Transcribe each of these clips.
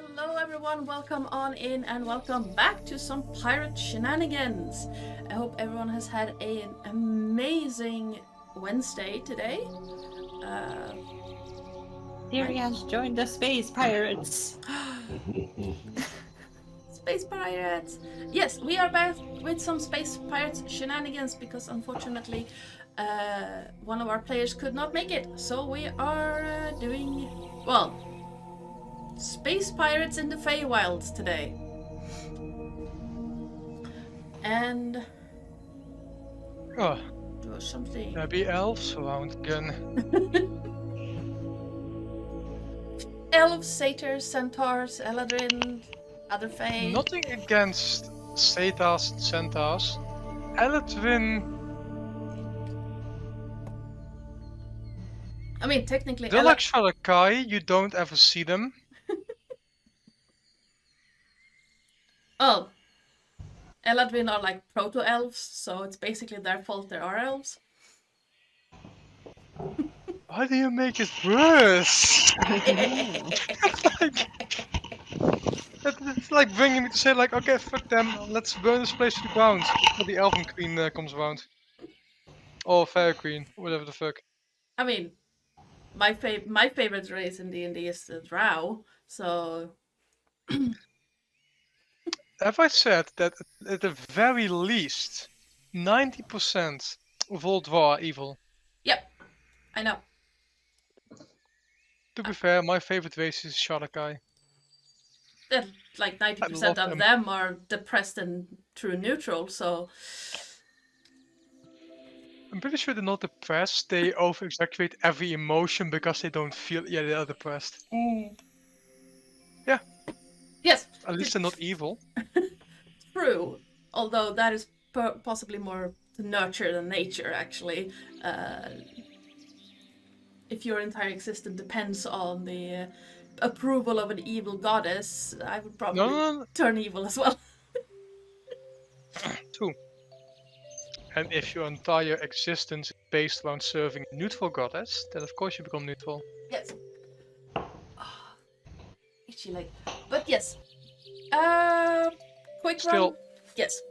Hello everyone, welcome on in and welcome back to some pirate shenanigans. I hope everyone has had an amazing Wednesday today. Siri has joined the space pirates. Space pirates! Yes, we are back with some space pirates shenanigans because unfortunately one of our players could not make it. So we are doing, well, space pirates in the Feywilds today. And Oh, do something. maybe elves around again. Elves, satyrs, centaurs, eladrin, other fae. Nothing against satyrs and centaurs. Eladrin, I mean, technically, they're like Shalakai, you don't ever see them. Oh, eladrin are like proto-elves, so it's basically their fault there are elves. Why do you make it worse? It's like bringing me to say like, okay, fuck them, let's burn this place to the ground before the Elven Queen comes around. Or Fairy Queen, whatever the fuck. I mean, my favorite race in D&D is the Drow, so Have I said that at the very least, 90% of all Dwarf are evil? yep, I know. To be fair, my favorite race is Shalakai. That like 90% love of them. them are depressed and true neutral, so I'm pretty sure they're not depressed, they over-exaggerate every emotion because they don't feel they are depressed. Yeah, yes, at least they're not evil. true. Although that is possibly more nurture than nature, actually. If your entire existence depends on the approval of an evil goddess, I would probably No. turn evil as well. True. And if your entire existence is based around serving a neutral goddess, then of course you become neutral. Yes. Itchy leg. But yes. Quick Still, run. Yes.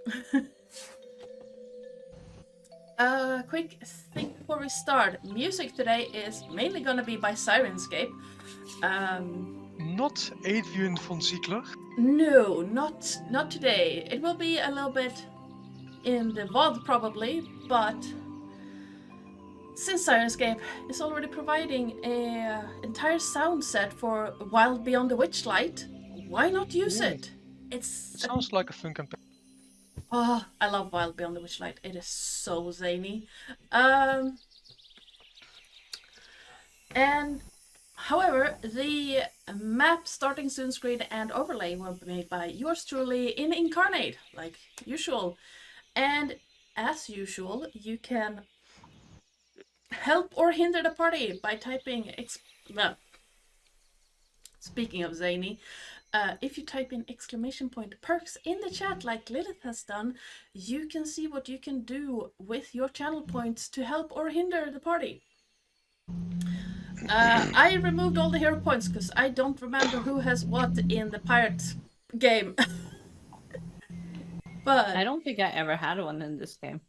Quick thing before we start. Music today is mainly gonna be by Sirenscape. not Adrian von Ziegler. No, not today. It will be a little bit in the VOD probably, but since Sirenscape is already providing a entire sound set for Wild Beyond the Witchlight, why not use it? It sounds like a fun campaign. Oh, I love Wild Beyond the Witchlight. It is so zany. And however, the map, starting soon screen, and overlay were made by yours truly in Incarnate, like usual. And as usual, you can help or hinder the party by typing well, speaking of zany, if you type in exclamation point perks in the chat like Lillith has done, you can see what you can do with your channel points to help or hinder the party. I removed all the hero points because I don't remember who has what in the pirate game. But I don't think I ever had one in this game.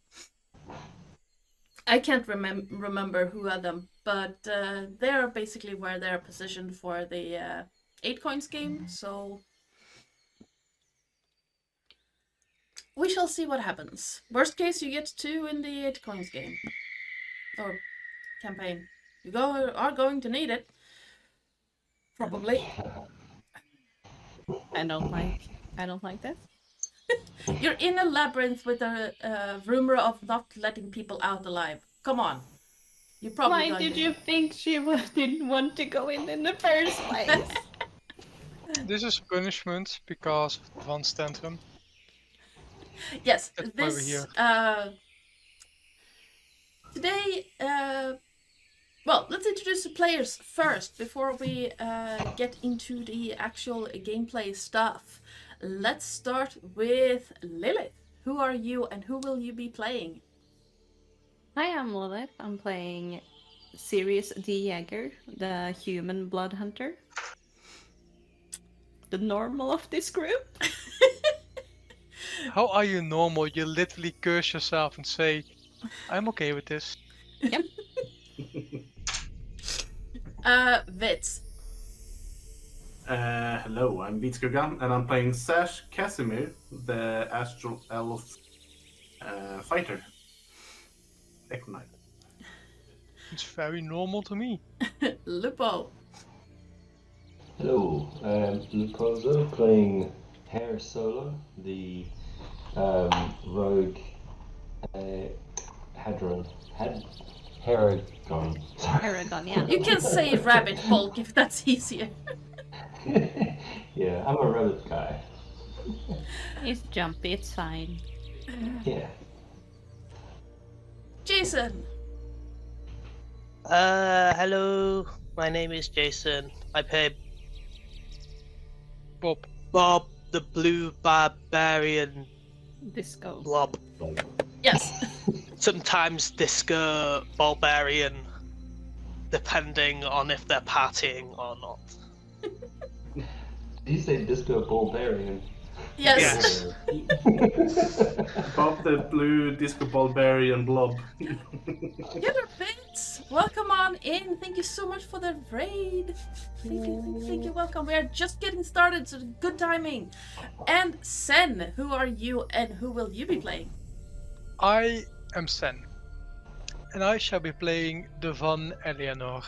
I can't remember who had them, but they're basically where they're positioned for the 8 coins game, so we shall see what happens. Worst case, you get 2 in the 8 coins game. Or campaign. You are going to need it. Probably. I don't like this. You're in a labyrinth with a rumor of not letting people out alive. Come on. You probably Why did you think she didn't want to go in the first place? This is punishment because of Advanced Tantrum. Yes, That's why we're this here. today. Well, let's introduce the players first before we get into the actual gameplay stuff. Let's start with Lillith. Who are you and who will you be playing? Hi, I'm Lillith. I'm playing Sirius D. Yeager, the human blood hunter. the normal of this group. How are you normal? You literally curse yourself and say, I'm okay with this. Vits. Hello, I'm Viskugga, and I'm playing Sash Casimir, the Astral Elf fighter. Echo Knight. It's very normal to me. Lupo. Hello, LupoZo playing Hair Solo, the rogue Hadron. Haragon. Aragon, yeah. You can say rabbit bulk if that's easier. Yeah, I'm a rabbit guy. It's jumpy, it's fine. Yeah. Jason. Hello, my name is Jason. I play Bob. Bob, the blue barbarian Disco. blob. Yes. Sometimes disco barbarian, depending on if they're partying or not. Did you say Disco Bulgarian? Yes. Bob the blue disco barbarian blob. You're bits. Welcome on in. Thank you so much for the raid. Thank you. Welcome. We are just getting started, so good timing. And Sen, who are you and who will you be playing? I am Sen, and I shall be playing Devan Eleanor,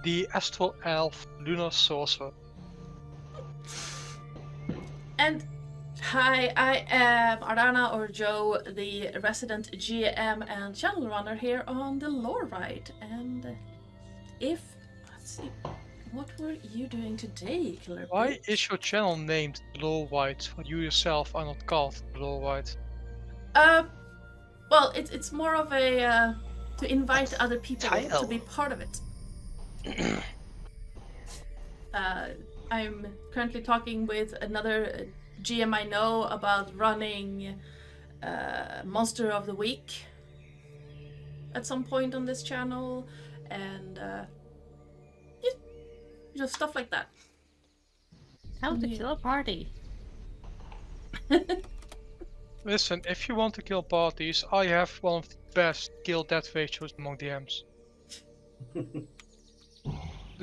the Astral Elf Lunar Sorcerer. And hi, I am Ardana or Joe, the resident GM and channel runner here on the Lore Ride. And let's see, what were you doing today, Killer? Why Bitch? is your channel named Low White when you yourself are not called Low White? Well, it's more of a to invite other people Title. to be part of it. I'm currently talking with another GM I know about running Monster of the Week at some point on this channel, and just stuff like that. How to kill a party. Listen, if you want to kill parties, I have one of the best kill death ratios among DMs.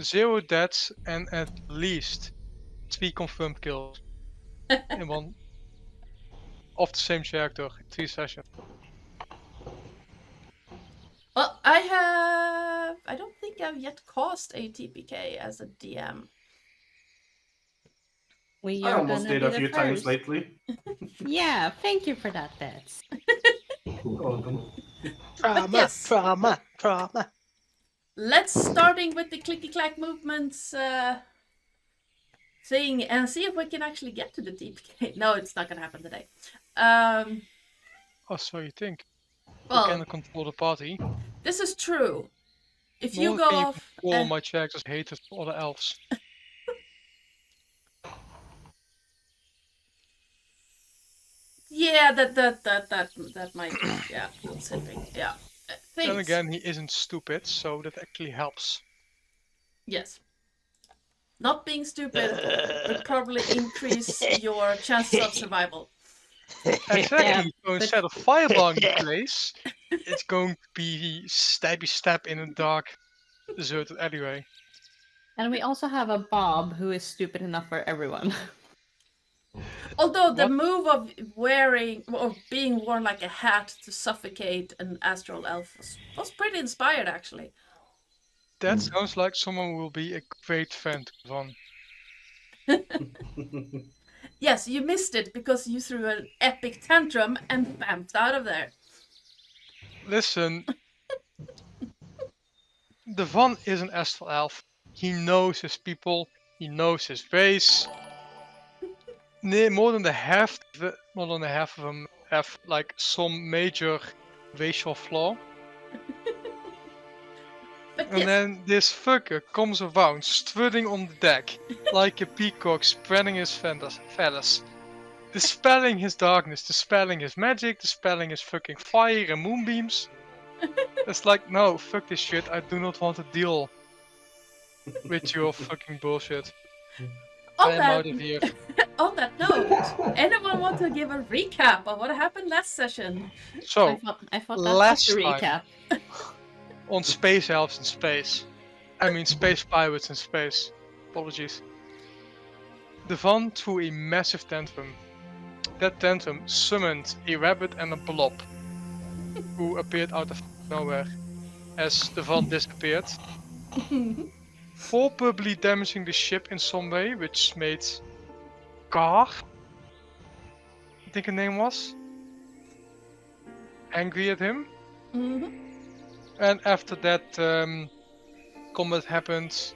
0 deaths and at least 3 confirmed kills in one of the same character in 3 sessions. Well, I don't think I've yet caused a TPK as a DM. We I are almost gonna did be a the few times first. lately. Yeah, thank you for that, Bets. Welcome. Trauma, yes. trauma. Let's starting with the clicky clack movements thing and see if we can actually get to the TPK. No, it's not gonna happen today. Oh, so you think? Well, You cannot control the party. this is true. If you Nor go can you off, control my character's hatred for other elves. yeah, that might, yeah, something, yeah. Then Things. again, he isn't stupid, so that actually helps. Yes. Not being stupid would probably increase your chances of survival. Exactly. So but- instead of fireballing the place, it's going to be stabby stab in a dark, deserted alleyway. And we also have a Bob who is stupid enough for everyone. Although the What? move of wearing or being worn like a hat to suffocate an astral elf was pretty inspired, actually. That sounds like someone who will be a great fan to Van. Yes, you missed it because you threw an epic tantrum and bamped out of there. Listen, the Van is an astral elf. He knows his people. He knows his race. More than half of them have like some major racial flaw. But And yes, then this fucker comes around, strutting on the deck, like a peacock spreading his feathers, dispelling his darkness, dispelling his magic, dispelling his fucking fire and moonbeams. It's like, no, fuck this shit, I do not want to deal with your fucking bullshit. On I'm that, out of here. on that note, anyone want to give a recap of what happened last session? So, I thought that was last the time- recap. on Space Elves in space. I mean, Space Pirates in space. Apologies. Devon threw a massive tantrum. That tantrum summoned a rabbit and a blob, who appeared out of nowhere as Devon disappeared, probably damaging the ship in some way, which made Gar, I think her name was, angry at him. Mhm. And after that, combat happened,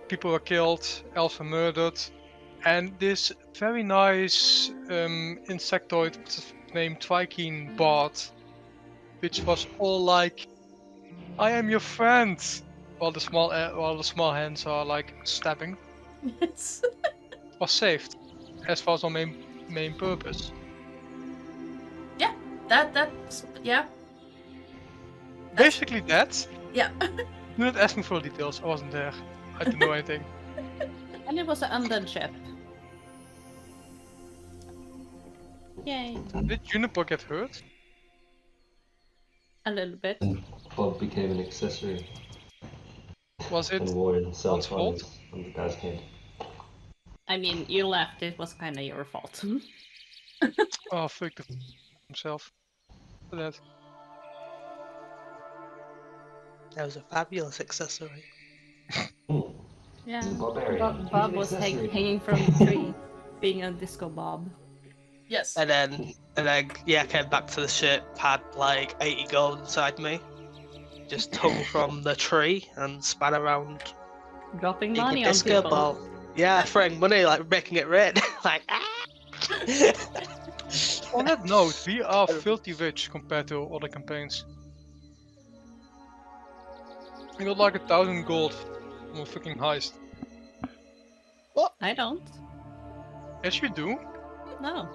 people were killed, elves were murdered, and this very nice insectoid named Trikeen Bard, which was all like, "I am your friend," while the small hands are like stabbing, Yes. was saved, as far as our main purpose. That's yeah. Basically that. Yeah. Do not ask me for details. I wasn't there. I didn't know anything. And it was an undead ship. Yay. Did Juniper get hurt? A little bit. And Bob became an accessory Was it? and wore himself fault? on the guy's head. I mean, you left. It was kind of your fault. Oh, fuck himself. For that. That was a fabulous accessory. Yeah. Barbarian. Bob He's an was accessory. hanging from the tree, being a disco Bob. Yes. And then yeah, came back to the ship, had like 80 gold inside me. Just hung from the tree and span around Dropping being money a on disco people. ball. Yeah, throwing money, like making it red. Like, ah! On that note, we are filthy rich compared to other campaigns. We got like 1,000 gold from a fucking heist. I don't. Yes, you do. No,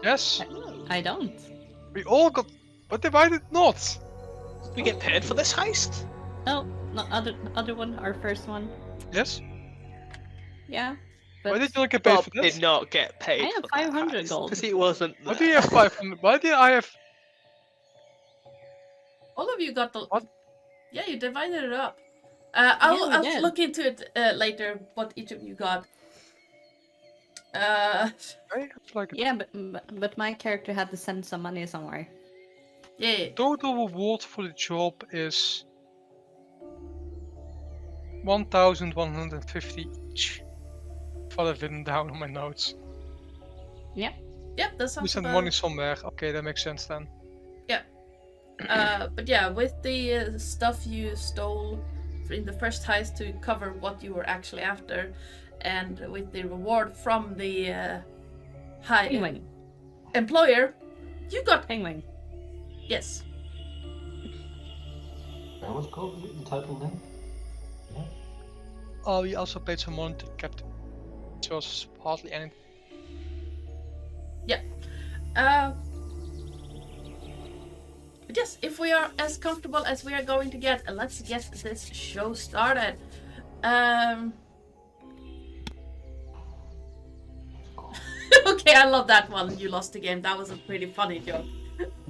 Yes, I don't. we all got. But why did not? We get paid for this heist? No, not other one, our first one. Yes. Yeah. Why But did you not get paid Bob for that? did not get paid. I have for 500 gold. because he wasn't. Why do you have 500? Why did I have? All of you got the. What? Yeah, you divided it up. we I'll did. look into it later. What each of you got. I have like a yeah, but my character had to send some money somewhere. Yeah. total reward for the job is 1,150 each. What I've written down on my notes. Yeah. Yep, that We sounds sent about. money somewhere. Okay, that makes sense then. But yeah, with the stuff you stole in the first heist to cover what you were actually after, and with the reward from the high Penguin. employer, you got Penguin. yes. That was called the title name? Yeah. Oh, we also paid some money to the captain. Which was hardly anything. But yes, if we are as comfortable as we are going to get, let's get this show started. Okay, I love that one. You lost the game. That was a pretty funny joke.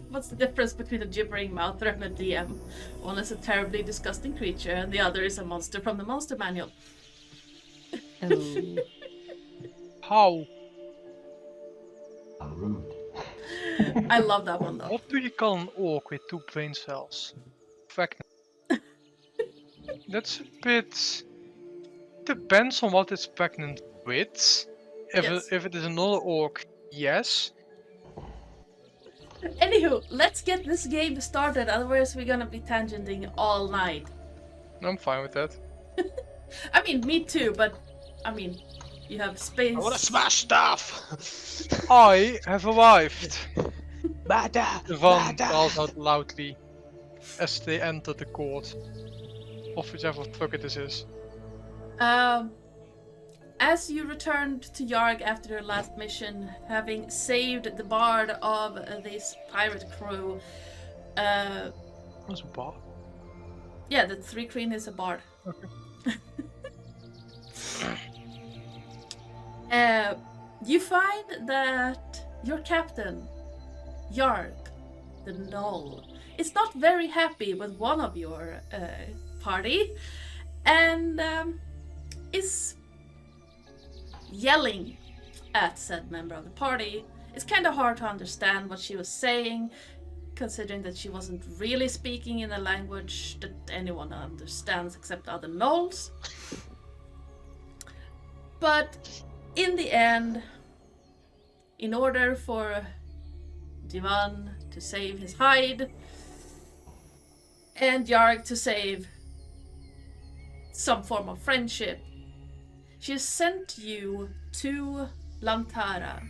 What's the difference between a gibbering mouther and a DM? One is a terribly disgusting creature, and the other is a monster from the monster manual. Oh. How? How rude. I love that one though. What do you call an orc with 2 brain cells? Pregnant. That's a bit. Depends on what it's pregnant with. Yes. If it is another orc, yes. Anywho, let's get this game started, otherwise we're gonna be tangenting all night. I'm fine with that. I mean, me too, but I mean, you have space. I want to smash stuff. I have arrived. Bada, Devon bada. calls out loudly as they enter the court of whichever fuck it is. As you returned to Yarg after your last mission, having saved the bard of this pirate crew, What's a bar? yeah, the 3 Queen is a bard. Okay. You find that your captain, Yarg, the Gnoll, is not very happy with one of your party, and is yelling at said member of the party. It's kind of hard to understand what she was saying, considering that she wasn't really speaking in a language that anyone understands except other gnolls. But in the end, in order for Divan to save his hide and Yarg to save some form of friendship, she has sent you to Lantara,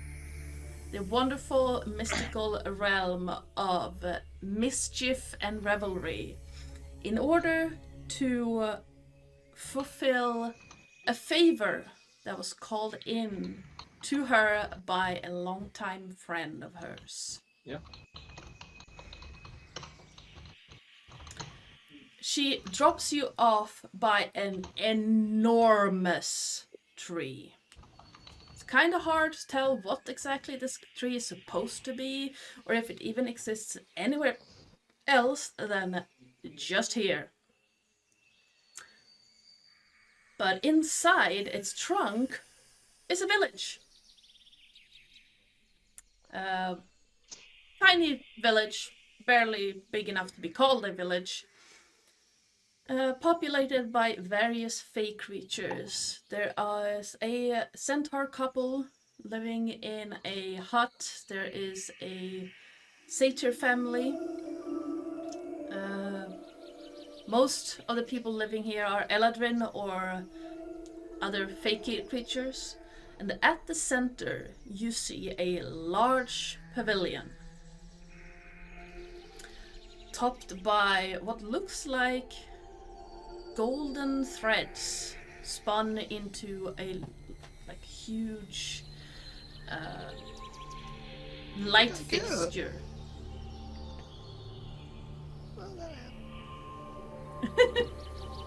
the wonderful mystical realm of mischief and revelry, in order to fulfill a favor that was called in to her by a longtime friend of hers. Yeah. She drops you off by an enormous tree. It's kind of hard to tell what exactly this tree is supposed to be, or if it even exists anywhere else than just here. But inside its trunk is a village. Tiny village, barely big enough to be called a village. Populated by various fey creatures. There is a centaur couple living in a hut. There is a satyr family. Most of the people living here are Eladrin or other fey creatures. And at the center, you see a large pavilion, topped by what looks like golden threads spun into a huge light fixture.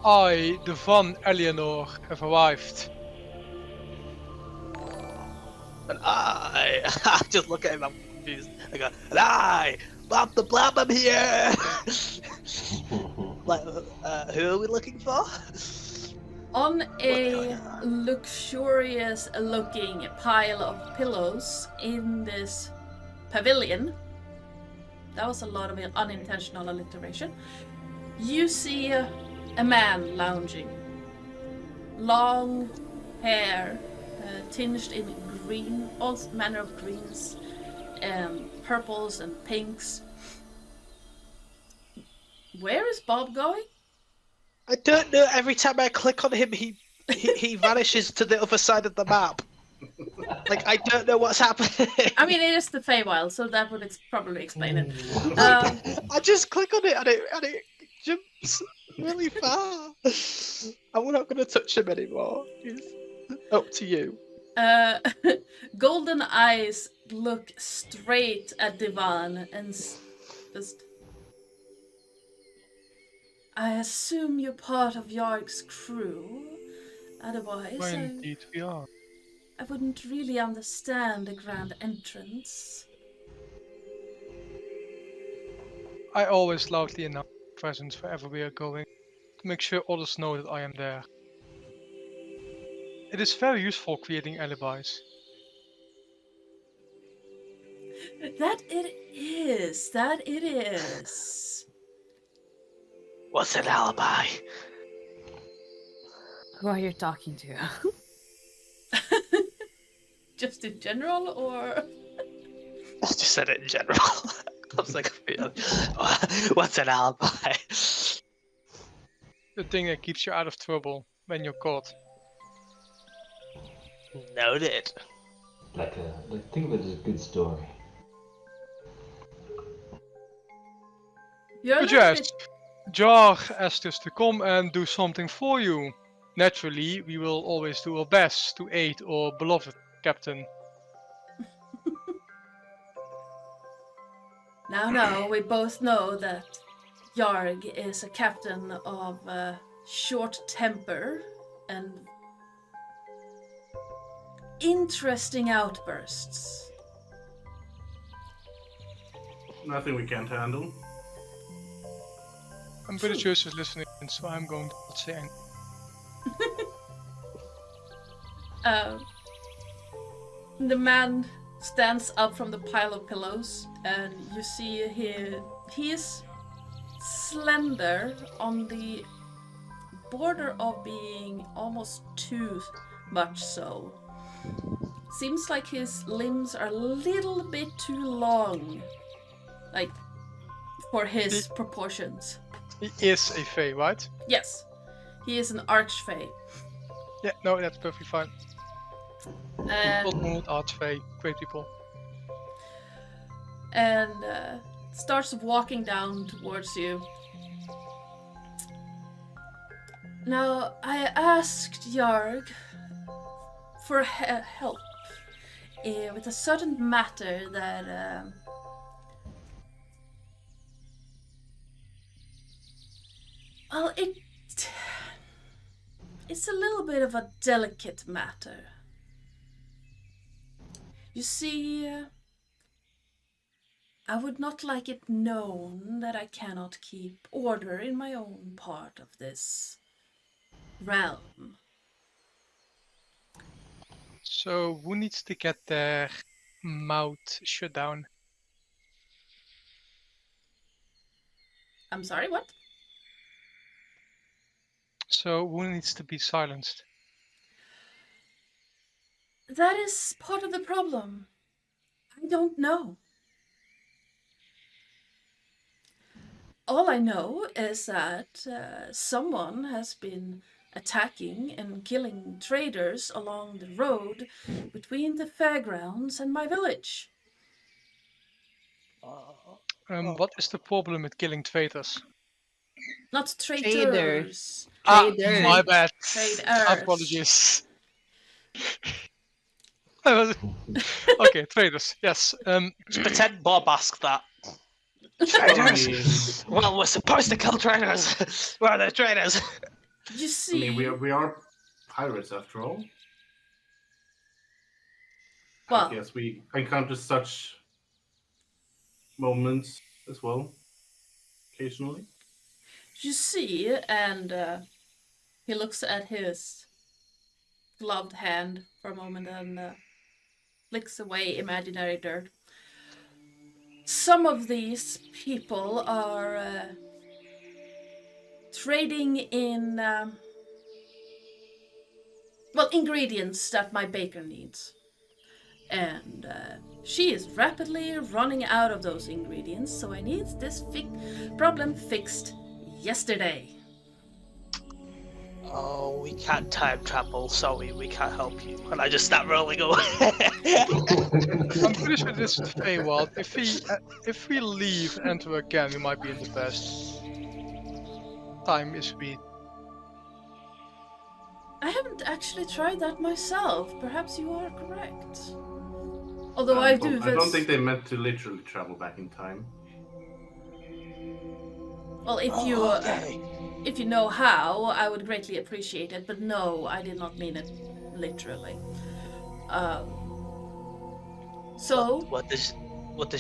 I, the Van Eleanor, have arrived. And I just look at him, I'm confused. I go, and I, Bob the Blob, I'm here! Like, who are we looking for? On a luxurious looking pile of pillows in this pavilion, that was a lot of unintentional alliteration, you see a man lounging. Long hair, tinged in green, all manner of greens, purples and pinks. Where is Bob going? I don't know, every time I click on him, he vanishes to the other side of the map. Like, I don't know what's happening. I mean, it is the Feywild, so that would probably explain it. I just click on it and it jumps really far. I'm not going to touch him anymore. It's up to you. Golden eyes look straight at Divan and just... I assume you're part of Yarg's crew. Otherwise, Well, indeed we are. I wouldn't really understand the grand entrance. I always loudly announce my presence wherever we are going, to make sure others know that I am there. It is very useful creating alibis. That it is. What's an alibi? Who are you talking to? Just in general, or? I just said it in general. I was like, what's an alibi? The thing that keeps you out of trouble when you're caught. Noted. Think of it as a good story. You're a But little yes, bit- Jar asked us to come and do something for you. Naturally, we will always do our best to aid our beloved captain. Now, we both know that Yarg is a captain of short temper and interesting outbursts. Nothing we can't handle. I'm pretty sure she's listening, so I'm going to not say anything. The man stands up from the pile of pillows, and you see he is slender, on the border of being almost too much so. Seems like his limbs are a little bit too long, like for his proportions. He is a Fey, right? Yes, he is an Arch Fey. Yeah, no, that's perfectly fine. And Arch Fey, great people. starts walking down towards you. Now, I asked Yarg for help with a certain matter that well, it's a little bit of a delicate matter. You see, I would not like it known that I cannot keep order in my own part of this realm. So, who needs to get their mouth shut down? I'm sorry, what? So, who needs to be silenced? That is part of the problem. I don't know. All I know is that someone has been attacking and killing traders along the road between the fairgrounds and my village. What is the problem with killing traitors? Not Traders. traitors. Traders. My bad. Traders. Apologies. Okay, traders. Yes. Just pretend Bob asked that. Traders? Well, we're supposed to kill traitors. Where are the traitors? You I see, mean, we are pirates after all. well, I guess we encounter such moments as well, occasionally. you see, and he looks at his gloved hand for a moment and flicks away imaginary dirt. Some of these people are trading in, ingredients that my baker needs. And she is rapidly running out of those ingredients, so I need this problem fixed yesterday. Oh, we can't time travel. Sorry, we can't help you. And I just start rolling away. I'm pretty sure this is Feywild. If we leave and enter again, we might be in the best time is we. I haven't actually tried that myself. Perhaps you are correct. Although I do. I don't think they meant to literally travel back in time. Well, if you know how, I would greatly appreciate it. But no, I did not mean it literally. So What does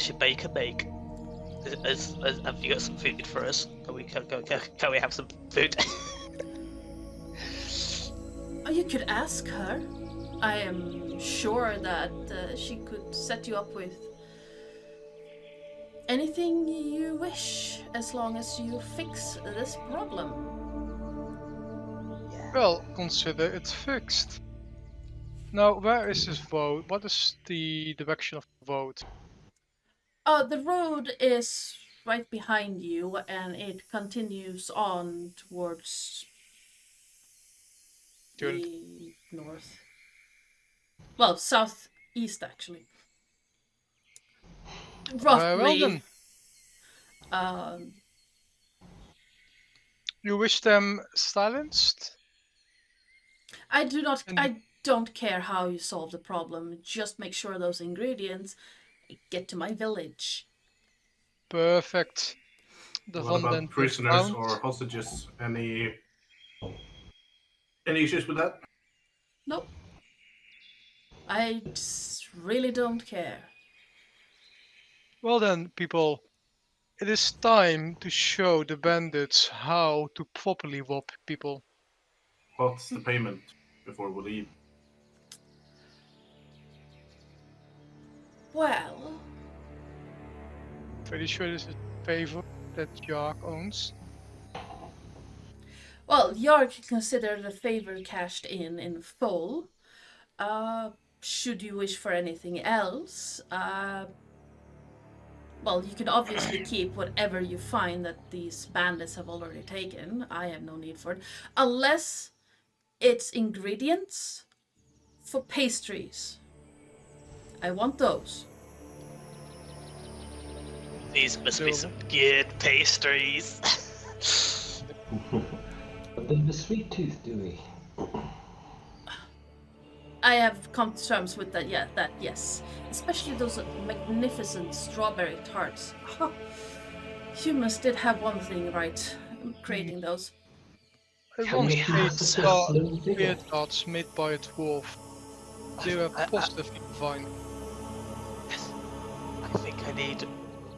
your baker make? Have you got some food for us? Can we have some food? you could ask her. I am sure that she could set you up with anything you wish, as long as you fix this problem. Well, consider it fixed. Now, where is this vote? What is the direction of the vote? The road is right behind you, and it continues on towards the north. Well, southeast, actually. Roughly. Well then. You wish them silenced? I don't care how you solve the problem. Just make sure those ingredients get to my village. Perfect. What about prisoners or hostages? Any issues with that? Nope. I just really don't care. Well then, people, it is time to show the bandits how to properly whop people. What's the payment before we leave? Well, Pretty sure this is a favor that Yark owns. well, Yark considered the favor cashed in full. Should you wish for anything else, well, you can obviously keep whatever you find that these bandits have already taken. I have no need for it. Unless it's ingredients for pastries. I want those. These must be some good pastries. But they have a sweet tooth, do we? I have come to terms with that, yes. Especially those magnificent strawberry tarts. Humans did have one thing right, creating those. I Can once we have made beer tarts made by a dwarf. They were positively fine. I think I need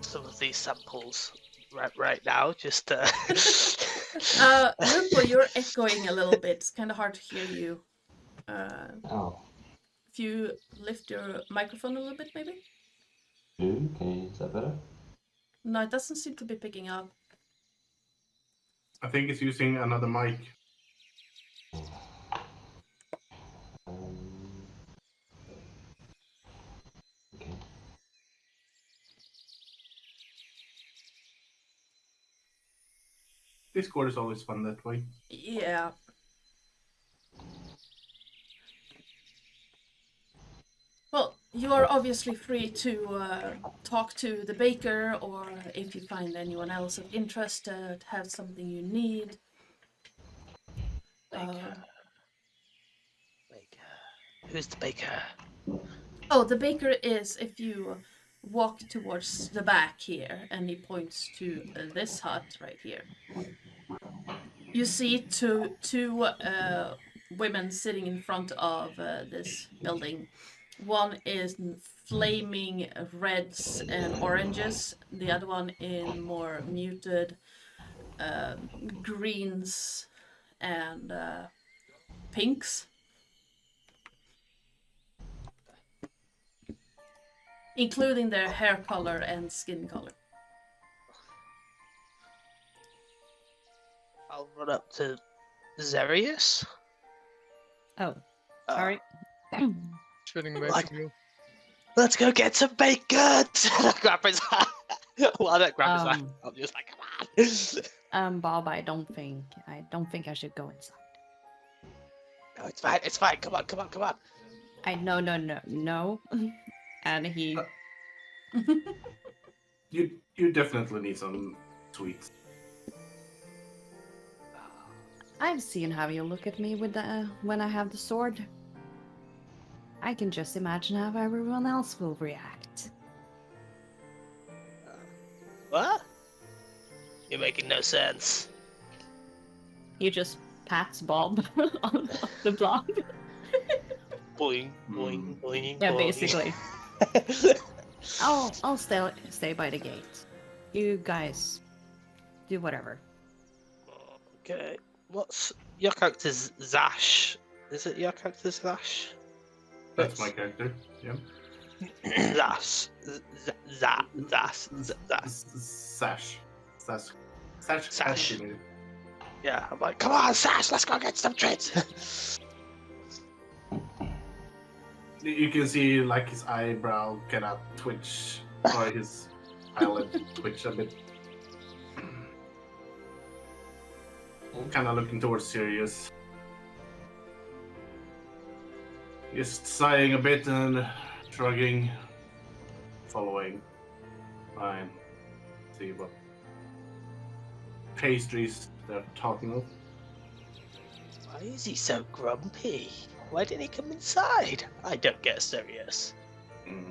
some of these samples right now, just to... Lupo, you're echoing a little bit. It's kind of hard to hear you. Oh. If you lift your microphone a little bit, maybe? Okay, is that better? No, it doesn't seem to be picking up. I think it's using another mic. Okay. Discord is always fun that way. Yeah. Well, you are obviously free to talk to the baker, or if you find anyone else of interest to have something you need. Baker. Who's the baker? Oh, the baker is, if you walk towards the back here, and he points to this hut right here. You see two women sitting in front of this building. One is in flaming reds and oranges. The other one in more muted greens and pinks. Including their hair color and skin color. I'll run up to Zerius. Oh, sorry. Trading away Like- from you. Let's go get some bacon! And I grab his hand. Well, I don't grab his hand. I'm just like, come on. Bob, I don't think I should go inside. No, it's fine. Come on. No. And he You definitely need some sweets. I've seen how you look at me with the when I have the sword. I can just imagine how everyone else will react. What? You're making no sense. He just pats Bob on the block. Boing, boing, boing. Yeah, boing. basically. I'll stay by the gate. You guys do whatever. Okay. What's your character's Zash? Is it your character's Zash? That's my character. Yeah. Zash. Sash. Sash. Casimir. Yeah, I'm like, come on, Sash, let's go get some treats. You can see like his eyebrow kind of twitch, or his eyelid twitch a bit. Kind of looking towards Sirius. Just sighing a bit and shrugging, following. Fine. See what pastries they're talking of. Why is he so grumpy? Why didn't he come inside? I don't get serious.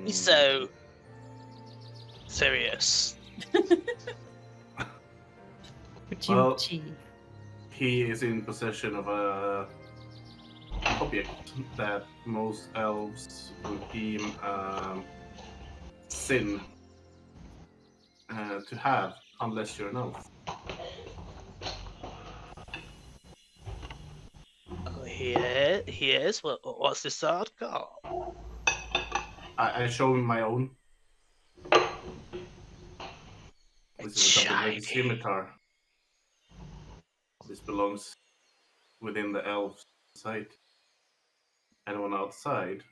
He's so serious. Well, he is in possession of a object that most elves would deem sin to have, unless you're an elf. Oh, he is. What's the sword called? I show him my own. This is a double-bladed scimitar. This belongs within the elf's sight. Anyone outside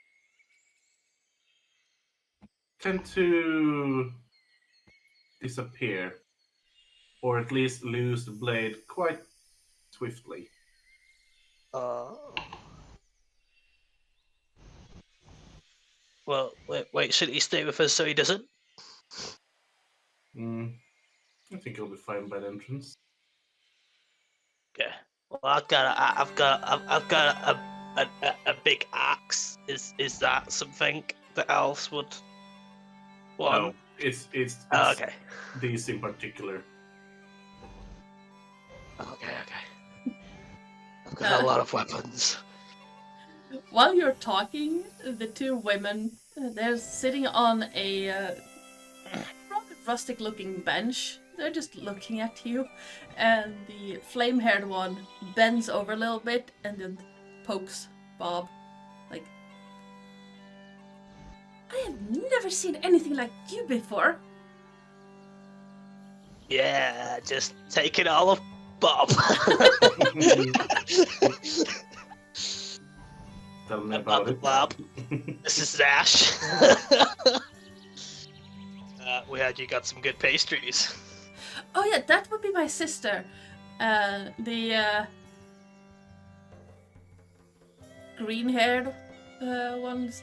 tend to disappear, or at least lose the blade quite swiftly. Oh. Well, wait, shouldn't he stay with us so he doesn't? I think he'll be fine by the entrance. Okay. Well, I've got a big axe. Is that something the elves would want? No, it's Oh, okay. these in particular. Okay. I've got a lot of weapons. While you're talking, the two women, they're sitting on a rather rustic-looking bench. They're just looking at you, and the flame-haired one bends over a little bit and then pokes Bob, like, I have never seen anything like you before. Yeah, just take it all of Bob. Tell me about it. Bob. This is Ash. We heard you got some good pastries. Oh yeah, that would be my sister. The green-haired ones.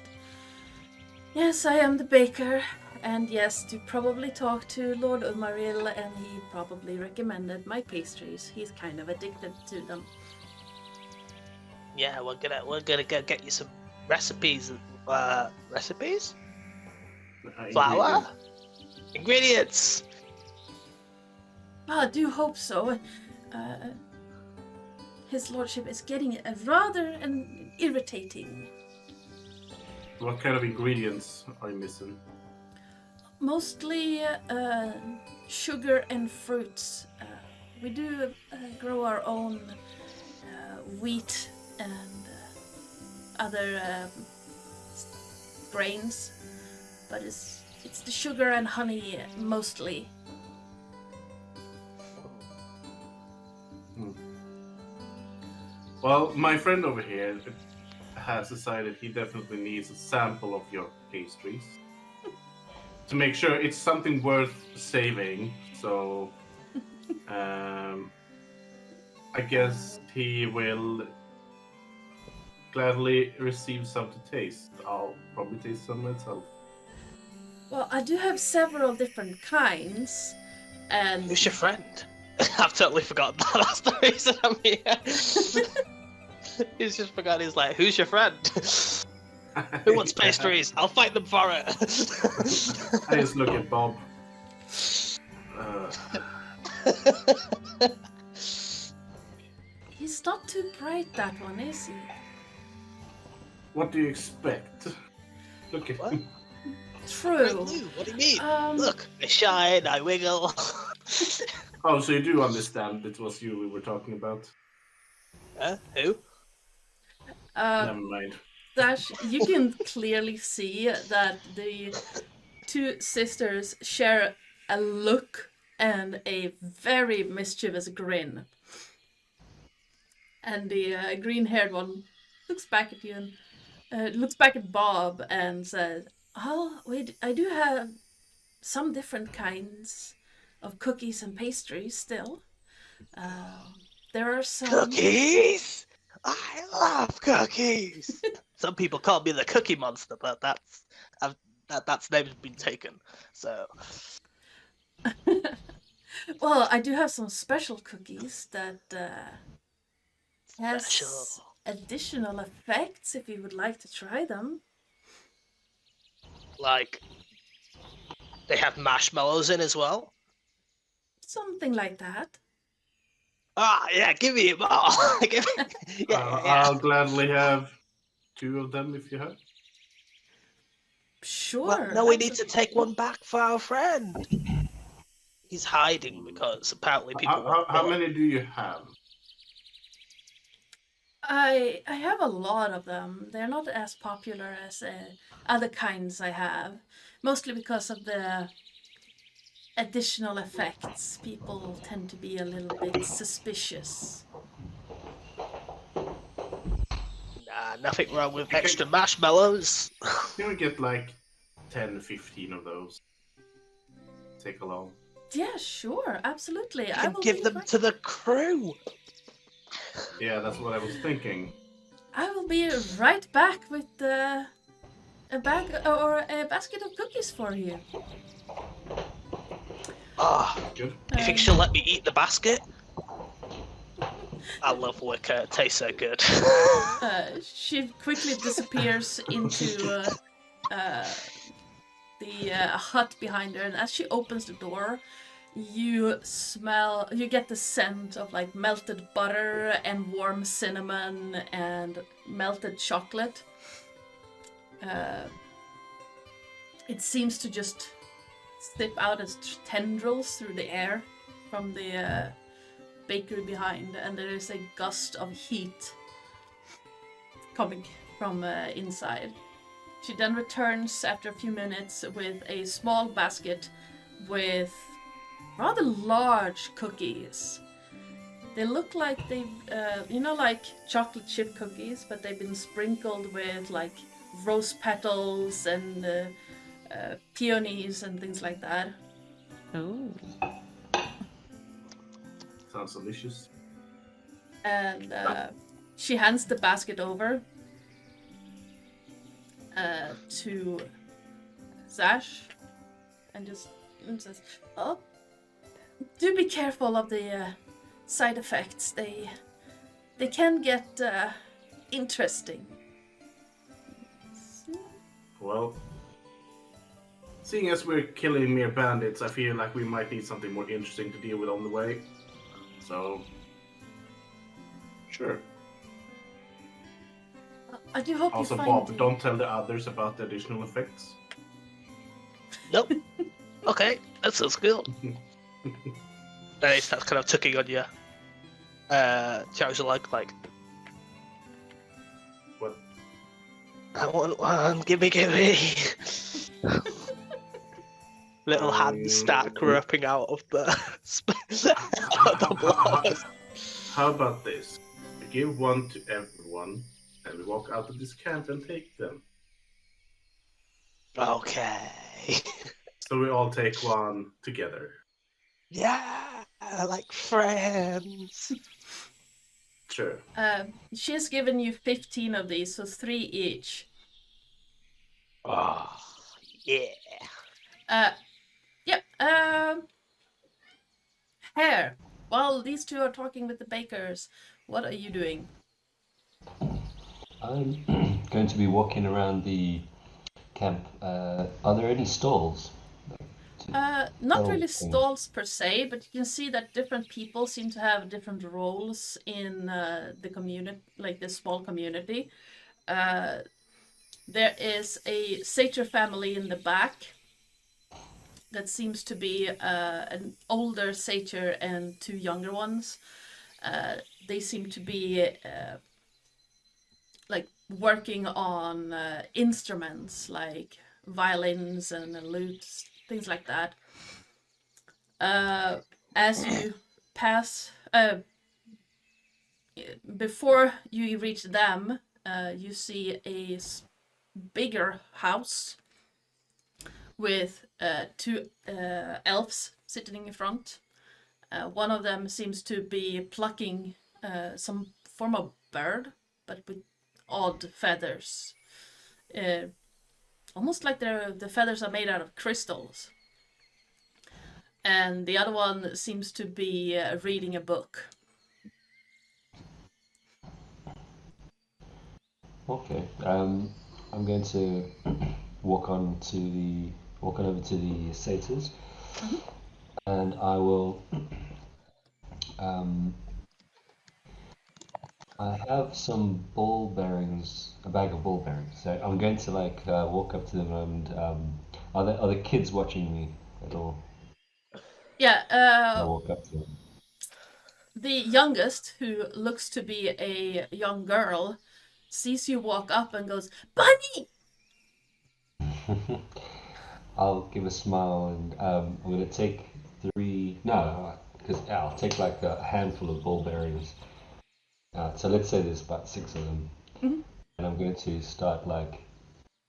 Yes, I am the baker. And yes, to probably talk to Lord Umaril, and he probably recommended my pastries. He's kind of addicted to them. Yeah, we're gonna go get you some recipes. Recipes? Flour? Ingredients! I do hope so. His lordship is getting rather irritating. What kind of ingredients are you missing? Mostly sugar and fruits. We do grow our own wheat and other grains, but it's the sugar and honey mostly. Well, my friend over here has decided he definitely needs a sample of your pastries to make sure it's something worth saving. So, I guess he will gladly receive some to taste. I'll probably taste some myself. Well, I do have several different kinds, and Who's your friend? I've totally forgotten that. That's the reason I'm here. He's just forgot. He's like, who's your friend? Who wants pastries? I'll fight them for it. I just look at Bob. he's not too bright, that one, is he? What do you expect? Look at What? him. True. What do you mean? Um, Look, I shine, I wiggle. Oh, so you do understand it was you we were talking about? Who? Never mind. Dash, you can clearly see that the two sisters share a look and a very mischievous grin. And the green-haired one looks back at you and looks back at Bob and says, "Oh, wait, I do have some different kinds of cookies and pastries still. There are some Cookies? I love cookies. Some people call me the Cookie Monster, but that's name's been taken. So Well, I do have some special cookies that has Special. additional effects if you would like to try them. like they have marshmallows in as well. Something like that. Ah, yeah, give me more. Yeah. I'll gladly have 2 of them if you have. Sure. Well, no, we need to take one back for our friend. He's hiding because apparently people want How many do you have? I have a lot of them. They're not as popular as other kinds I have, mostly because of the additional effects. People tend to be a little bit suspicious. Nah, nothing wrong with extra marshmallows. Can we get like 10, 15 of those? Take along. Yeah, sure, absolutely. I You can will give be them right- to the crew. Yeah, that's what I was thinking. I will be right back with a bag or a basket of cookies for you. Ah, Good. you think she'll let me eat the basket? I love wicker. It tastes so good. She quickly disappears into the hut behind her, and as she opens the door, you get the scent of like melted butter and warm cinnamon and melted chocolate. It seems to just slip out as tendrils through the air from the bakery behind, and there is a gust of heat coming from inside. She then returns after a few minutes with a small basket with rather large cookies. They look like they've, like chocolate chip cookies, but they've been sprinkled with like rose petals and peonies and things like that. Oh. Sounds delicious. And she hands the basket over to Zash and just says, "Oh, do be careful of the side effects. They can get interesting." Well, seeing as we're killing mere bandits, I feel like we might need something more interesting to deal with on the way. So, sure. I do hope Also, you find Bob, the- don't tell the others about the additional effects. Nope. Okay, that sounds good. And he starts kind of tucking on you. Charles like. What? I want one, gimme. Little hands start groping out of the, out of the blood. How about this? We give one to everyone, and we walk out of this camp and take them. Okay. So we all take one together. Yeah, like friends. Sure. She has given you 15 of these, so 3 each. Oh, yeah. Yep. Hare, while these two are talking with the bakers, what are you doing? I'm going to be walking around the camp. Are there any stalls? Not Oh, really okay. stalls per se, but you can see that different people seem to have different roles in the community, like this small community. There is a satyr family in the back that seems to be an older satyr and 2 younger ones. They seem to be like working on instruments like violins and lutes, things like that. As you pass, before you reach them, you see a bigger house with 2 elves sitting in front. One of them seems to be plucking some form of bird, but with odd feathers. Almost like the feathers are made out of crystals. And the other one seems to be reading a book. Okay. I'm going to walk over to the satyrs, and I will I have some ball bearings, a bag of ball bearings. So I'm going to like walk up to them and are the kids watching me at all? Yeah, I walk up to them. the youngest, who looks to be a young girl, sees you walk up and goes, "Bunny!" I'll give a smile and I'm gonna take three. No, because I'll take like a handful of ball bearings. So let's say there's about 6 of them, Mhm. and I'm going to start like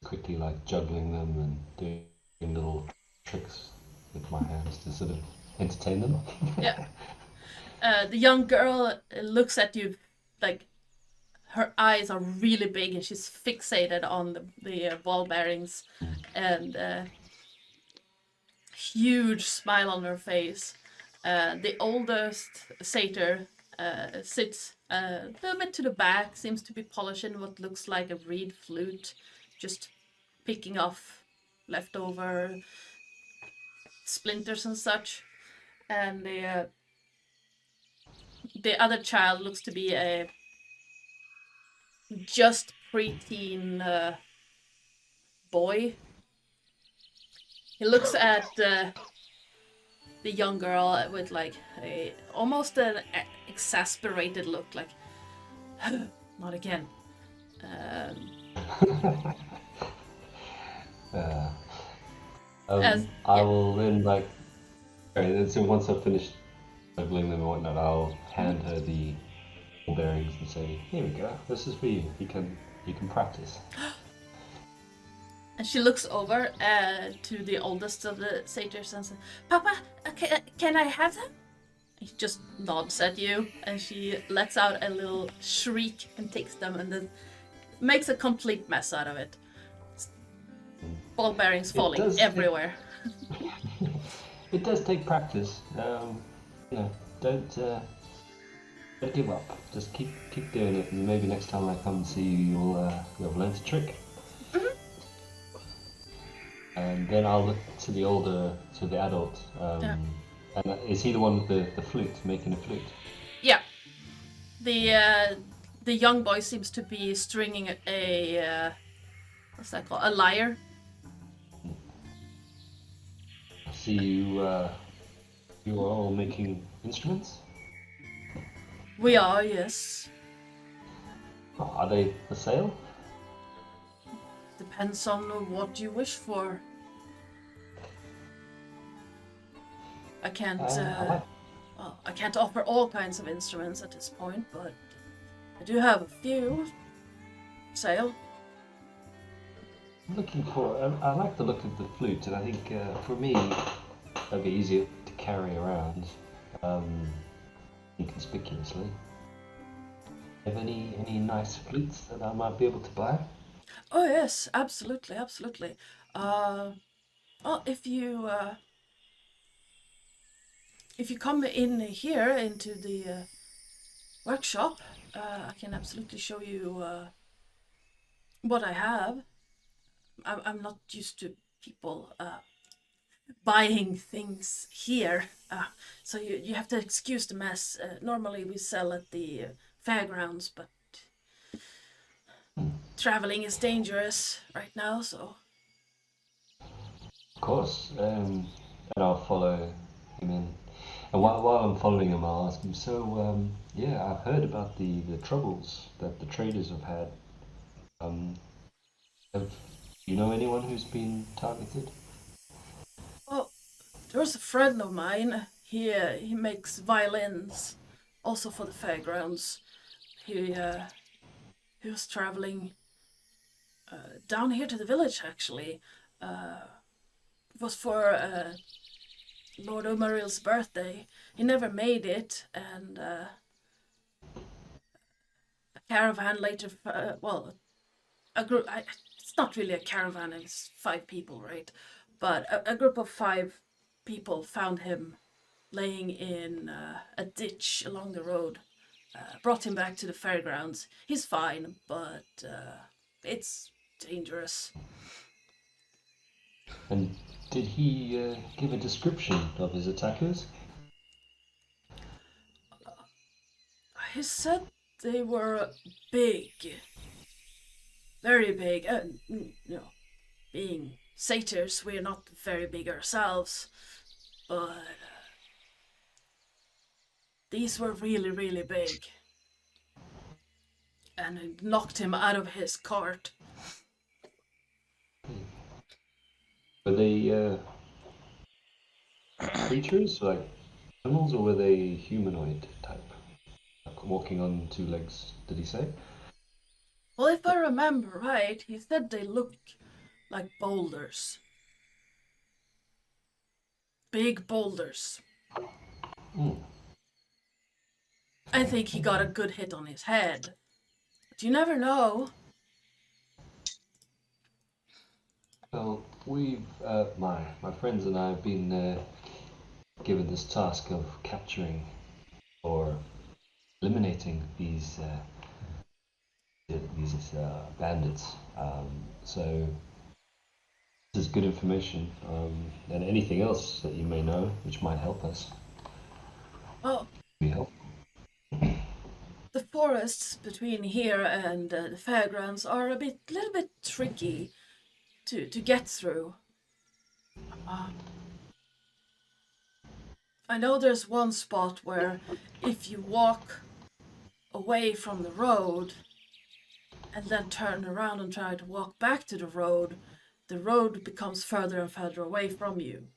quickly like juggling them and doing little tricks with my hands to sort of entertain them. Yeah. The young girl looks at you like her eyes are really big and she's fixated on the ball bearings and huge smile on her face. The oldest satyr sits a little bit to the back, seems to be polishing what looks like a reed flute, just picking off leftover splinters and such. And the other child looks to be a just preteen boy. He looks at the young girl with like almost an exasperated look, like not again. Uh, As- I yeah. will then like. Okay, then so once I've finished juggling them and whatnot, I'll hand her the ball bearings and say, "Here we go. This is for you. You can practice." And she looks over to the oldest of the satyrs and says, "Papa, can I have them?" He just nods at you, and she lets out a little shriek and takes them, and then makes a complete mess out of it. Ball bearings falling does- everywhere. It does take practice. You know, don't give up. Just keep doing it, and maybe next time I come see you, you'll learn the trick. And then I'll look to the adult. Yeah. And is he the one with the flute, making a flute? Yeah. The young boy seems to be stringing a what's that called? A lyre. I see you you are all making instruments. We are, yes. Oh, are they for sale? Depends on what you wish for. I can't. Well, I can't offer all kinds of instruments at this point, but I do have a few. Sale. I'm looking for. I like the look of the flute, and I think for me that'd be easier to carry around inconspicuously. Have any nice flutes that I might be able to buy? Oh yes, absolutely, absolutely. Well, if you come in here into the workshop, I can absolutely show you what I have. I'm not used to people buying things here, so you have to excuse the mess. Normally we sell at the fairgrounds, but traveling is dangerous right now, so... Of course, and I'll follow him in. And while I'm following him, I'll ask him. So, yeah, I've heard about the troubles that the traders have had. Have you know anyone who's been targeted? Well, there's a friend of mine. He makes violins, also for the fairgrounds. He was traveling down here to the village, actually. It was for Lord Omaril's birthday. He never made it, and a caravan later... well, a group... it's not really a caravan, it's 5 people, right? But a group of 5 people found him laying in a ditch along the road. Brought him back to the fairgrounds. He's fine, but it's dangerous. And did he give a description of his attackers? He said They were big. Very big. Being satyrs, we're not very big ourselves. But these were really, really big. And it knocked him out of his cart. Were they creatures, like animals, or were they humanoid type? Like walking on two legs, did he say? Well, if I remember right, he said they looked like boulders. Big boulders. Mm. I think he got a good hit on his head. But you never know. Well, we've my friends and I have been given this task of capturing or eliminating these bandits. So this is good information, and anything else that you may know which might help us. Well, Be helpful. the forests between here and the fairgrounds are a little bit tricky to get through. I know there's one spot where if you walk away from the road and then turn around and try to walk back to the road becomes further and further away from you.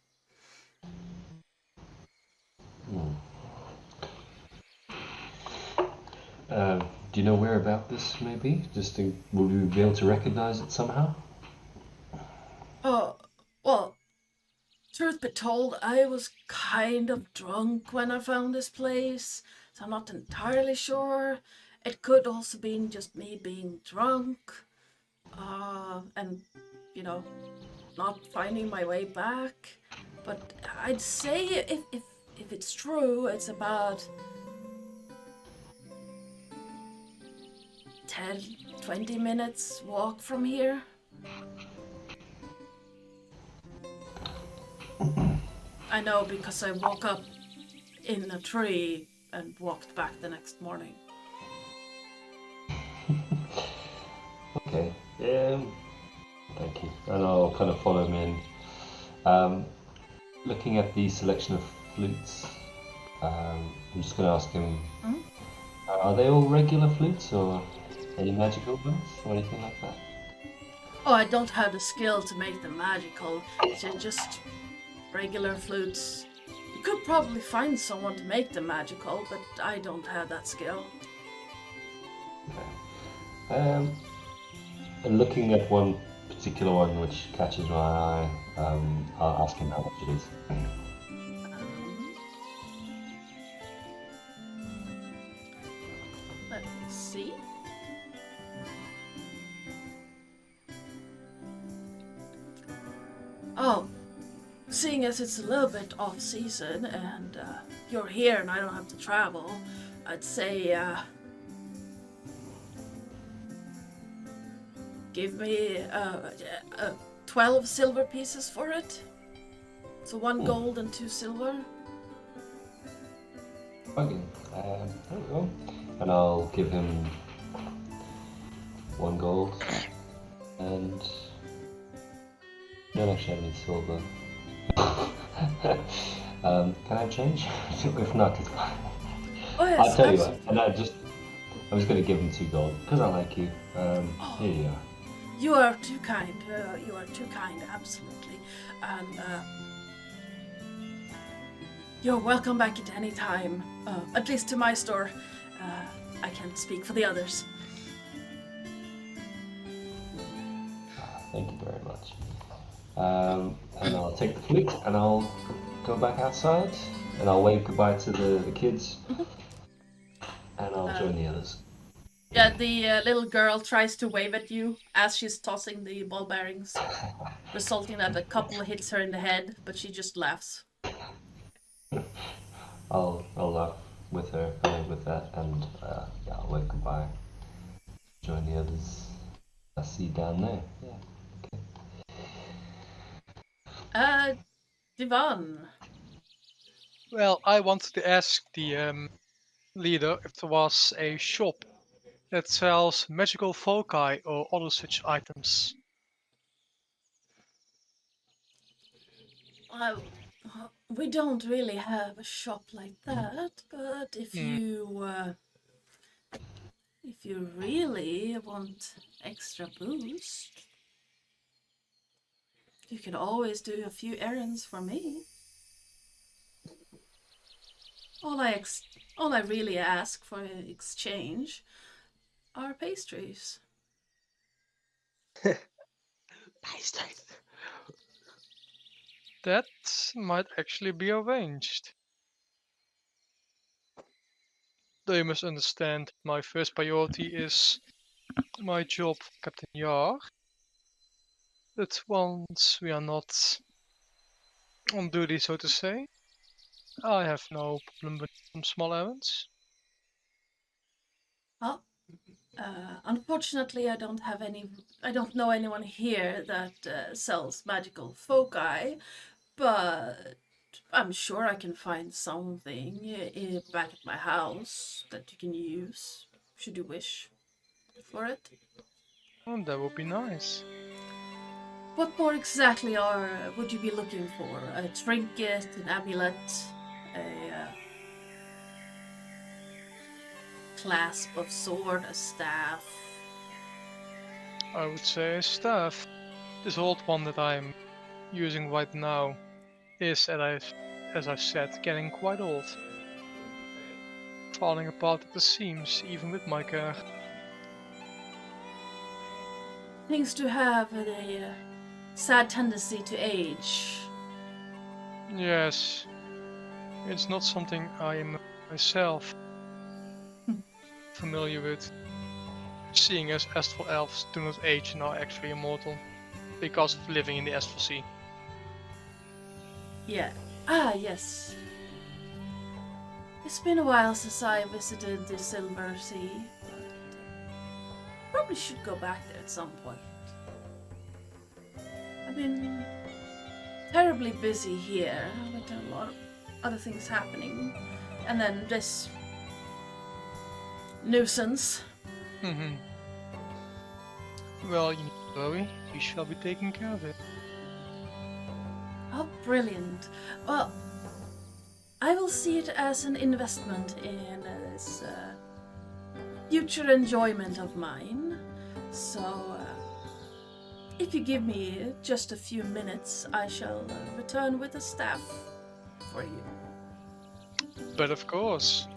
Do you know where about this may be? Will you be able to recognize it somehow? Oh, well, truth be told, I was kind of drunk when I found this place, so I'm not entirely sure. It could also be just me being drunk, and, not finding my way back. But I'd say if it's true, it's about 10, 20 minutes walk from here. I know because I woke up in a tree and walked back the next morning. Okay. Thank you. And I'll kind of follow him in. Looking at the selection of flutes, I'm just going to ask him, are they all regular flutes or any magical ones or anything like that? Oh, I don't have the skill to make them magical. They're just regular flutes. You could probably find someone to make them magical, but I don't have that skill. Okay. And looking at one particular one which catches my eye, I'll ask him how much it is. Let's see. Oh, seeing as it's a little bit off season and you're here and I don't have to travel, I'd say give me 12 silver pieces for it. So 1 gold and 2 silver. Okay, there we go. And I'll give him 1 gold and don't actually have any silver. Can I change? If not, it's fine. Oh yes, I'll tell you absolutely. what, and I'm just going to give him 2 gold because I like you. Here you are. You are too kind. You are too kind, absolutely. And you're welcome back at any time. At least to my store. I can't speak for the others. Thank you very much. And I'll take the flute and I'll go back outside and I'll wave goodbye to the kids and I'll join the others. Yeah, the little girl tries to wave at you as she's tossing the ball bearings, resulting that a couple hits her in the head, but she just laughs. I'll laugh with her, with that, and yeah, I'll wave goodbye. Join the others. I see you down there. Yeah. Okay. Divan. Well, I wanted to ask the leader if there was a shop that sells magical foci or other such items. We don't really have a shop like that, but if you really want extra boost, you can always do a few errands for me. All I really ask for in exchange are pastries. Pastries. That might actually be arranged. Though you must understand, my first priority is my job, Captain Yar. But once we are not on duty, so to say, I have no problem with some small errands. Well, unfortunately, I don't know anyone here that sells magical foci, but I'm sure I can find something back at my house that you can use, should you wish for it. Oh, that would be nice. What more exactly would you be looking for? A trinket, an amulet, a clasp of sword, a staff? I would say a staff. This old one that I'm using right now is, as I've said, getting quite old. Falling apart at the seams, even with my care. Things to have a sad tendency to age. Yes, it's not something I am myself familiar with, seeing as astral elves do not age and are actually immortal because of living in the astral sea. Yeah. Ah, yes. It's been a while since I visited the Silver Sea, but probably should go back there at some point. I've been terribly busy here with a lot of other things happening, and then this nuisance. Well, you need to worry, we shall be taking care of it. Oh, brilliant. Well, I will see it as an investment in this future enjoyment of mine. So, if you give me just a few minutes, I shall return with the staff for you. But of course,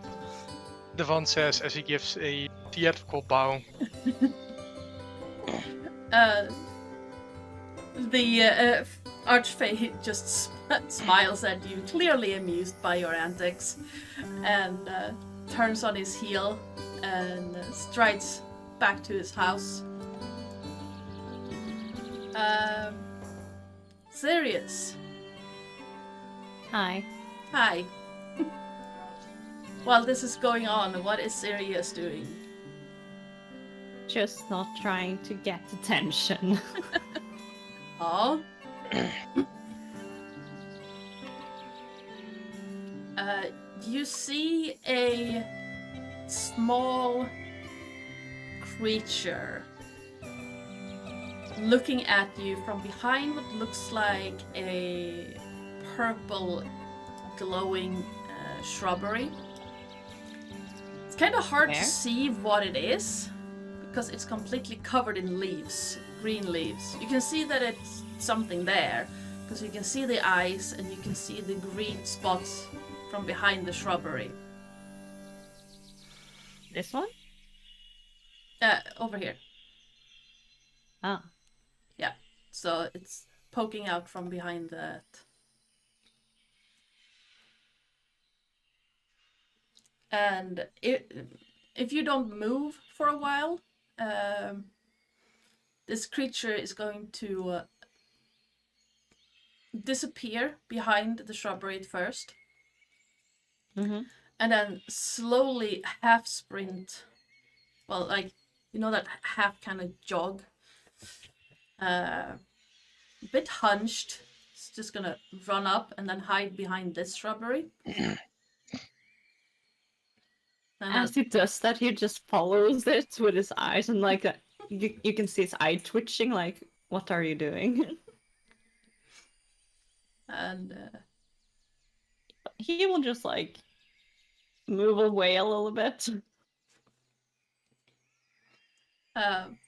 Devon says as he gives a theatrical bow. The Arch Fey just smiles at you, clearly amused by your antics, and turns on his heel and strides back to his house. Sirius. Hi. Hi. While this is going on, what is Sirius doing? Just not trying to get attention. Oh. You see a small creature looking at you from behind what looks like a purple glowing shrubbery. It's kind of hard to see what it is because it's completely covered in leaves, green leaves. You can see that it's something there because you can see the eyes and you can see the green spots from behind the shrubbery. This one? Over here. Ah. Yeah, so it's poking out from behind that. And if you don't move for a while, this creature is going to disappear behind the shrubbery at first. Mm-hmm. And then slowly half sprint. Well, like, you know that half kind of jog? A bit hunched. It's just gonna run up and then hide behind this shrubbery. As he does that, he just follows it with his eyes, and like you can see his eye twitching. Like, what are you doing? And He will just like move away a little bit.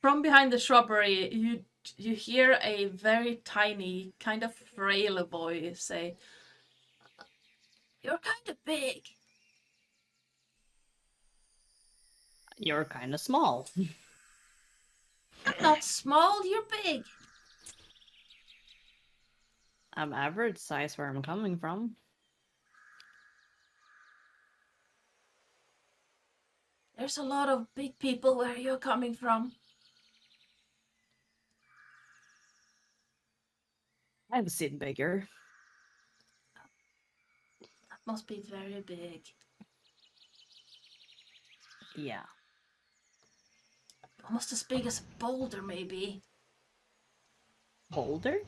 from behind the shrubbery, you hear a very tiny, kind of frail voice say, "You're kind of big." You're kind of small. I'm not small, you're big. I'm average size where I'm coming from. There's a lot of big people where you're coming from. I've seen bigger. That must be very big. Yeah. Almost as big as a boulder, maybe. Boulder?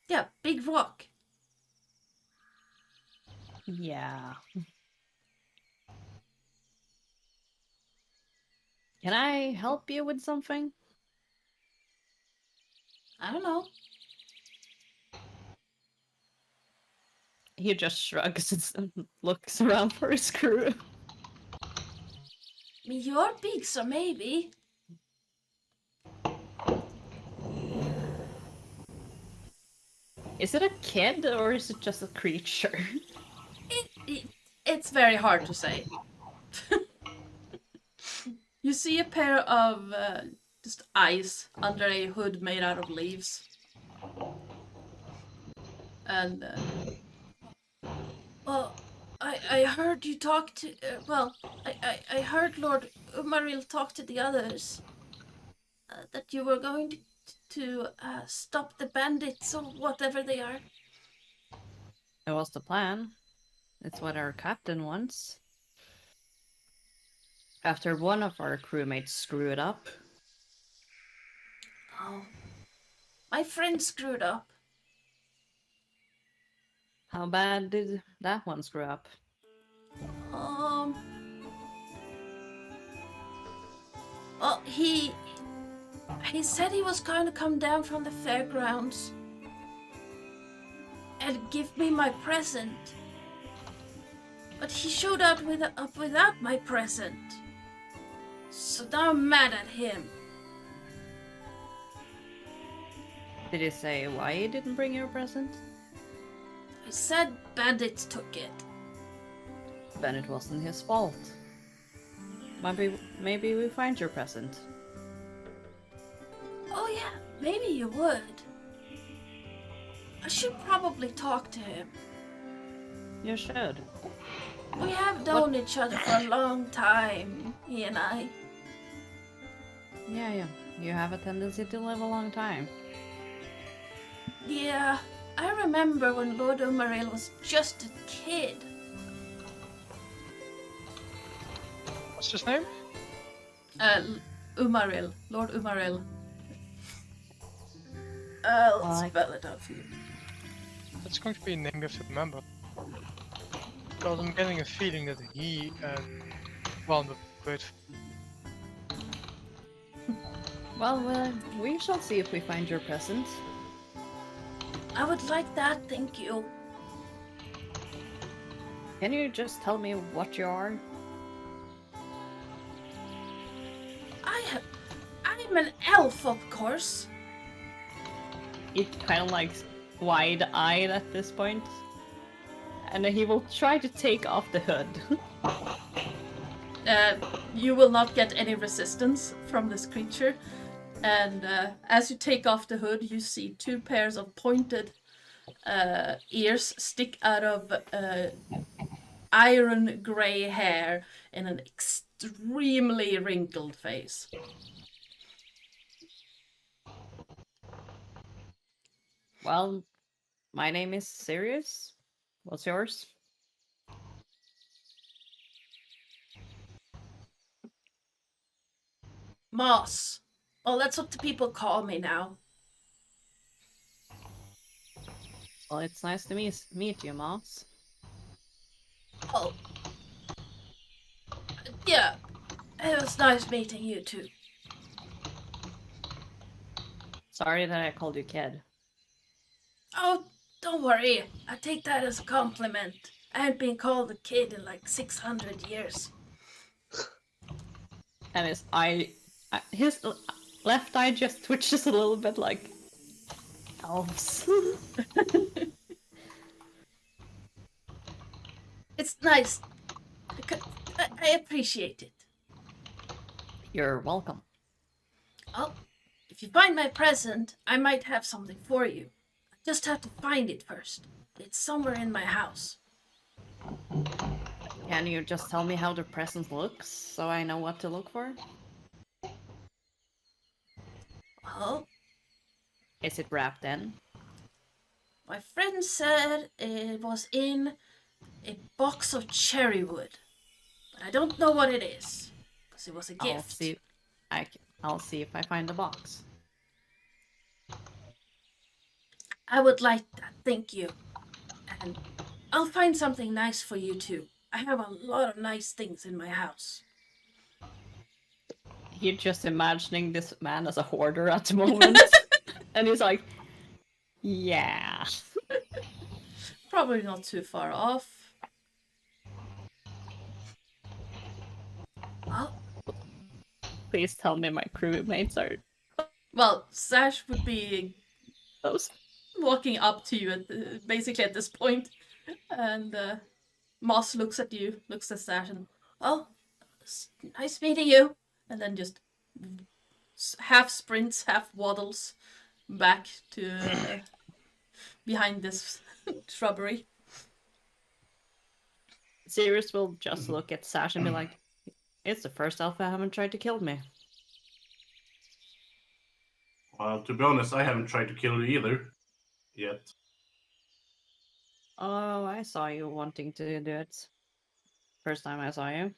Yeah, big rock. Yeah. Can I help you with something? I don't know. He just shrugs and looks around for his crew. I mean, you're big, so maybe. Is it a kid or is it just a creature? It's very hard to say. You see a pair of just eyes under a hood made out of leaves. And, well, I heard you talk to, I heard Lord Umaril talk to the others. That you were going to stop the bandits or whatever they are. It was the plan. It's what our captain wants. After one of our crewmates screwed up. Oh. My friend screwed up. How bad did that one screw up? Well, he said he was going to come down from the fairgrounds and give me my present. But he showed up without my present. So now I'm mad at him. Did he say why he didn't bring your present? He said bandits took it. Then it wasn't his fault. Maybe we find your present. Oh yeah, maybe you would. I should probably talk to him. You should. We have known each other for a long time, he and I. Yeah. You have a tendency to live a long time. Yeah, I remember when Lord Umaril was just a kid. What's his name? Umaril. Lord Umaril. I'll Like- spell it out for you. That's going to be a name you have to remember. Because I'm getting a feeling that he wound up with. Well, we shall see if we find your present. I would like that, thank you. Can you just tell me what you are? I'm an elf, of course. He's kind of like wide-eyed at this point. And then he will try to take off the hood. You will not get any resistance from this creature. And as you take off the hood, you see two pairs of pointed ears stick out of iron grey hair in an extremely wrinkled face. Well, my name is Sirius. What's yours? Moss. Well, that's what the people call me now. Well, it's nice to meet you, Moss. Oh. Yeah, it was nice meeting you too. Sorry that I called you kid. Oh, don't worry. I take that as a compliment. I haven't been called a kid in like 600 years. And his left eye just twitches a little bit like elves. It's nice. I appreciate it. You're welcome. Oh, if you find my present, I might have something for you. I just have to find it first. It's somewhere in my house. Can you just tell me how the present looks so I know what to look for? Well, Is it wrapped in? my friend said it was in a box of cherry wood. But I don't know what it is. Because it was a gift. I'll see if I find the box. I would like that, thank you. And I'll find something nice for you too. I have a lot of nice things in my house. You're just imagining this man as a hoarder at the moment. And he's like, yeah. Probably not too far off. Well, Please tell me my crewmates are well, Sash would be those. walking up to you basically at this point, and Moss looks at you, looks at Sash, and well, it's nice meeting you, and then just half sprints, half waddles back to behind this shrubbery. Sirius will just look at Sash and be like, it's the first elf that haven't tried to kill me. Well, to be honest, I haven't tried to kill you either. Yet. Oh, I saw you wanting to do it. First time I saw you.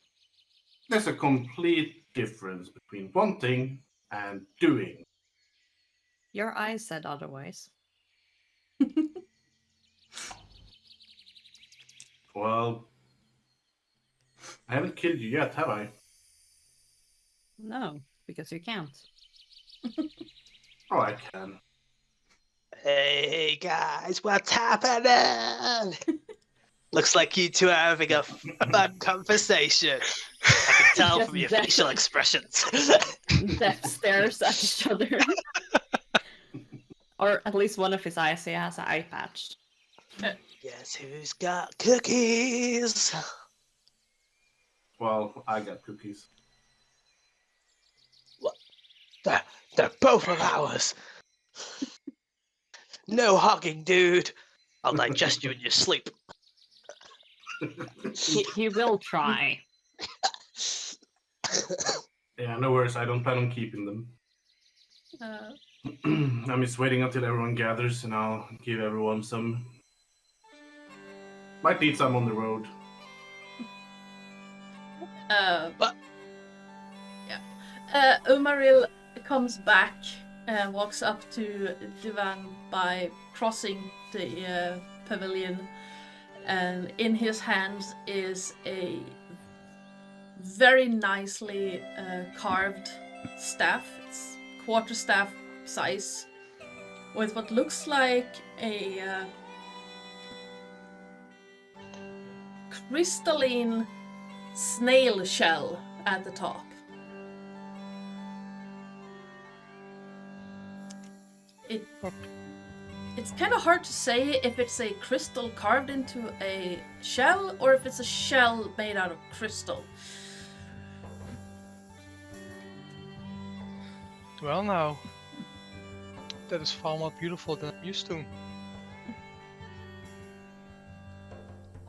There's a complete difference between wanting and doing. Your eyes said otherwise. Well, I haven't killed you yet, have I? No, because you can't. Oh, I can. Hey guys, what's happening? Looks like you two are having a fun conversation. I can tell Just from your death- facial expressions. Death stares at each other. Or at least one of his eyes, he has an eye patch. Guess who's got cookies? Well, I got cookies. They're both of ours. No hugging, dude. I'll digest you in your sleep. He will try. Yeah, no worries. I don't plan on keeping them. I'm just waiting until everyone gathers, and I'll give everyone some. Might need some on the road. What? Yeah. Umaril comes back and walks up to Divan by crossing the pavilion, and in his hands is a very nicely carved staff. It's quarterstaff size, with what looks like a crystalline snail shell at the top. It's kind of hard to say if it's a crystal carved into a shell or if it's a shell made out of crystal. Well now, that is far more beautiful than I'm used to.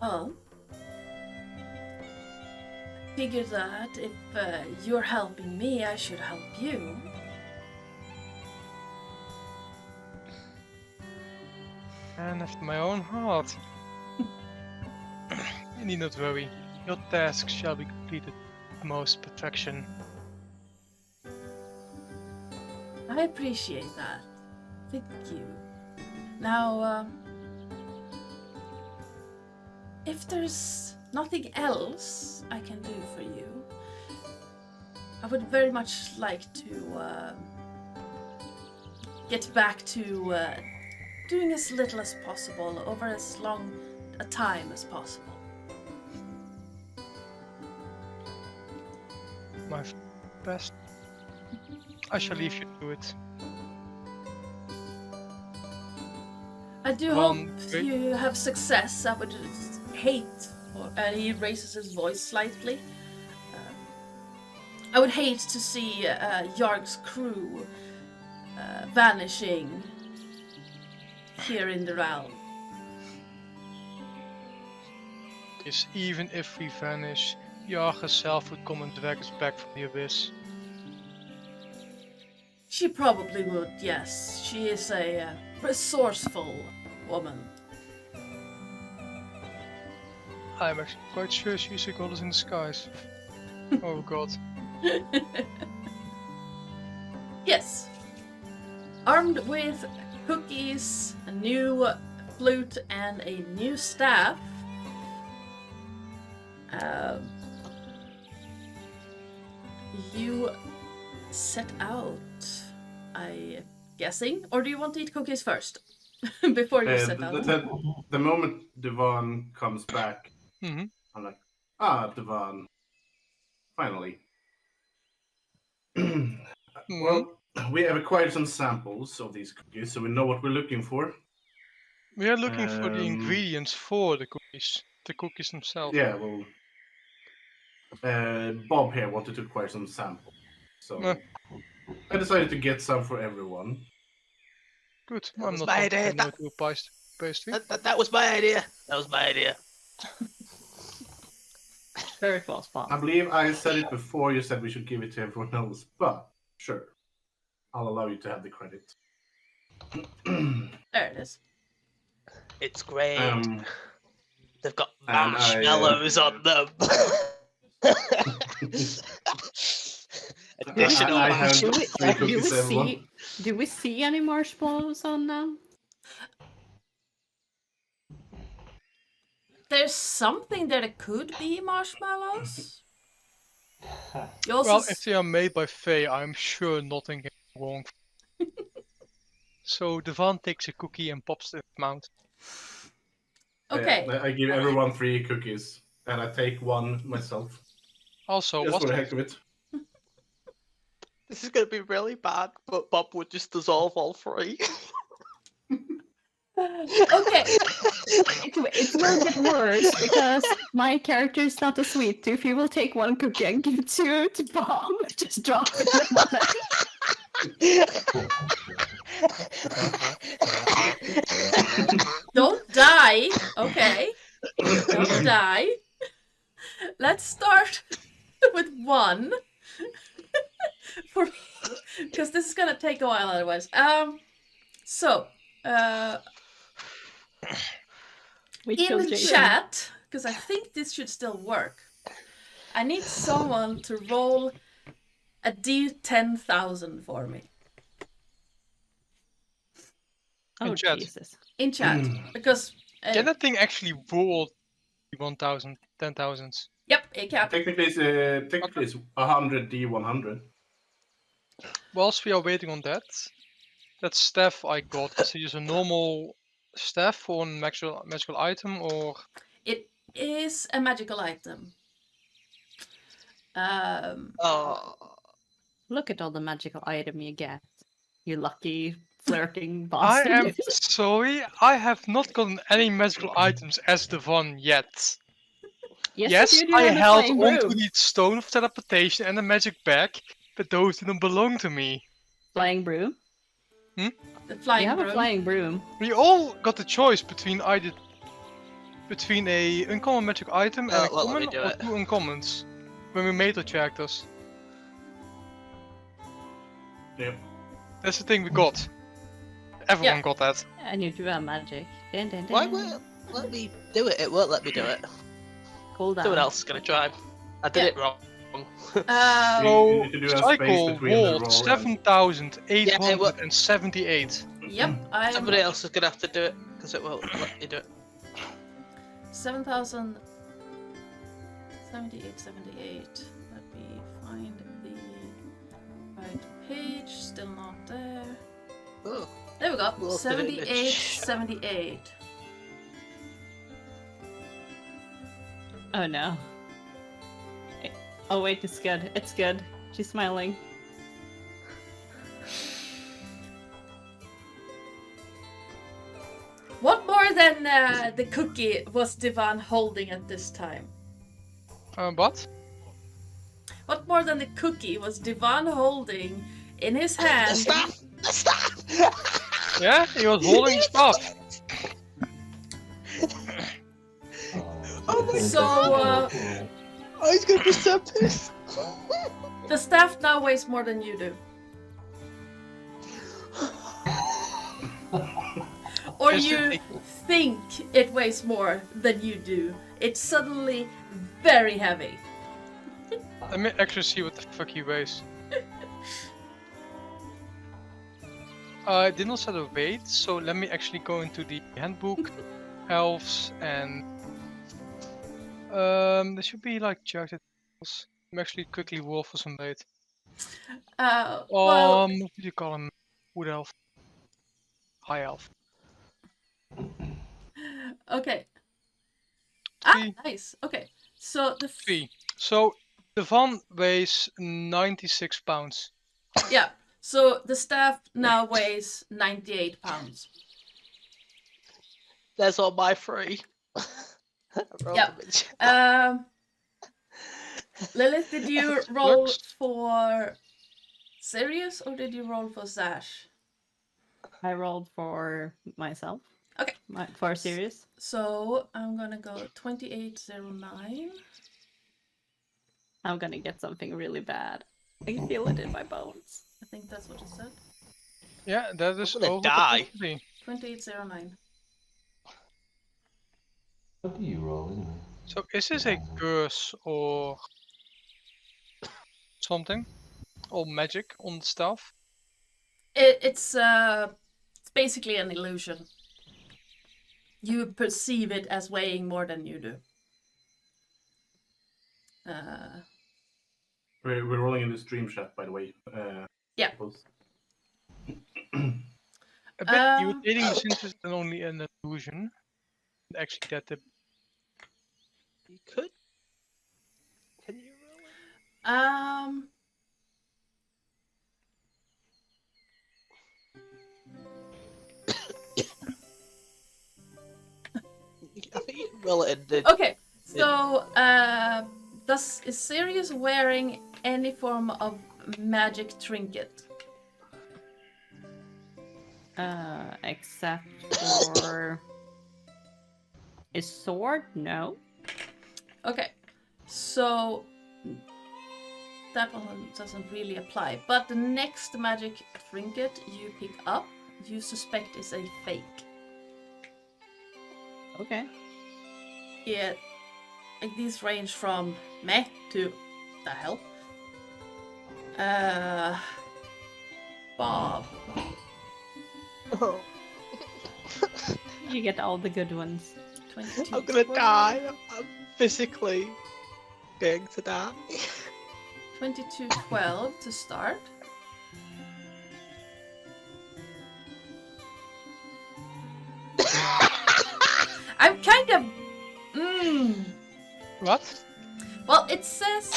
Oh. I figured that if you're helping me, I should help you. And after my own heart. You need not worry. Your task shall be completed with most perfection. I appreciate that. Thank you. Now, if there's nothing else I can do for you, I would very much like to get back to doing as little as possible over as long a time as possible. My best. I shall leave you to it. I do One hope great- you have success. I would hate, and he raises his voice slightly. I would hate to see Yarg's crew vanishing here in the realm. Is even if we vanish, Yarg herself would come and drag us back from the abyss. She probably would, yes. She is a resourceful woman. I'm actually quite sure she's a goddess in disguise. Oh god. Yes. Armed with cookies, a new flute, and a new staff, you set out, I'm guessing. Or do you want to eat cookies first? Before you set out? The moment Devon comes back, Mhm. I'm like, Devon. Finally. Well, we have acquired some samples of these cookies, so we know what we're looking for. We are looking for the ingredients for the cookies themselves. Yeah, well, Bob here wanted to acquire some samples, so I decided to get some for everyone. Good. That I'm was not my going idea. to a pastry. That was my idea. That was my idea. Very well spot. I believe I said it before you said we should give it to everyone else, but sure. I'll allow you to have the credit. There it is. It's great. They've got and marshmallows on them. Additional I have marshmallows. 3 cookies, everyone. Do we see any marshmallows on them? There's something there that could be marshmallows. You also Well, if they are made by Fey, I'm sure nothing can go wrong. So Devon takes a cookie and pops it in his mouth. okay. I give everyone 3 cookies, and I take one myself. Also, Just what's for the the heck of it. This is going to be really bad, but Bob would just dissolve all 3. Okay. It will get worse because my character is not a sweet tooth. He will take one cookie and give 2 to Bob. Just drop it in Don't die. Okay. Don't die. Let's start with 1. Because this is gonna take a while otherwise. In the chat, because I think this should still work, I need someone to roll a D10,000 for me. Oh, In chat. Jesus. In chat, because... Can that thing actually roll 1,000, 10,000s? Yep, it can. Technically, it's 100 D100. Whilst we are waiting on that staff I got, is it just a normal staff for a magical item, or... It is a magical item. Oh. Look at all the magical item you get. You lucky flirting I bastard. am sorry, I have not gotten any magical items as Devon yet. Yes, you do I have a held flying onto broom. the stone of teleportation and the magic bag, but those didn't belong to me. Flying broom? The flying You have broom. a flying broom. We all got the choice between a uncommon magic item and a Well, let common me do or it. 2 uncommons when we made the characters. Yep. That's the thing we got. Everyone Yeah. got that. And you do have magic. Dun, dun, Why dun. won't let me do it? It won't let me do it. Cool down. Someone else is going to try. I did Yeah. it wrong. You need to do a space Cycle between the walled roll and- 7,878. Yep, I'm Somebody else is going to have to do it because it won't let me do it. 7,078. Let me find the still not there. Oh, There we go. Lost it in the 78, chat. 78. Oh no. Oh wait, it's good. It's good. She's smiling. What more than the cookie was Divan holding at this time? What? What more than the cookie was Divan holding in his the hand? staff! The staff! Yeah, he was holding stuff. So, Oh, he's gonna be so pissed. The staff now weighs more than you do. Or Just you think- think it weighs more than you do. It's suddenly very heavy. Let me actually see what the fuck he weighs. I did not set a weight, so let me actually go into the handbook, elves, and there should be like jagged. I'm actually quickly roll for some weight. Well, What do you call him? Wood elf. High elf. okay. Three. Nice. Okay. So the 3. So the van weighs 96 pounds. yeah. So the staff now weighs 98 pounds. There's all my free. Roll Yeah. them in chat. Lilith, did you roll Works. for Sirius or did you roll for Zash? I rolled for myself. Okay. For Sirius. So I'm gonna go 2809. I'm gonna get something really bad. I can feel it in my bones. I think that's what you said. Yeah, that is I'm gonna over die. the 50. 2809. What do you roll anyway? So is this a curse or something? Or magic on the staff? It's basically an illusion. You perceive it as weighing more than you do. We're rolling in the stream chat, by the way. Yeah. Suppose. A bit irritating since it's only an illusion. Actually get the You could. Can you roll it? I think you can roll it in the. Okay, so is Sirius wearing any form of magic trinket? Except for his sword? No. Okay, so that one doesn't really apply. But the next magic trinket you pick up, you suspect is a fake. Okay. Yeah, like these range from meh to the hell. Bob. Oh, You get all the good ones. 22. I'm gonna die. I'm physically going to die. 2212 to start. I'm kind of. what? Well, it says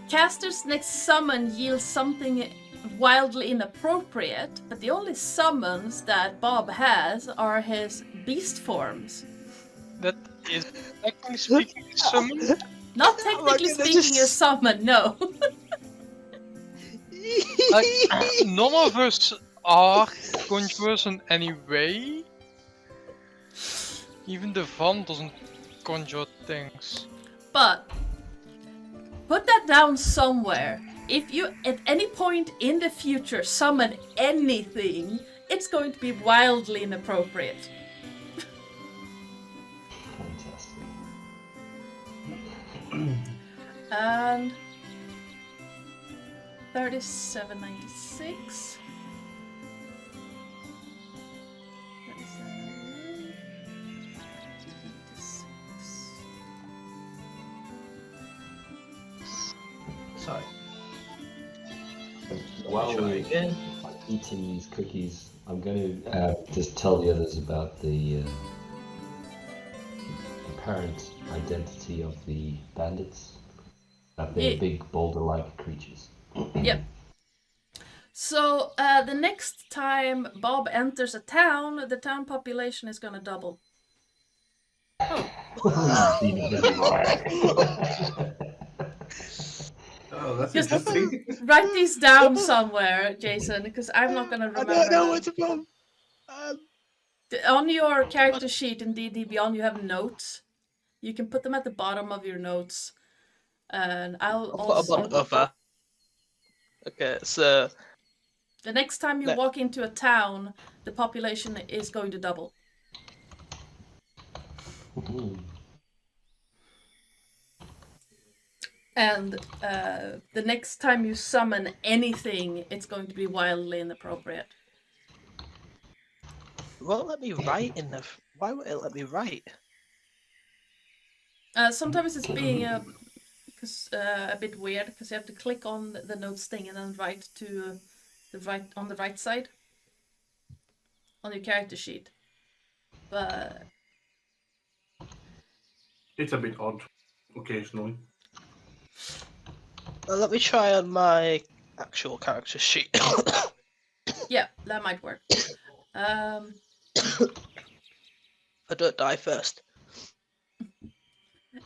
caster's next summon yields something wildly inappropriate, but the only summons that Bob has are his beast forms. That is technically speaking a summon. Not Oh my technically goodness, speaking, a just- summon, no. Like none of us are conjurers in any way. Even the van doesn't conjure things. But put that down somewhere. If you at any point in the future summon anything, it's going to be wildly inappropriate. Fantastic. And 3796. 3796. Sorry. while Try we're again. eating these cookies, I'm going to just tell the others about the apparent identity of the bandits. That they're Yeah. big boulder-like creatures. Yep. So the next time Bob enters a town, the town population is gonna double. You've seen it everywhere. Oh, that's Just interesting. write these down somewhere, Jason, because I'm not gonna I remember. don't know them. what's from. On your character sheet in D&D Beyond, you have notes. You can put them at the bottom of your notes, and I'll I'll put them on also. other. Okay, so The next time you No. walk into a town, the population is going to double. And the next time you summon anything, it's going to be wildly inappropriate. it won't let me write in the. Why won't it let me write? Sometimes it's being a bit weird because you have to click on the notes thing and then write to on the right side on your character sheet. But It's a bit odd occasionally. Let me try on my actual character sheet. yeah, that might work. I don't die first.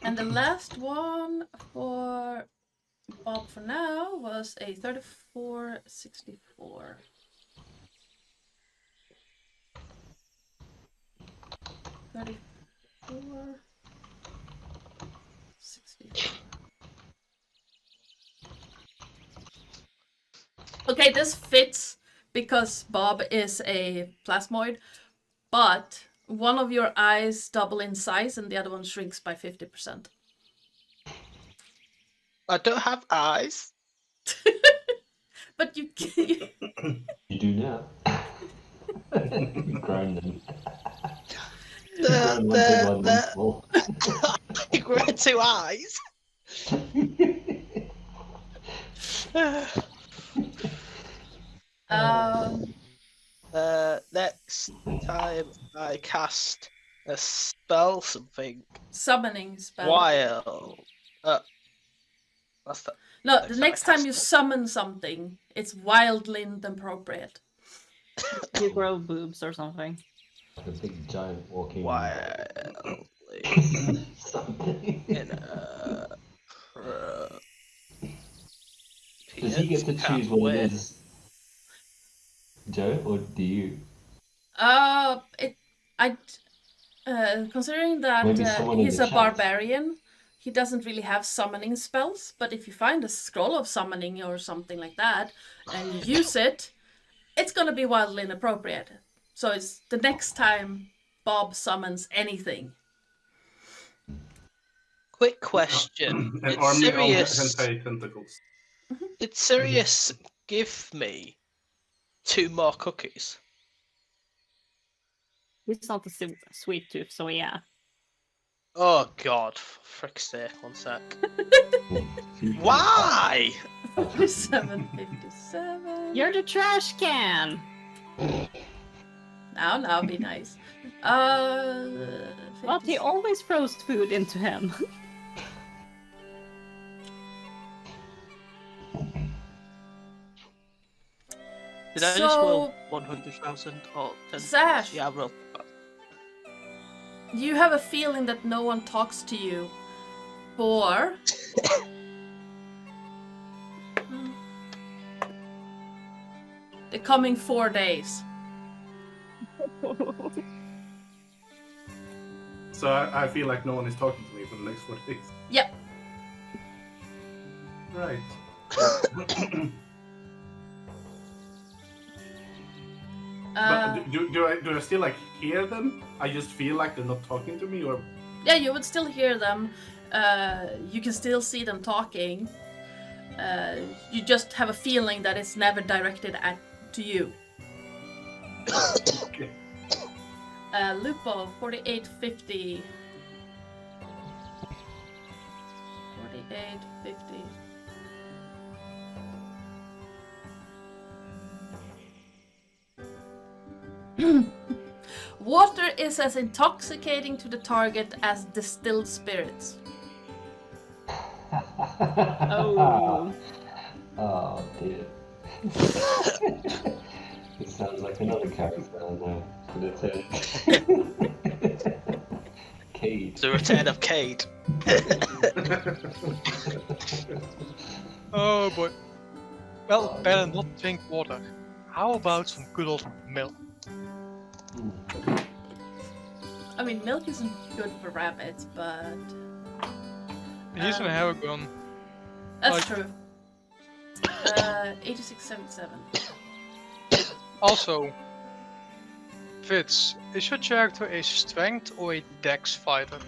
And the last one for Bob for now was a 3464. 34 64. Okay, this fits because Bob is a plasmoid, but one of your eyes double in size and the other one shrinks by 50%. I don't have eyes. But you You do now. You've grown them. You've The- grown one big the- one, one the- small. I grew 2 eyes. Next time I cast a spell, something summoning spell. wild. That's the. No, Next the time I next time cast you it. summon something, it's wildly inappropriate. You grow boobs or something. Like a big giant walking Wildly something. in a. Does he get to choose what it is, Joe, or do you? Considering that Maybe someone in he's the a chat. barbarian, he doesn't really have summoning spells. But if you find a scroll of summoning or something like that, and you use it, it's gonna be wildly inappropriate. So it's the next time Bob summons anything. Quick question. An Did army of Sirius, hentai tentacles. did Sirius give me 2 more cookies? He's not a sweet tooth, so yeah. Oh god, for frick's sake, one sec. Why? 4757. You're the trash can! Now, be nice. But he always throws food into him. Did I just So- roll 100,000 or 10? Sash. Yeah, I rolled. You have a feeling that no one talks to you for the coming 4 days. So I feel like no one is talking to me for the next 4 days. Yep. Right. But do I still like hear them? I just feel like they're not talking to me, or Yeah, you would still hear them. You can still see them talking. You just have a feeling that it's never directed to you. okay. Lupo, 4850. 4850. Water is as intoxicating to the target as distilled spirits. Oh. Oh dear. It sounds like another character I know. But it's Cade. The return of Cade. Oh boy. Well, better not drink water. How about some good old milk? I mean, milk isn't good for rabbits, but He's gonna have a gun. that's Like- true. 8677. Also, Fitz, is your character a strength or a dex fighter?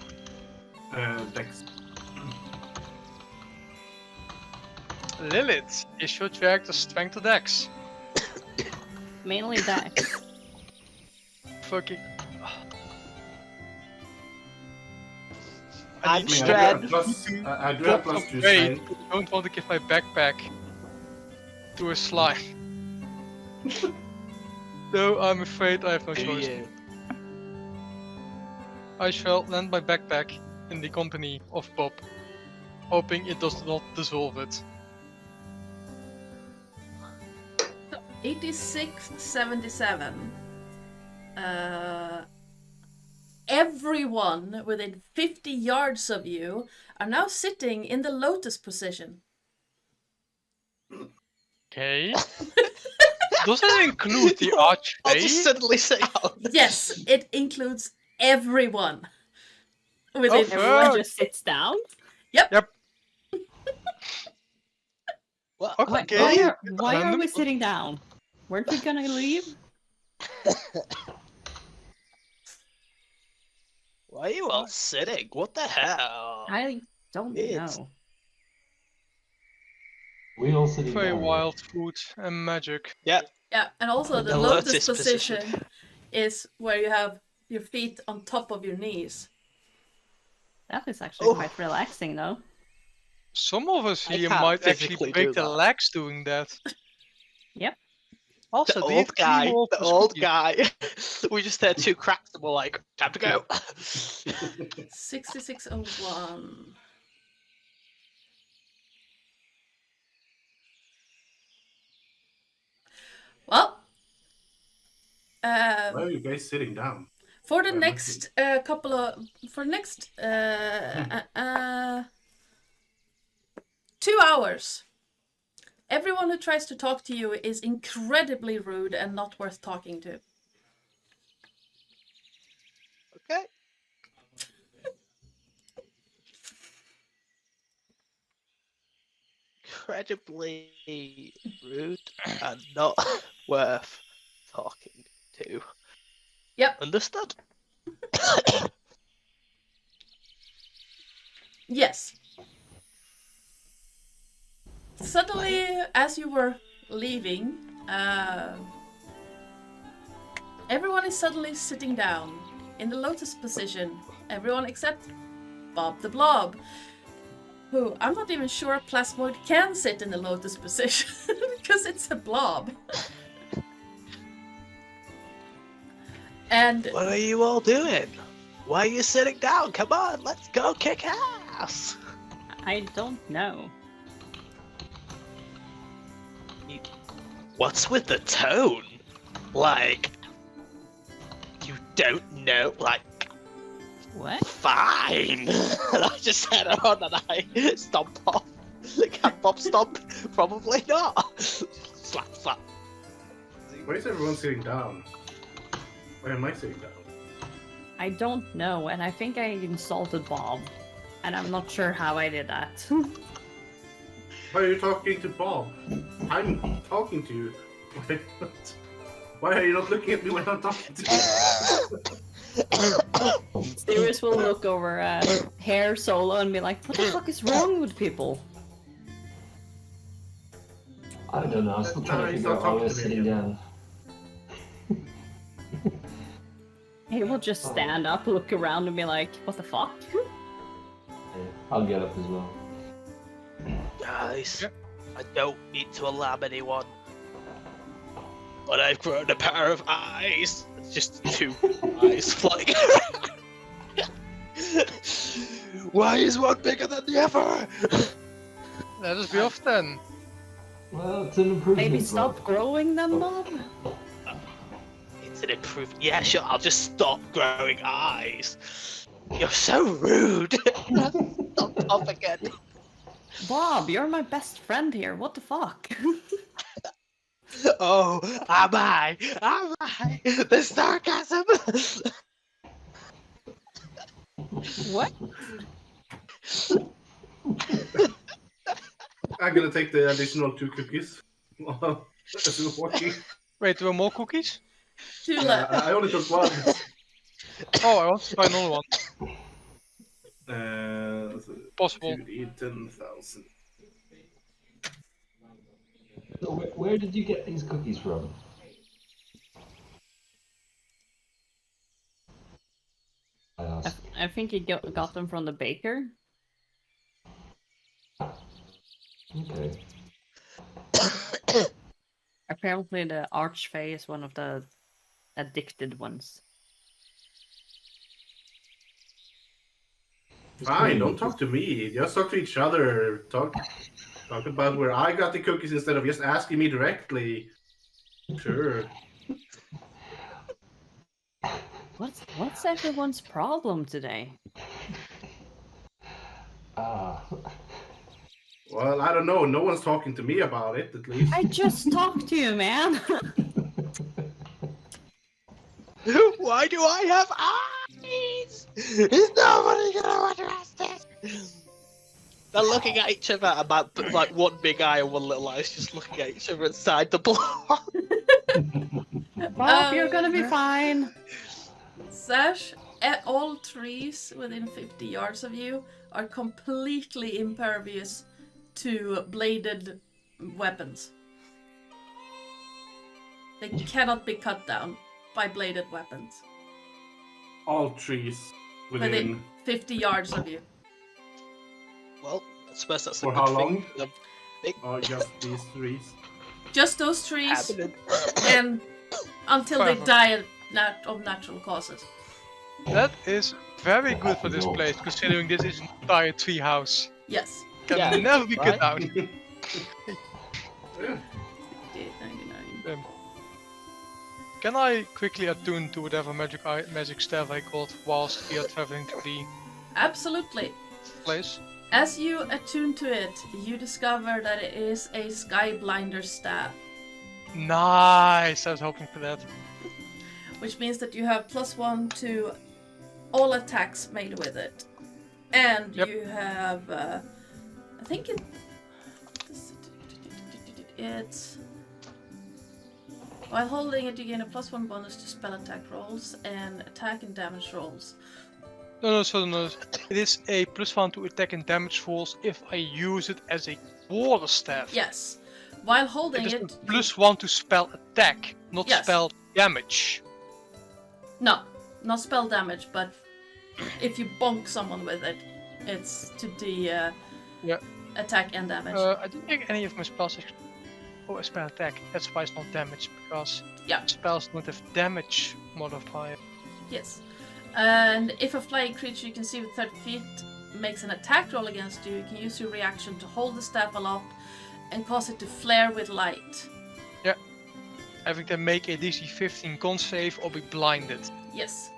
Dex. Lillith, is your character strength or dex? Mainly Dex. Fucking. I'm need Strad. I do have plus 2 Wait, strength. I don't want to give my backpack to a slime. No, I'm afraid I have no Do choice. you? I shall land my backpack in the company of Bob, hoping it does not dissolve it. 8677. Everyone within 50 yards of you are now sitting in the lotus position. Okay. Does it include the Arch I'll Fey? just suddenly say, oh, Yes, it includes everyone. Within Oh, Everyone fuck. just sits down. what? Okay. Why are we sitting down? Weren't we gonna leave? Why are you all sitting? What the hell? I don't It's- know. We all sitting Very down. wild food and magic. Yeah, and also the, The lotus, lotus position, position. is where you have your feet on top of your knees. That is actually Oh. quite relaxing, though. Some of us I here can't might physically actually do break their that. legs doing that. Yep. Also, The do you have old guy, any more the for old Spooky? guy. We just heard 2 cracks and we're like, time to go. 6601. Well, Why are you guys sitting down? for the Where am I next couple of 2 hours, everyone who tries to talk to you is incredibly rude and not worth talking to. Okay. Incredibly rude and not worth talking to. Yep. Understood? Yes. Suddenly, as you were leaving, everyone is suddenly sitting down in the lotus position. Everyone except Bob the Blob, who I'm not even sure Plasmoid can sit in the lotus position because it's a blob. And What are you all doing? Why are you sitting down? Come on, let's go kick ass! I don't know. What's with the tone? Like, you don't know, like, What? fine! And I just head on and I stomp off. Can Bob stomp? Probably not. Slap, slap. Why is everyone sitting down? Why am I sitting down? I don't know, and I think I insulted Bob. And I'm not sure how I did that. Why are you talking to Bob? I'm talking to you. Why are you not looking at me when I'm talking to you? Sirius will look over at Hair Solo and be like, what the fuck is wrong with people? I don't know. I'm still trying to he's figure not out why we're talking to me sitting again. down. He will just stand up, look around, and be like, what the fuck? Yeah, I'll get up as well. Guys, Yep. I don't need to alarm anyone. But I've grown a pair of eyes. It's just 2 eyes flying. Why is one bigger than the other? Let us be off then. Well, it's an improvement. Maybe Rob. stop growing them, Bob? It's an improvement. Yeah, sure. I'll just stop growing eyes. You're so rude. Stop off again. Bob, you're my best friend here. What the fuck? Oh, am I? Am I? The sarcasm. What? I'm gonna take the additional 2 cookies. As we're walking. Wait, there were more cookies? 2 left. I only took 1. Oh, I want to buy another one. Possible. 10,000. So where did you get these cookies from? I asked. I think you got them from the baker. Okay. Apparently the Arch Fey is one of the addicted ones. Fine, don't talk to me. Just talk to each other. Talk about where I got the cookies instead of just asking me directly. Sure. What's everyone's problem today? Well, I don't know. No one's talking to me about it, at least. I just talked to you, man. Why do I have eyes? Is nobody gonna address this? They're looking at each other about like one big eye and one little eye is just looking at each other inside the block. Bob, you're gonna be fine. Sash, all trees within 50 yards of you are completely impervious to bladed weapons. They cannot be cut down by bladed weapons All trees within within 50 yards of you. Well, I suppose that's a For good how thing. long? The big just these trees. Just those trees, cabinet. and until they Forever. die of natural causes. That is very good for this place, considering this is an entire tree house. Yes. Can Yeah, never be cut right? down. 99. Can I quickly attune to whatever magic staff I got whilst we are traveling to the Absolutely. place? As you attune to it, you discover that it is a Skyblinder staff, Nice! I was hoping for that. which means that you have +1 to all attacks made with it. And Yep. you have, I think it's... While holding it, you gain a +1 bonus to spell attack rolls and attack and damage rolls. No, it is a +1 to attack and damage rolls if I use it as a water staff. Yes. While holding It is it... a +1 to spell attack, not Yes. spell damage. No, not spell damage, but if you bonk someone with it, it's to the Yeah. attack and damage. I don't think any of my spells actually... Oh, I spell attack. That's why it's not damage, because Yeah. spells don't have damage modifier. Yes. And if a flying creature you can see with 30 feet makes an attack roll against you, you can use your reaction to hold the staff aloft and cause it to flare with light. Having them make a DC 15 con save or be blinded. Yes.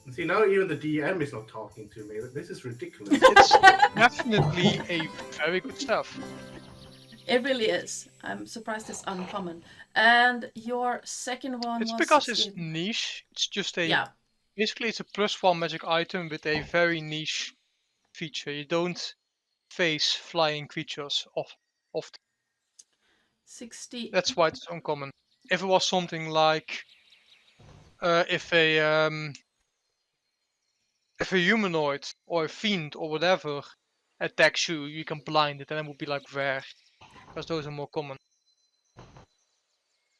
See, now even the DM is not talking to me. This is ridiculous. It's definitely a very good stuff. It really is. I'm surprised it's uncommon. And your second one It's was because it's 16. niche. It's just a... Yeah. Basically, it's a +1 magic item with a very niche feature. You don't face flying creatures often. 60. That's why it's uncommon. If it was something like... if a humanoid or a fiend or whatever attacks you, you can blind it, and it would be like rare. Because those are more common.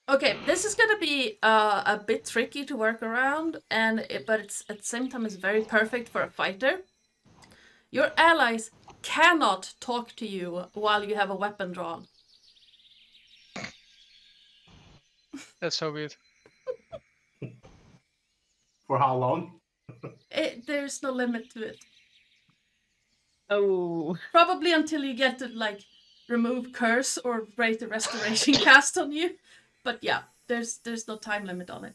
Okay, this is gonna be a bit tricky to work around, but it's at the same time it's very perfect for a fighter. Your allies cannot talk to you while you have a weapon drawn. That's so weird. For how long? There's no limit to it. Oh. Probably until you get to like remove curse or break the restoration cast on you. But yeah, there's no time limit on it.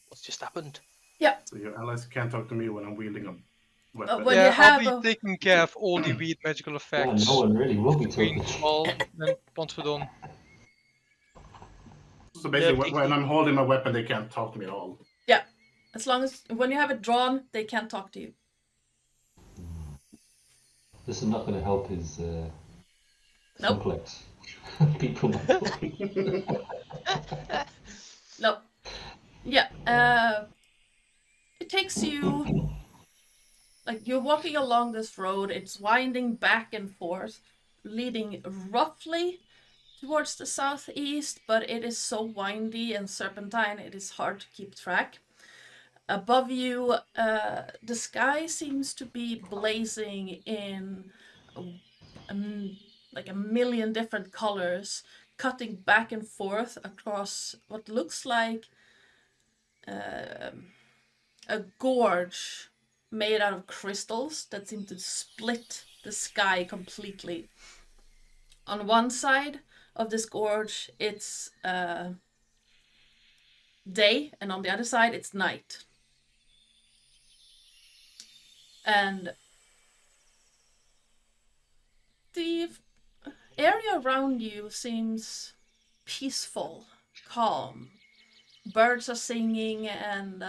What's just happened? Yeah. So your allies can't talk to me when I'm wielding a weapon. When yeah, you have I'll be taking care of all the weird magical Yeah, effects. no one really will be Between talking. all then once we're done. So basically, Nobody when can- I'm holding my weapon, they can't talk to me at all. Yeah. As long as when you have it drawn, they can't talk to you. This is not going to help his Nope. complex people not talking. No. Yeah. It takes you like you're walking along this road, it's winding back and forth, leading roughly towards the southeast, but it is so windy and serpentine it is hard to keep track. Above you, the sky seems to be blazing in like a million different colors, cutting back and forth across what looks like a gorge made out of crystals that seem to split the sky completely. On one side of this gorge, it's day, and on the other side, it's night. And the area around you seems peaceful, calm. Birds are singing, and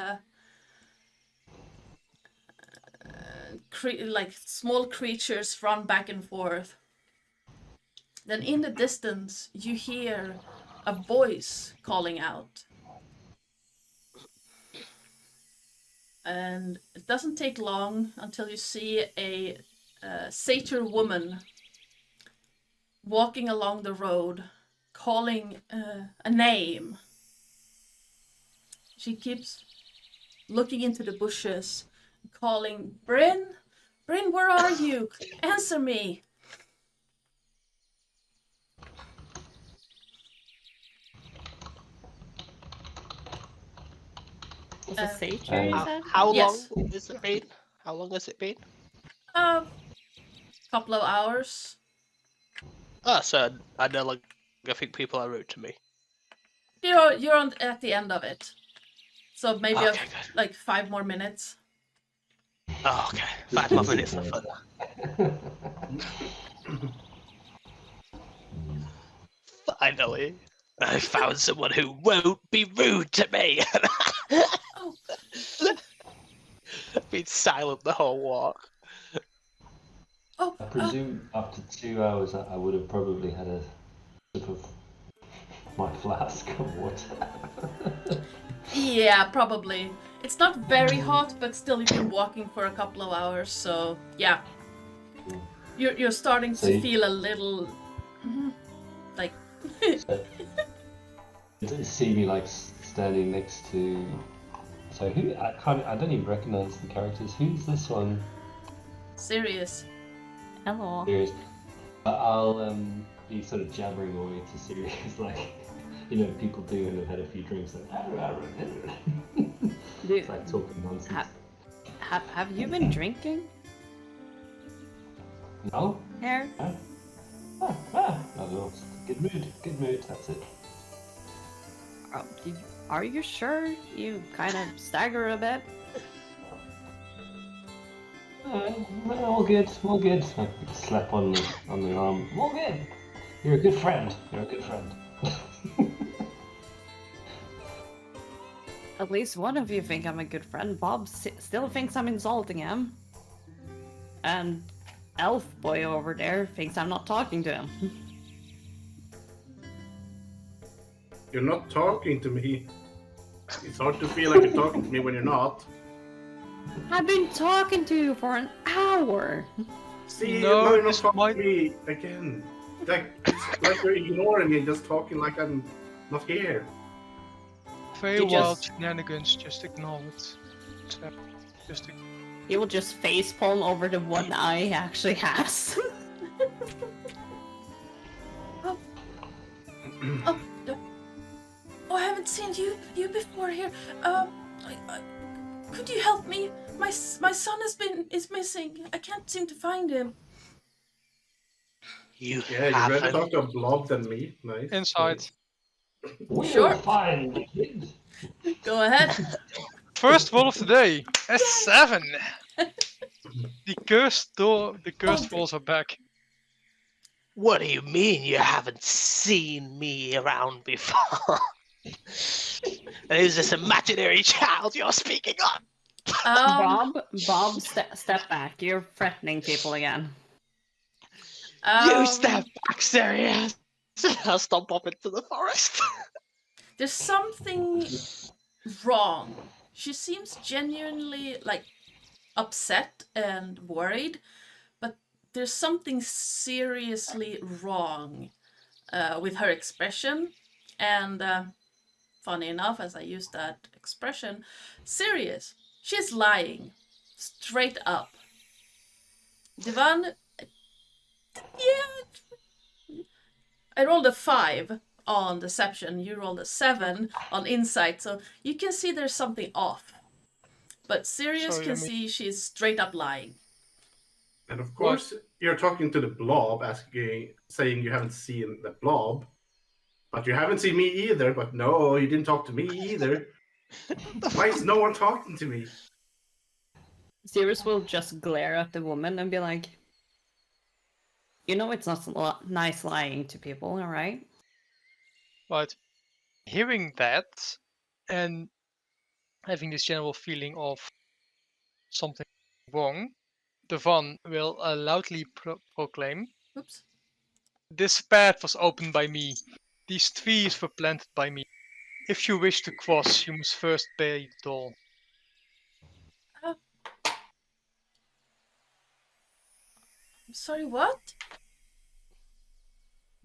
like small creatures run back and forth. Then in the distance, you hear a voice calling out. And it doesn't take long until you see a satyr woman walking along the road, calling a name. She keeps looking into the bushes, calling, Bryn? Bryn, where are you? Answer me! It's a satyr, you said? How Yes. long has it been? How long has it been? Couple of hours. Ah, so I no longer think people are rude to me. You're at the end of it. So maybe Okay, good. like 5 more minutes. Oh, okay. 5 more minutes of fun. Finally, I found someone who won't be rude to me. Oh. Been silent the whole walk. Oh, I presume after 2 hours I would have probably had a sip of my flask of water. yeah, probably. It's not very hot, but still you've been walking for a couple of hours, so yeah. You're starting So to you- feel a little like You see me like standing next to. So who? I don't even recognize the characters. Who's this one? serious. Hello. Sirius. I'll be sort of jabbering away to Sirius, like people do when they've had a few drinks. It's like talking nonsense. Have you been drinking? No. Here? No, good mood. That's it. Are you sure? You kind of stagger a bit. All good. I slap on the arm. All good. You're a good friend. At least one of you think I'm a good friend. Bob still thinks I'm insulting him. And Elf Boy over there thinks I'm not talking to him. You're not talking to me. It's hard to feel like you're talking to me when you're not. I've been talking to you for an hour. See, No, now you're not this talking might- to me again. It's like you're ignoring me and just talking like I'm not here. Very You wild just- shenanigans, just ignore it. Just He will just facepalm over the one eye he actually has. Oh, I haven't seen you before here. Could you help me? My son is missing. I can't seem to find him. You Yeah, you'd rather haven't. talk to a blob than me. Nice. Inside. We'll Sure. find the kid. Go ahead. First roll of the day. A 7. The cursed walls are back. What do you mean you haven't seen me around before? Is this imaginary child you're speaking of? Bob, step back. You're threatening people again. You step back, serious. I'll stomp off into the forest. There's something wrong. She seems genuinely upset and worried, but there's something seriously wrong with her expression. And funny enough, as I use that expression, serious. She's lying straight up. Divan, yeah, I rolled a 5 on deception. You rolled a 7 on insight, so you can see there's something off. But Sirius can see she's straight up lying. And of course, you're talking to the blob, saying you haven't seen the blob. But you haven't seen me either. But no, you didn't talk to me either. Why is no one talking to me? Sirius will just glare at the woman and be like, you know it's not nice lying to people, alright? But hearing that and having this general feeling of something wrong, Devan will loudly proclaim, Oops. "This path was opened by me. These trees were planted by me. If you wish to cross, you must first pay the toll." Sorry, what?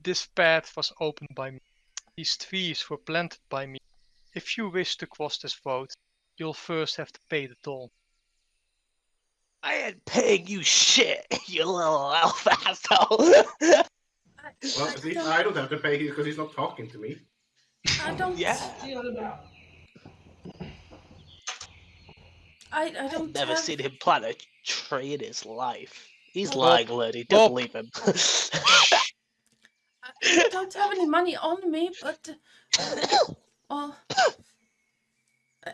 This path was opened by me. These trees were planted by me. If you wish to cross this road, you'll first have to pay the toll. I ain't paying you shit, you little elf asshole. Well, at least I don't have to pay because he's not talking to me. I don't. Yeah. I don't. Never have... seen him plant a tree in his life. He's Oh. lying, lady. Don't believe him. I don't have any money on me, but well,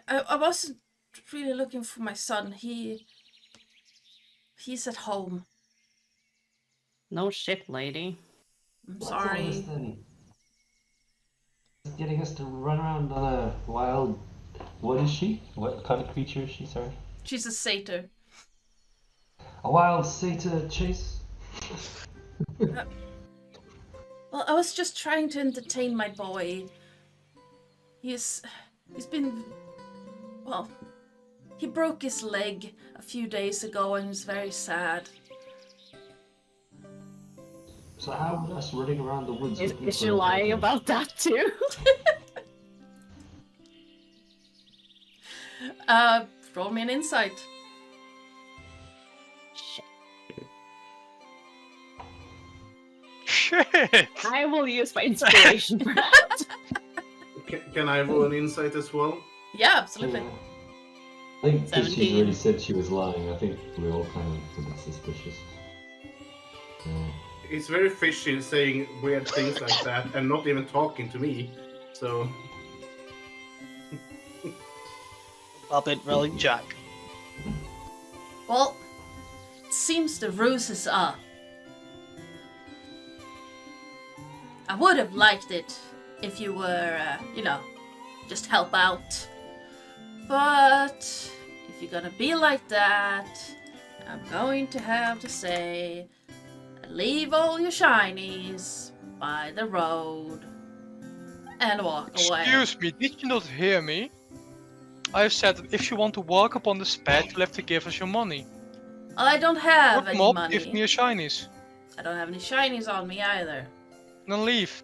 I wasn't really looking for my son. He's at home. No shit, lady. I'm What's all sorry. this then? Getting us to run around on a wild... What is she? What kind of creature is she, sorry? She's a satyr. A wild satyr chase? Well, I was just trying to entertain my boy. He's been, well, he broke his leg a few days ago and he's very sad. So how would us running around the woods... Is she lying about that too? Roll me an insight. Shit! I will use my inspiration for that. Can I roll an insight as well? Yeah, absolutely. I think because she's 17. already said she was lying, I think we're all kind of a bit suspicious. Yeah. It's very fishy saying weird things like that and not even talking to me. So I've been rolling Jack. Well, it seems the ruse is up. I would have liked it if you were, just help out. But if you're gonna be like that, I'm going to have to say, leave all your shinies by the road and walk away. Excuse me, did you not hear me? I have said that if you want to walk upon this path, you'll have to give us your money. Well, I don't have Look, any mob, money. give me your shinies. I don't have any shinies on me either. Then leave.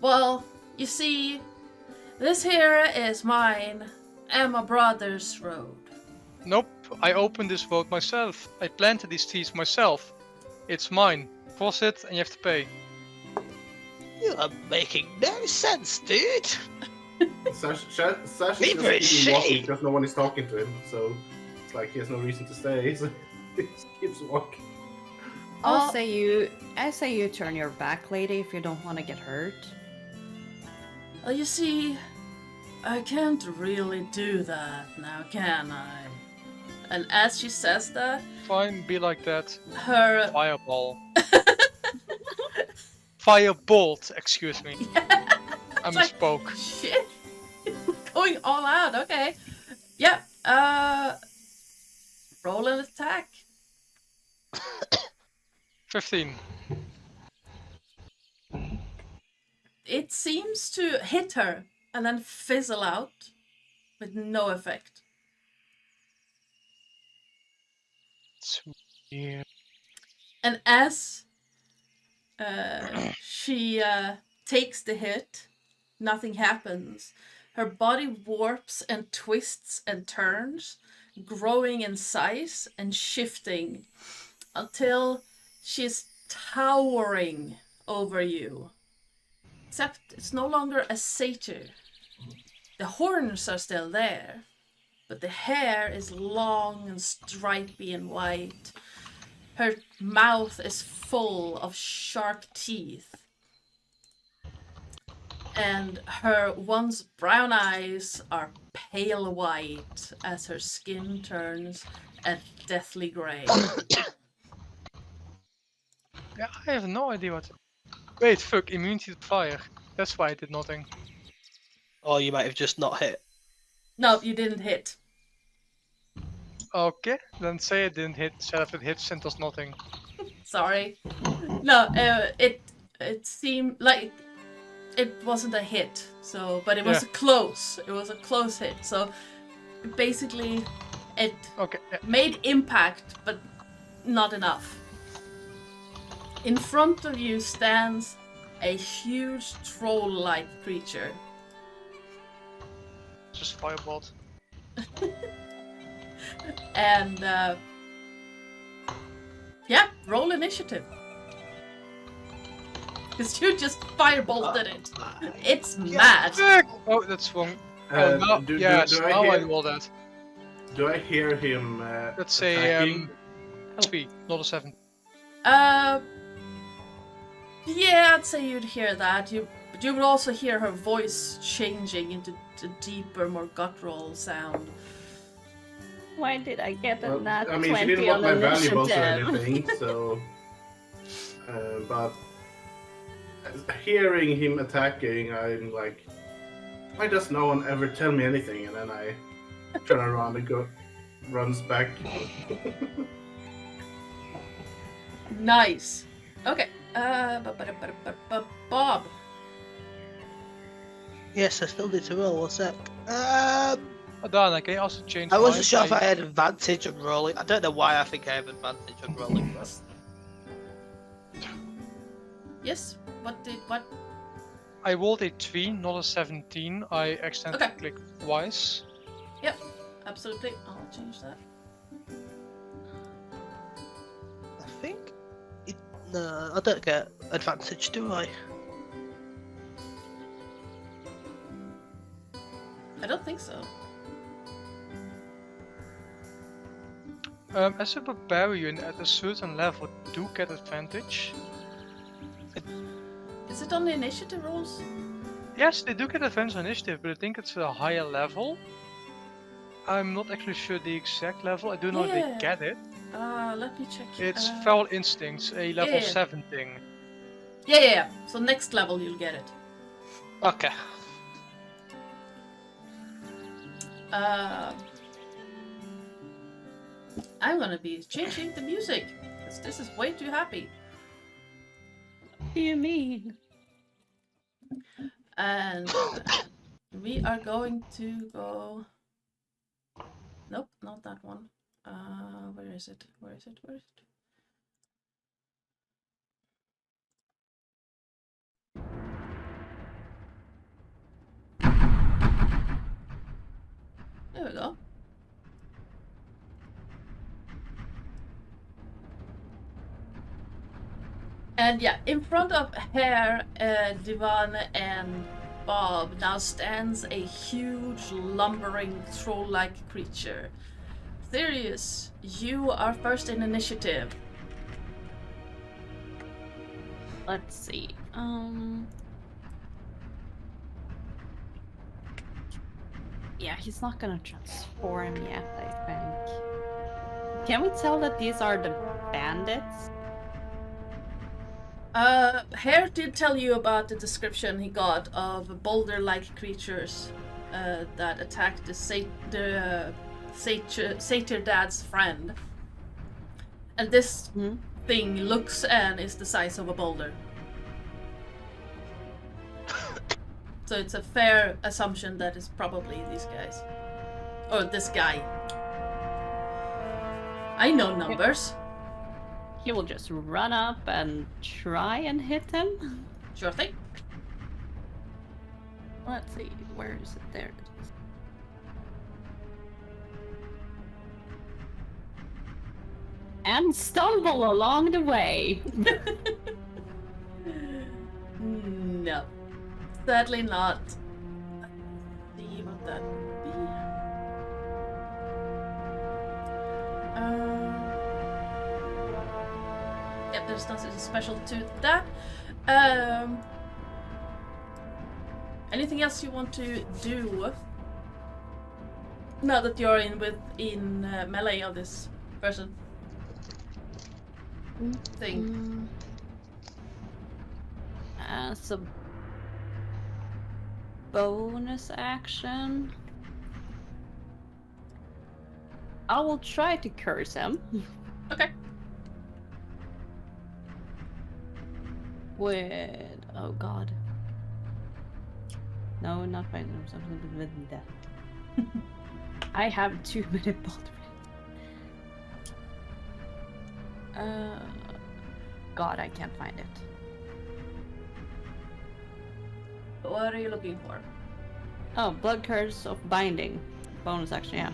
Well, you see, this here is mine and my brother's road. Nope, I opened this road myself. I planted these trees myself. It's mine. Cross it and you have to pay. You are making no sense, dude. Sash is Leave her in just keeping walking shade. because no one is talking to him, so it's like he has no reason to stay, so he just keeps walking. I say you turn your back, lady, if you don't want to get hurt. Well, you see, I can't really do that now, can I? And as she says that, Fine, be like that. her Fireball. Firebolt, excuse me. I It's like, misspoke. shit, going all out. Okay, yeah. Roll an attack. 15. It seems to hit her and then fizzle out with no effect. Yeah. And as she takes the hit, nothing happens. Her body warps and twists and turns, growing in size and shifting until she's towering over you. Except it's no longer a satyr. The horns are still there, but the hair is long and stripy and white. Her mouth is full of sharp teeth. And her once brown eyes are pale white as her skin turns a deathly grey. Yeah, I have no idea what. Wait, fuck, immunity to fire. That's why I did nothing. Or you might have just not hit. No, you didn't hit. Okay, then say it didn't hit. Instead of it hits and does nothing. Sorry. No, it seemed like it wasn't a hit. So, but it was close. It was a close hit. So, basically, it Okay. Yeah. made impact, but not enough. In front of you stands a huge troll-like creature. Just firebolt. And yeah, roll initiative. Because you just firebolted it. It's mad. Fuck! Oh, that's wrong. Oh, no. Do Yes, I now I hear- roll that. Do I hear him Let's say attacking? 3, not a 7. Yeah, I'd say you'd hear that. But you would also hear her voice changing into a deeper, more guttural sound. Why did I get a Well, nat I mean, she 20 didn't want on my valuables or initiative? anything, so... but... Hearing him attacking, I'm like... Why does no one ever tell me anything? And then I turn around and runs back. Nice. Okay. Bob. Yes, I still need to roll. What's that? Dana, can you also change I wasn't mine? sure if I had advantage on rolling. I don't know why I think I have advantage on rolling. But... Yes. What? I rolled a 3, not a 17. I accidentally clicked twice. Yep. Absolutely. I'll change that. I think... No, I don't get advantage, do I? I don't think so. As a barbarian at a certain level, do get advantage. Is it on the initiative rolls? Yes, they do get advantage on initiative, but I think it's a higher level. I'm not actually sure the exact level. I do know they Yeah. get it. Let me check. It's Feral Instincts, a level yeah. 7 thing. Yeah. So next level you'll get it. Okay. I'm gonna be changing the music because this is way too happy. What do you mean? And we are going to go. Nope, not that one. Where is it? Where is it? Where is it? There we go. And yeah, in front of Hare, Divan, and Bob now stands a huge, lumbering, troll-like creature. Sirius, you are first in initiative. Let's see. Yeah, he's not gonna transform yet, I think. Can we tell that these are the bandits? Hare did tell you about the description he got of boulder-like creatures that attacked the Satyr Dad's friend. And this thing looks and is the size of a boulder. So it's a fair assumption that it's probably these guys. Or this guy. I know numbers. He will just run up and try and hit him. Sure thing. Let's see, where is it? There it is. And stumble along the way. No. Sadly not. Let's see what that would be. Yep, there's nothing special to that. Anything else you want to do now that you're in melee of this person? Thing. As a bonus action, I will try to curse him. Okay. With oh god. No, not by something with that. I have 2-minute bolt. God, I can't find it. What are you looking for? Oh, blood curse of binding. Bonus action, yeah.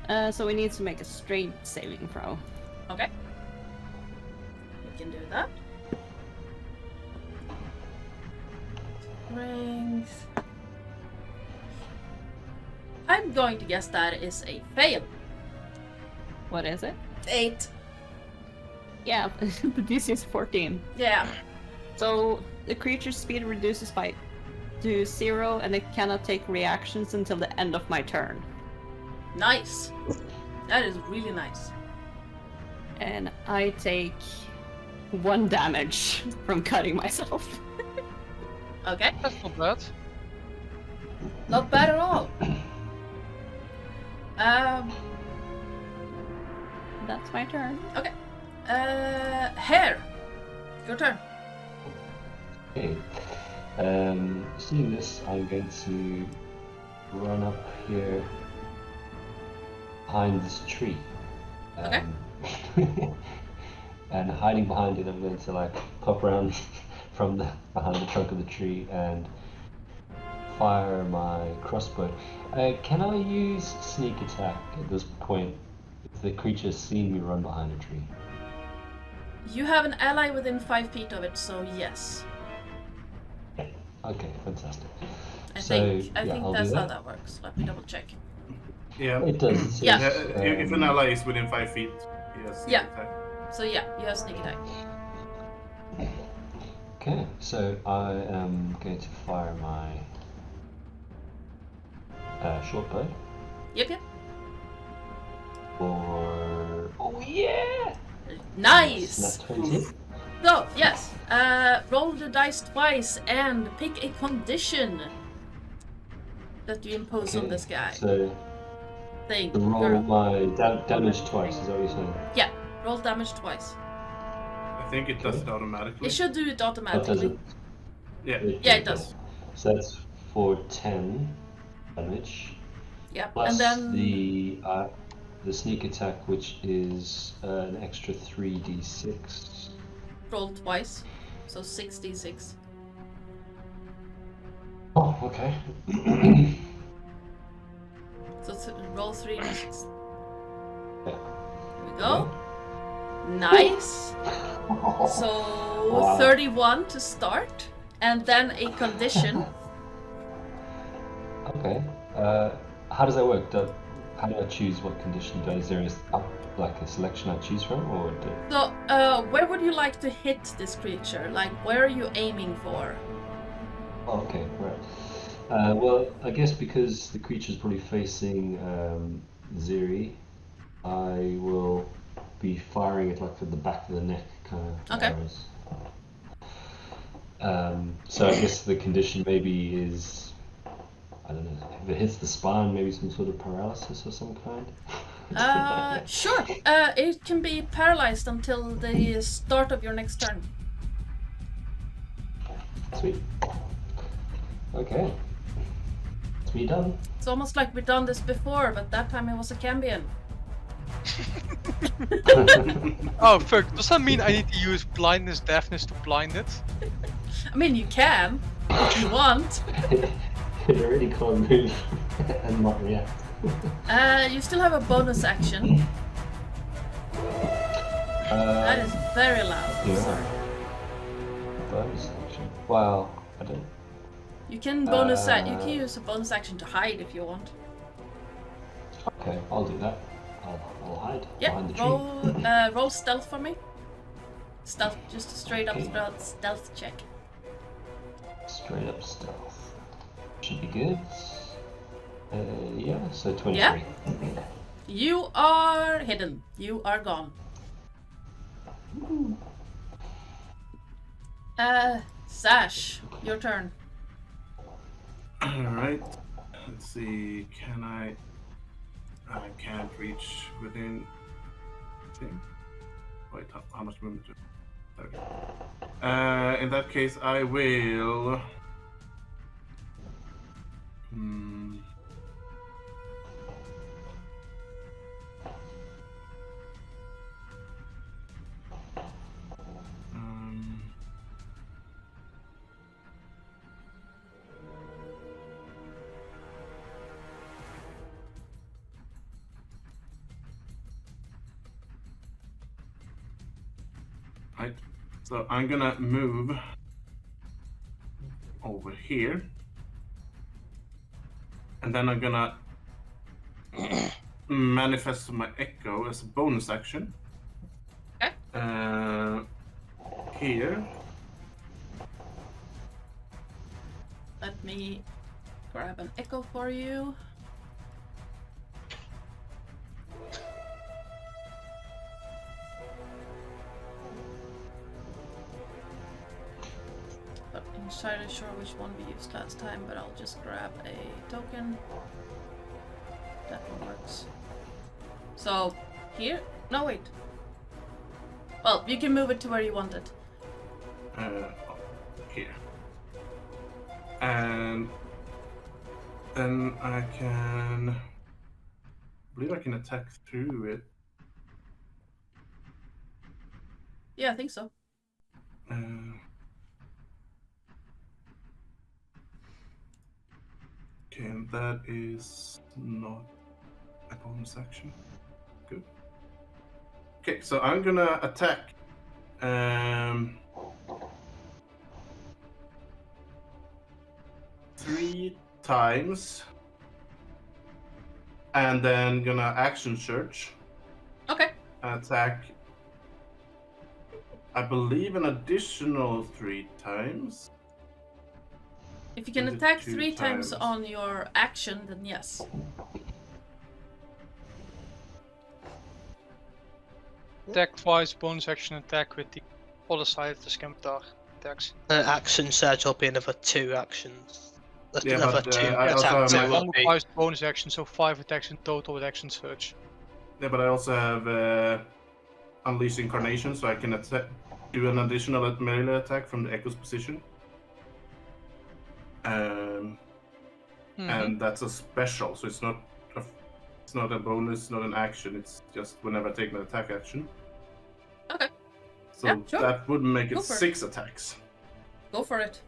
Yeah. So we need to make a straight saving throw. Okay. We can do that. Strength. I'm going to guess that is a fail. What is it? 8. Yeah, the DC is 14. Yeah. So the creature's speed reduces to 0, and it cannot take reactions until the end of my turn. Nice. That is really nice. And I take 1 damage from cutting myself. Okay. That's not bad. Not bad at all. That's my turn. Okay. Hare. Your turn. Okay. Seeing this, I'm going to run up here behind this tree. Okay. And hiding behind it, I'm going to like pop around from behind the trunk of the tree and fire my crossbow. Can I use sneak attack at this point if the creature's seen me run behind a tree? You have an ally within 5 feet of it, so yes. Okay, fantastic. I So, think yeah, I'll that's do how that. that works. Let me double check. Yeah. It does. Yeah. If an ally is within 5 feet, yes. Yeah. So yeah, you have sneak attack. Okay, so I am going to fire my short bow Yep. for... Oh yeah! Nice! That's 20. So, yes. Roll the dice twice and pick a condition that you impose on Okay, this guy. So Thing. to roll Girl. my damage twice, is that what you're saying? Yeah, roll damage twice. I think it does it automatically. It should do it That does automatically. it. Yeah. Yeah, it does. So that's for 10 damage. Yeah, Plus and then the sneak attack, which is an extra 3d6. roll twice. So 6d6. Oh, okay. So roll 3d6. Yeah. Here we go. Nice. So Wow. 31 to start, and then a condition. Okay. How does that work? How do I choose what condition to do? Is there a selection I choose from, or So, where would you like to hit this creature? Like, where are you aiming for? Oh, okay, right. Well, I guess because the creature's probably facing Ziri, I will be firing it like at the back of the neck, kind of Okay. arrows. So I guess the condition maybe is, I don't know, if it hits the spine, maybe some sort of paralysis of some kind? Sure. It can be paralyzed until the start of your next turn. Sweet. Okay. It's me done. It's almost like we've done this before, but that time it was a Cambion. Oh fuck, does that mean I need to use blindness, deafness to blind it? I mean, you can, if you want. It already can't move and not react. You still have a bonus action. That is very loud. Yeah. Sorry. Bonus action. Wow, I don't. You can you can use a bonus action to hide if you want. Okay, I'll do that. I'll hide Yeah, behind the tree. roll stealth for me. Stealth, just a straight up Okay. stealth check. Straight up stealth. Should be good. Yeah, so 23. Yeah. You are hidden. You are gone. Sash, your turn. Alright. Let's see. Can I can't reach within thing. Wait, how much movement? Okay. In that case, I will. Right. So I'm gonna move over here. And then I'm gonna manifest my echo as a bonus action. Okay. Here. Let me grab an echo for you. Not entirely sure which one we used last time, but I'll just grab a token. That one works. So, here? No, wait. Well, you can move it to where you want it. Here. And then I believe I can attack through it. Yeah, I think so. Okay, and that is not a bonus action. Good. Okay, so I'm gonna attack. 3 times, and then gonna action search. Okay. Attack. I believe an additional 3 times. If you can Is it attack 2 3 times times? on your action, then yes. Attack twice, bonus action attack with the other side of the scimitar attacks. Action search will be another 2 actions. Yeah, Another but, 2 I also attack have 2 my will be. 5 bonus action, so 5 attacks in total with action search. Yeah, but I also have Unleash Incarnation, so I can do an additional melee attack from the Echo's position. And that's a special, so it's not a bonus, not an action. It's just whenever I take an attack action. Okay. So Yeah, sure. that would make Go it for it. 6 attacks. Go for it.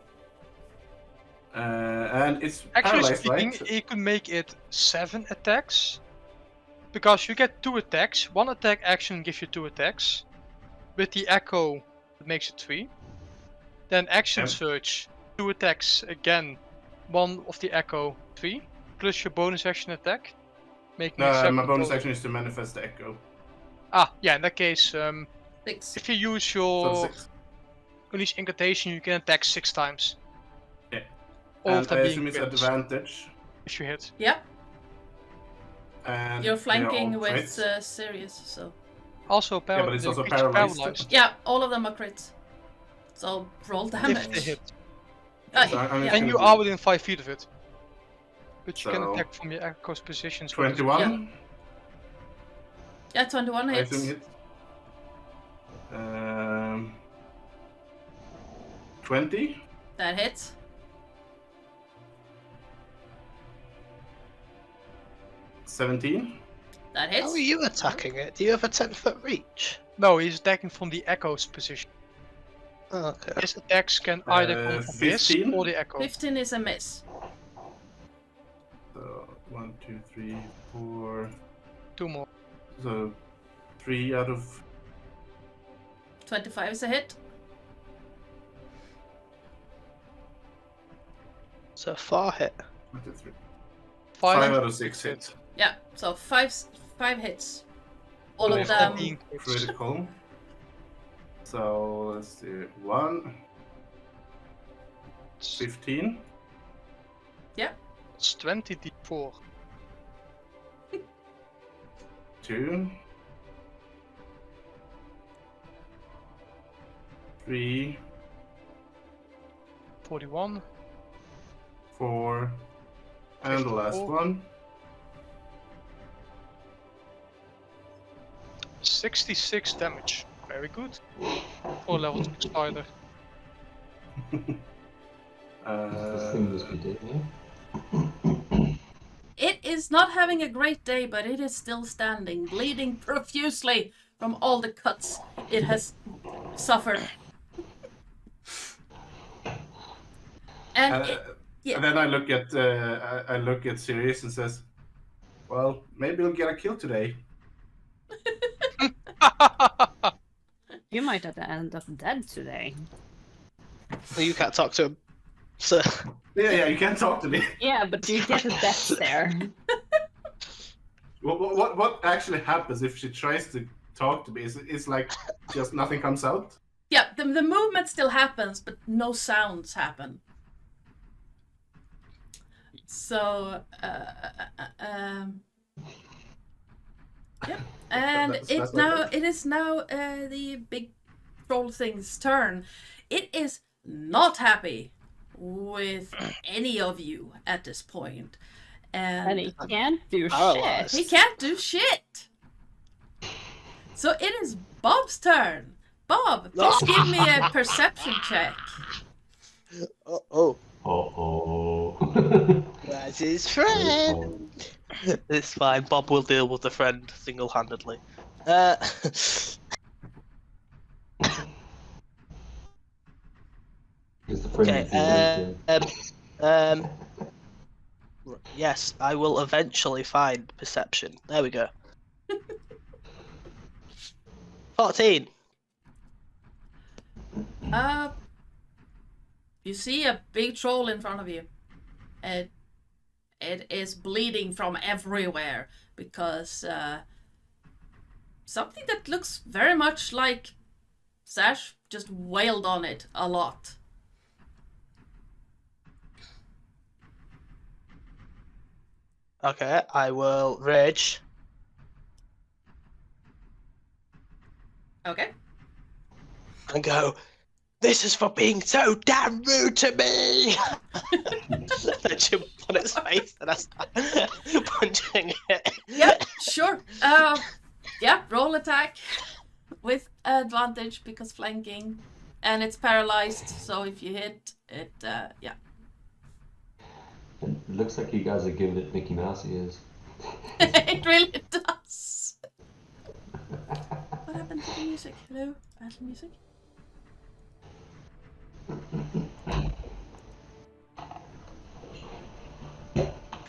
And it's Actually paralyzed, speaking, right? you could make it 7 attacks. Because you get 2 attacks. 1 attack action gives you 2 attacks. With the echo, That makes it 3. Then action Yep. surge, 2 attacks again, 1 of the echo, 3, plus your bonus action attack, making it 7 My bonus total. action is to manifest the echo. Yeah, in that case, 6. if you use So your 6. unleash incantation, you can attack 6 times. Yeah. All of And them I being assume it's crits, advantage. if you hit. Yep, And you're they are flanking all with crits. Sirius, so. Also, Yeah, but it's the also creature paralyzed. Yeah, all of them are crits. So roll If they damage. hit. So I'm just yeah. And gonna you do are within 5 feet of it. But you can So, attack from your echo's positions. with it. 21. Yeah, 21 I hits. assume hit. 20. That hits. $17. That How hits. are you attacking it? Do you have a 10-foot reach? No, he's attacking from the echo's position. Oh, okay. His attacks can either come from this 15. or the echo. 15 is a miss. So 1, 2, 3, 4. 2 more. So 3 out of 25 is a hit. So a 4 hit. 1, 2, 3. 5 5 out of 6 hits. Yeah, so 5 hits. All All of of them. them being crits. Critical. So let's do 1. 15. It's 20d4. 2. 3. 41. 4. And the last 54. one. 66 damage. Very good. For level 2 spider. This thing must be dead now. It is not having a great day, but it is still standing, bleeding profusely from all the cuts it has suffered. And And, it, yeah. and then I look at Sirius and says, "Well, maybe we'll get a kill today." You might end up dead today. Well, you can't talk to him. So Yeah, you can't talk to me. Yeah, but you get a death there. What actually happens if she tries to talk to me? It's like just nothing comes out. yeah, the movement still happens, but no sounds happen. So, yeah, and That's it not is now the big troll thing's turn. It is not happy with any of you at this point, And he and can't do Paralyzed. shit. he can't do shit. So it is Bob's turn. Bob, please give me a perception check. oh, Uh-oh. that's his friend. It's fine. Bob will deal with the friend single-handedly. Is the friend Okay. dead? Yes, I will eventually find perception. There we go. 14. You see a big troll in front of you. It is bleeding from everywhere because something that looks very much like Sash just wailed on it a lot. Okay, I will rage. Okay. And go, this is for being so damn rude to me! Then jump on its face and I start punching it. Yeah, sure. Yeah, roll attack with advantage because flanking. And it's paralyzed, so if you hit it, yeah. It looks like you guys are giving it Mickey Mouse ears. It really does. What happened to the music? Hello? Battle music?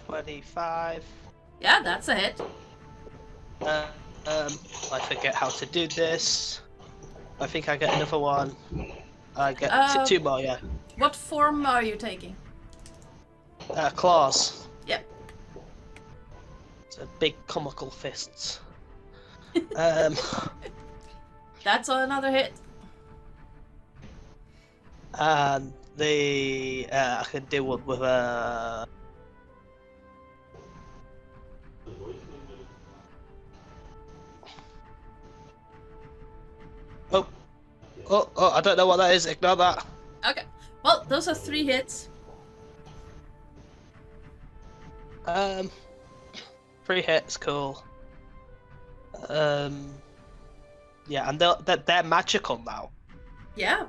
25. Yeah, that's a hit. I forget how to do this. I think I get another one. I get two more, yeah. What form are you taking? Claws. Yep. So big comical fists. That's another hit. And I can do one with a. Oh, I don't know what that is. Ignore that. Okay. Well, those are 3 hits. 3 hits, cool. Yeah, and they're magical now. Yeah.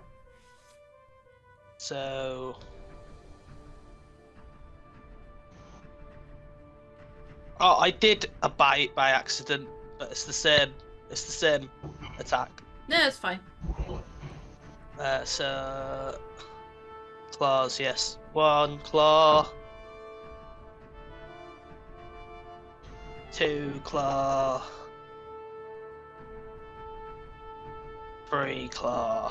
So. Oh, I did a bite by accident, but it's the same. It's the same attack. No, it's fine. So claws, yes. 1 claw. 2 claw. 3 claw.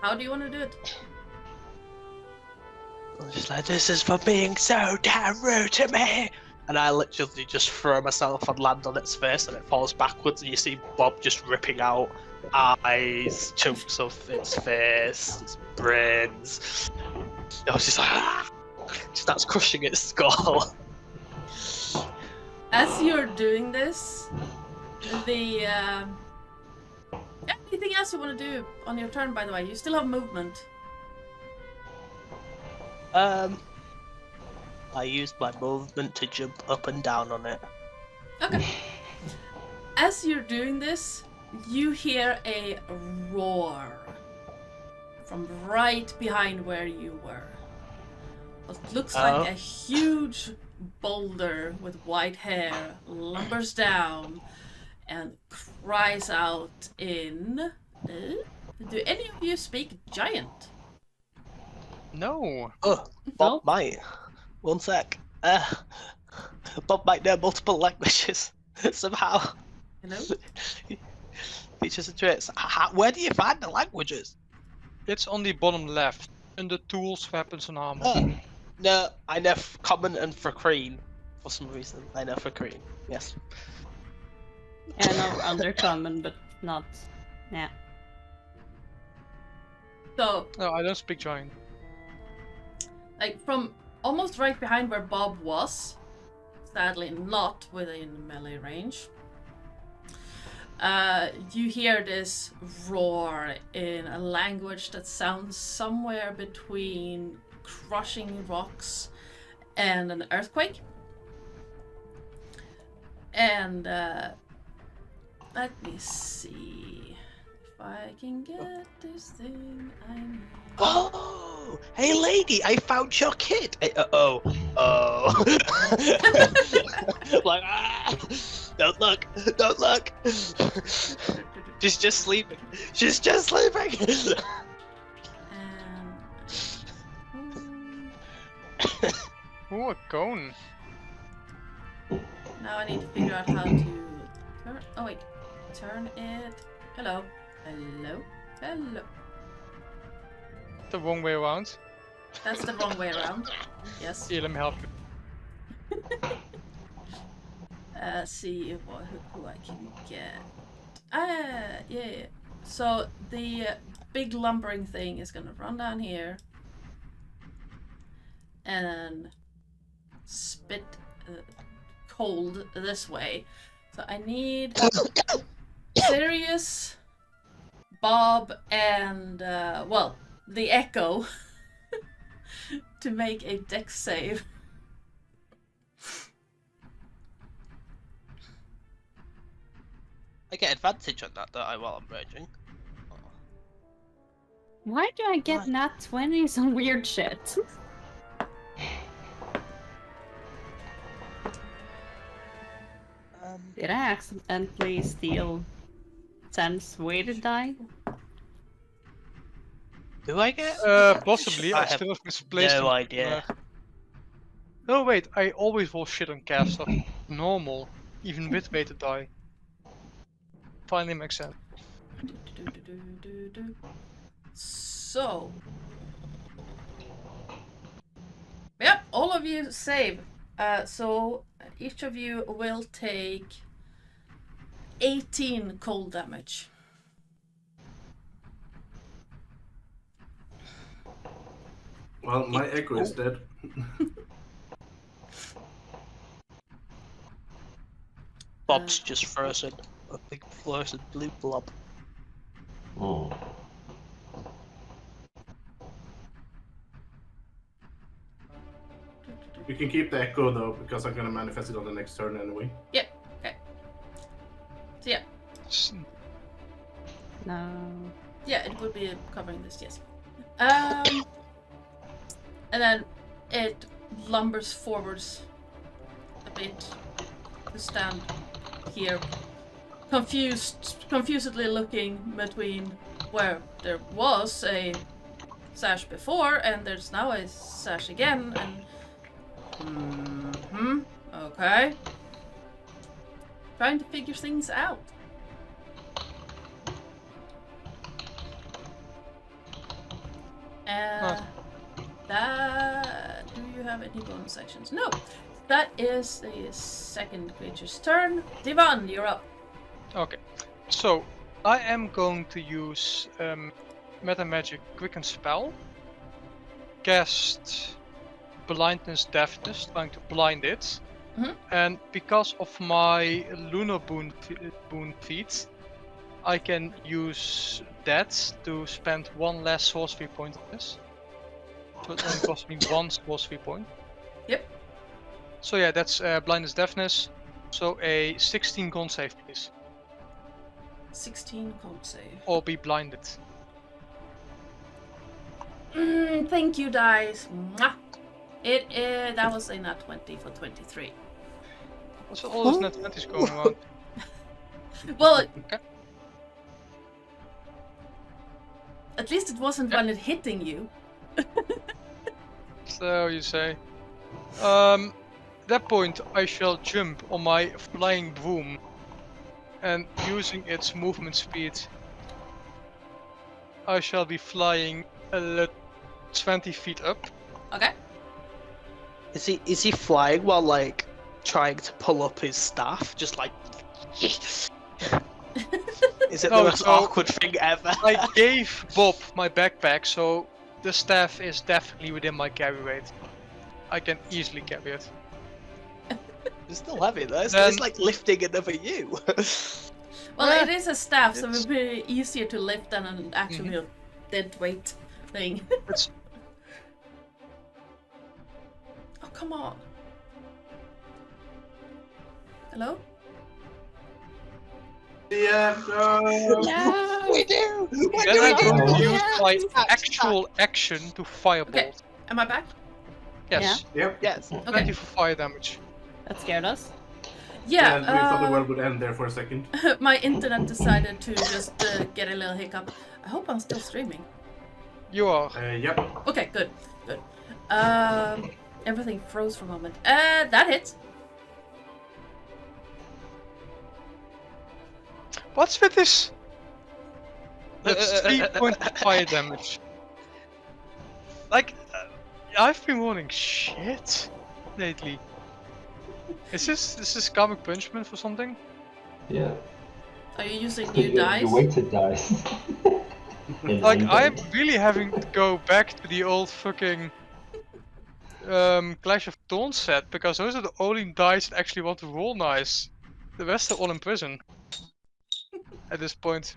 How do you want to do it? I'm just like, this is for being so damn rude to me. And I literally just throw myself and land on its face, and it falls backwards, and you see Bob just ripping out eyes, chunks of its face, its brains. I was just like, ah! It starts crushing its skull. As you're doing this, the anything else you want to do on your turn, by the way? You still have movement. I used my movement to jump up and down on it. Okay. As you're doing this, you hear a roar from right behind where you were. What looks like a huge boulder with white hair lumbers down and cries out in... do any of you speak giant? No. Oh, Bob might. 1 sec. Bob might know multiple languages somehow. Hello? Features and traits. Where do you find the languages? It's on the bottom left, under tools, weapons, and armor. No, I know common and Frakreen. For some reason, I know Frakreen. Yes. Yeah, no, undercommon, but not. Yeah. So, No, I don't speak giant. like, from almost right behind where Bob was, sadly not within melee range, you hear this roar in a language that sounds somewhere between crushing rocks and an earthquake. And let me see if I can get this thing I need. Oh, hey lady, I found your kid. Oh. Like, don't look. She's just sleeping. Ooh, a cone. Now I need to figure out how to turn. Oh wait, turn it. Hello. The wrong way around. That's the wrong way around. Yes. Here, let me help you. See who I can get. Yeah. So the big lumbering thing is gonna run down here and spit cold this way. So I need Sirius, Bob, and well, the Echo to make a dex save. I get advantage on that, don't I, while I'm raging? Why do I get nat 20s on weird shit? Did I accidentally steal Sen's weighted die? Do I get? Possibly. I still have misplaced no them. idea. No, wait. I always roll shit on cast stuff. Normal, even with weighted die. Finally makes sense. So, yep, all of you save. So each of you will take 18 cold damage. Well, my echo is dead. Bob's just frozen. A big frozen blue blob. Oh. You can keep the echo though, because I'm gonna manifest it on the next turn anyway. Yep. Okay. So yeah, No. yeah, it would be covering this. Yes. And then it lumbers forwards a bit to stand here, confusedly looking between where there was a sash before and there's now a sash again, and okay, trying to figure things out. That, do you have any bonus actions? No. That is the second creature's turn. Divan, you're up. Okay, so I am going to use Meta Magic Quicken Spell, cast Blindness Deafness, trying to blind it, and because of my Lunar Boon feat, I can use that to spend one less sorcery point on this. So it only costs me one sorcery point. Yep. So yeah, that's Blindness Deafness. So a 16 con save, please. 16 con save. Or be blinded. Thank you, dice. Mwah. That was a nat 20 for 23. What's all those nat 20s going on? Well, Okay. at least it wasn't when it hitting you. So you say. At that point, I shall jump on my flying broom, and using its movement speed, I shall be flying 20 feet up. Okay. Is he flying while like trying to pull up his staff? Just like is it No, the most so- awkward thing ever? I gave Bob my backpack, so the staff is definitely within my carry weight. I can easily carry it. It's still heavy though. It's Then- like lifting another you. Well, Yeah, it is a staff, so it it's- would be easier to lift than an actual dead weight thing. It's Oh, come on. Hello? Yeah, no. No. we do. then I'm going to Oh. use my actual action to firebolt. Okay. Am I back? Yes. Yep. Yes. Okay. 20 for fire damage. That scared us. Yeah, we thought the world would end there for a second. my internet decided to just get a little hiccup. I hope I'm still streaming. You are. Yep. Okay, good, good. Everything froze for a moment. That hits. What's with this? That's 3 points of fire damage. Like, I've been rolling shit lately. Is this comic punishment for something? Yeah. Are you using new You dice? weighted dice. In Like, anger. I'm really having to go back to the old fucking Clash of Thorns set, because those are the only dice that actually want to roll nice. The rest are all in prison. At this point.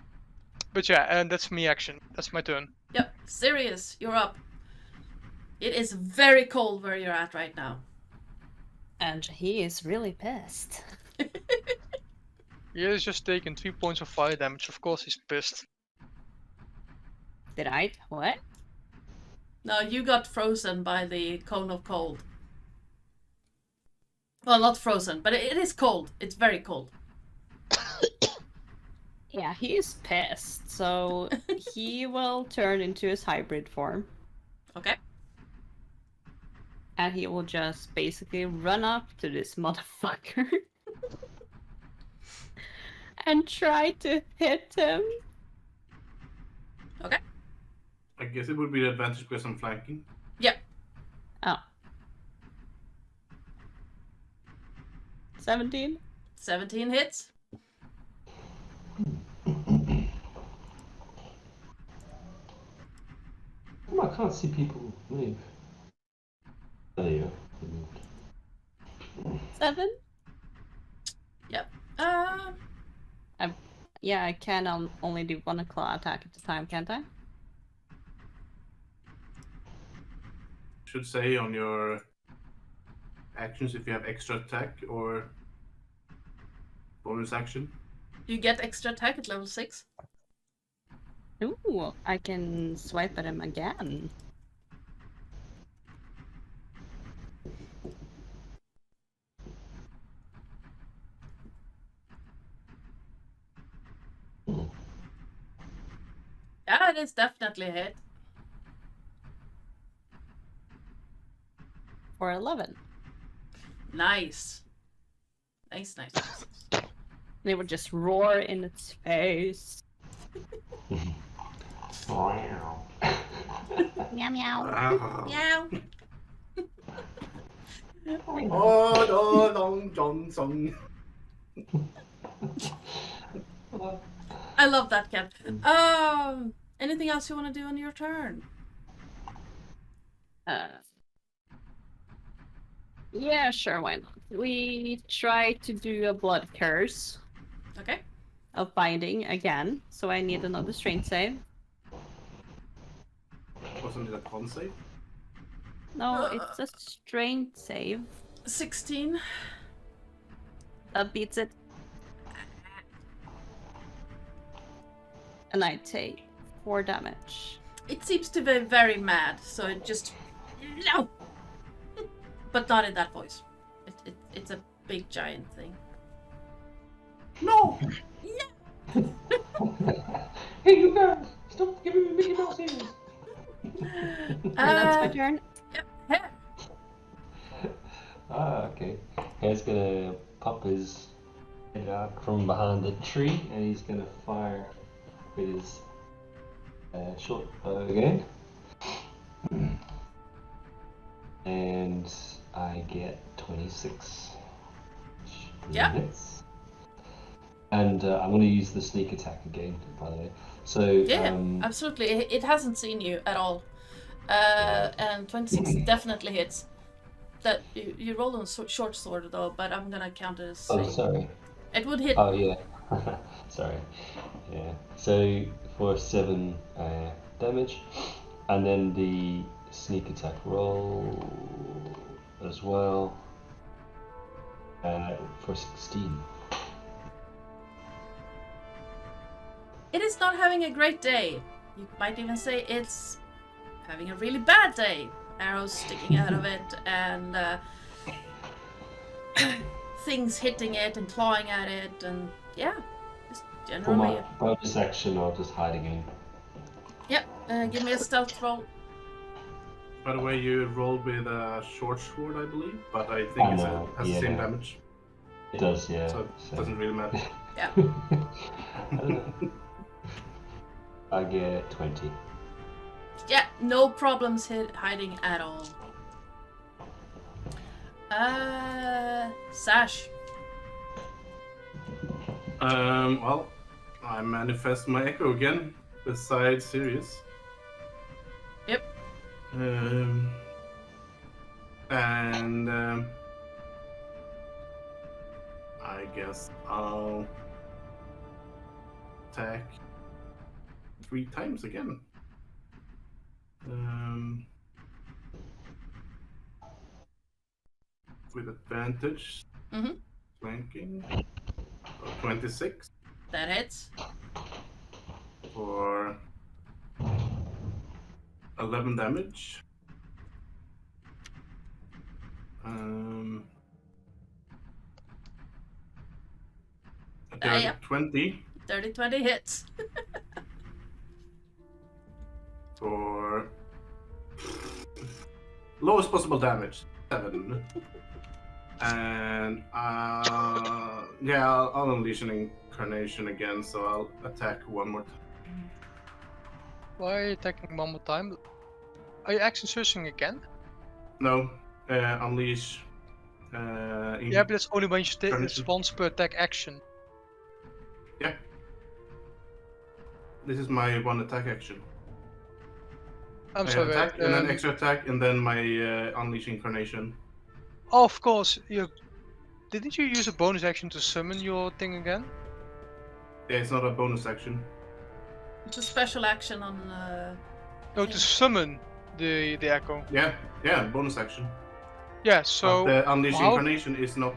But yeah, and that's me action. That's my turn. Yep, Sirius, you're up. It is very cold where you're at right now. And he is really pissed. He has just taken 3 points of fire damage. Of course he's pissed. Did I? What? No, you got frozen by the cone of cold. Well, not frozen, but it is cold. It's very cold. Yeah, he is pissed, so he will turn into his hybrid form. Okay. And he will just basically run up to this motherfucker and try to hit him guess it would be the advantage because I'm flanking. Yep. Oh. 17? 17 hits. Oh, I can't see people move. There you go. 7? Yep. Yeah, I can only do one claw attack at a time, can't I? Should say on your actions if you have extra attack or bonus action. You get extra attack at level 6. Ooh, I can swipe at him again. Yeah, it is definitely a hit. For 11. Nice. Nice. They would just roar in its face. Wow. Meow meow. Meow. Oh, Long Johnson. I love that cat. Anything else you want to do on your turn? Yeah, sure, why not? We try to do a blood curse Okay. of binding again, so I need another strength save. Wasn't it a con save? No, it's a strength save. 16. That beats it. And I take 4 damage. It seems to be very mad, so it just... No! But not in that voice. It's a big giant thing. No! Hey, you guys! Stop giving me Mickey Mouse ears! And that's my turn. Yep. Okay. He's gonna pop his head out from behind the tree and he's gonna fire with his short bow again. And I get 26. Yeah. Hits. And I'm going to use the sneak attack again, by the way. So Yeah, absolutely. It hasn't seen you at all. And 26 definitely hits. That you rolled on short sword though, but I'm gonna count it as. Oh, sorry. It would hit. Oh yeah. Sorry. Yeah. So for 7 damage, and then the sneak attack roll as well for 16. It is not having a great day. You might even say it's having a really bad day. Arrows sticking out of it and things hitting it and clawing at it and yeah, just For generally. my bonus action, I'll just hide again. Yep. Give me a stealth roll. By the way, you rolled with a short sword, I believe, but I think it has the same damage. It does, yeah. So it doesn't really matter. Yeah. I don't know. I get 20. Yeah, no problems hiding at all. Sash. Well, I manifest my echo again, besides Sirius. Yep. And I guess I'll attack 3 times again. With advantage. Mm-hmm. Flanking. 26 That hits. for 11 damage. Yeah. 20 30-20 hits. for lowest possible damage, 7. And yeah, I'll unleash an incarnation again, so I'll attack one more time. Why are you attacking one more time? Are you action searching again? No, unleash. Yeah, but it's only when you take it's Incarnation. once per attack action. Yeah. This is my one attack action. I'm I sorry. attack and then extra attack and then my unleash incarnation. Oh, of course. Didn't you use a bonus action to summon your thing again? Yeah, it's not a bonus action. It's a special action on. No, to summon the echo. Yeah, bonus action. Yeah. So. But the unleash how- incarnation is not.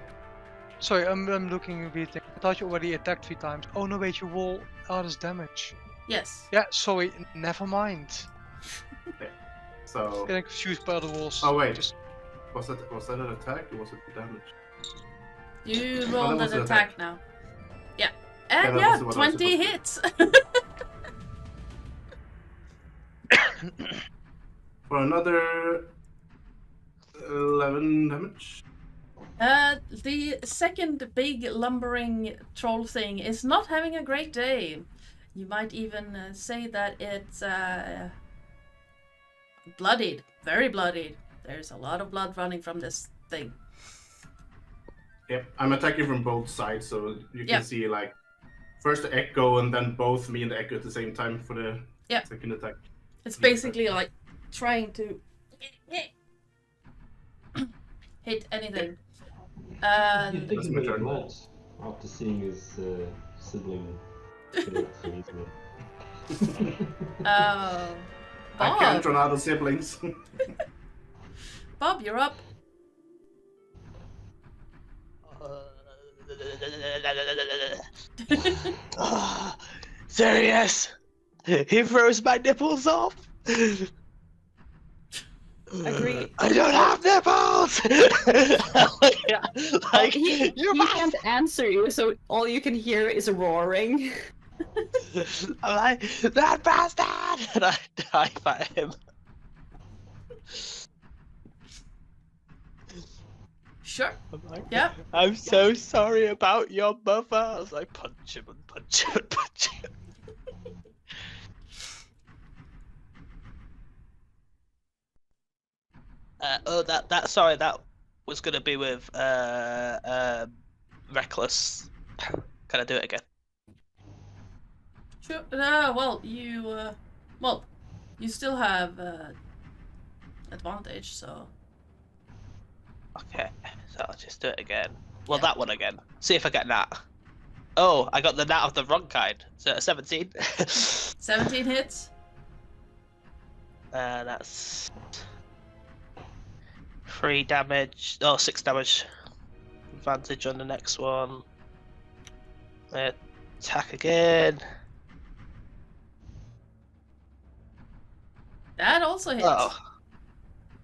Sorry, I'm looking at the thing. I thought you already attacked 3 times. Oh no, wait, you roll artist damage. Yes. Yeah, sorry, never mind. So. Getting confused by the rules. Oh wait. Just Was that an attack or was it damage? You that rolled was an an attack attack. now. Yeah. And that yeah, was what I was 20 supposed hits. For another 11 damage. The second big lumbering troll thing is not having a great day. You might even say that it's bloodied, very bloodied. There's a lot of blood running from this thing. Yep, I'm attacking from both sides, so you can Yeah. see like first the echo and then both me and the echo at the same time for the Yeah. second attack. It's basically like trying to hit anything. You think That's he my made turn. mad after seeing his sibling killed so easily. I can't Bob, run out of siblings. Bob, you're up. Serious? He throws my nipples off. Agree. I don't have nipples. like He you're can't answer you, so all you can hear is roaring. I'm like that bastard, and I dive at him. Sure. I'm like, Yeah. I'm so sorry about your mother. I was like, punch him and punch him and punch him. Sorry, that was gonna be with reckless. Can I do it again? Sure. Well, you still have advantage, so. Okay, so I'll just do it again. Well, that one again. See if I get nat. Oh, I got the nat of the wrong kind. So 17. 17 hits. That's 3 damage. Oh, 6 damage. Advantage on the next one. Attack again. That also hits. Oh,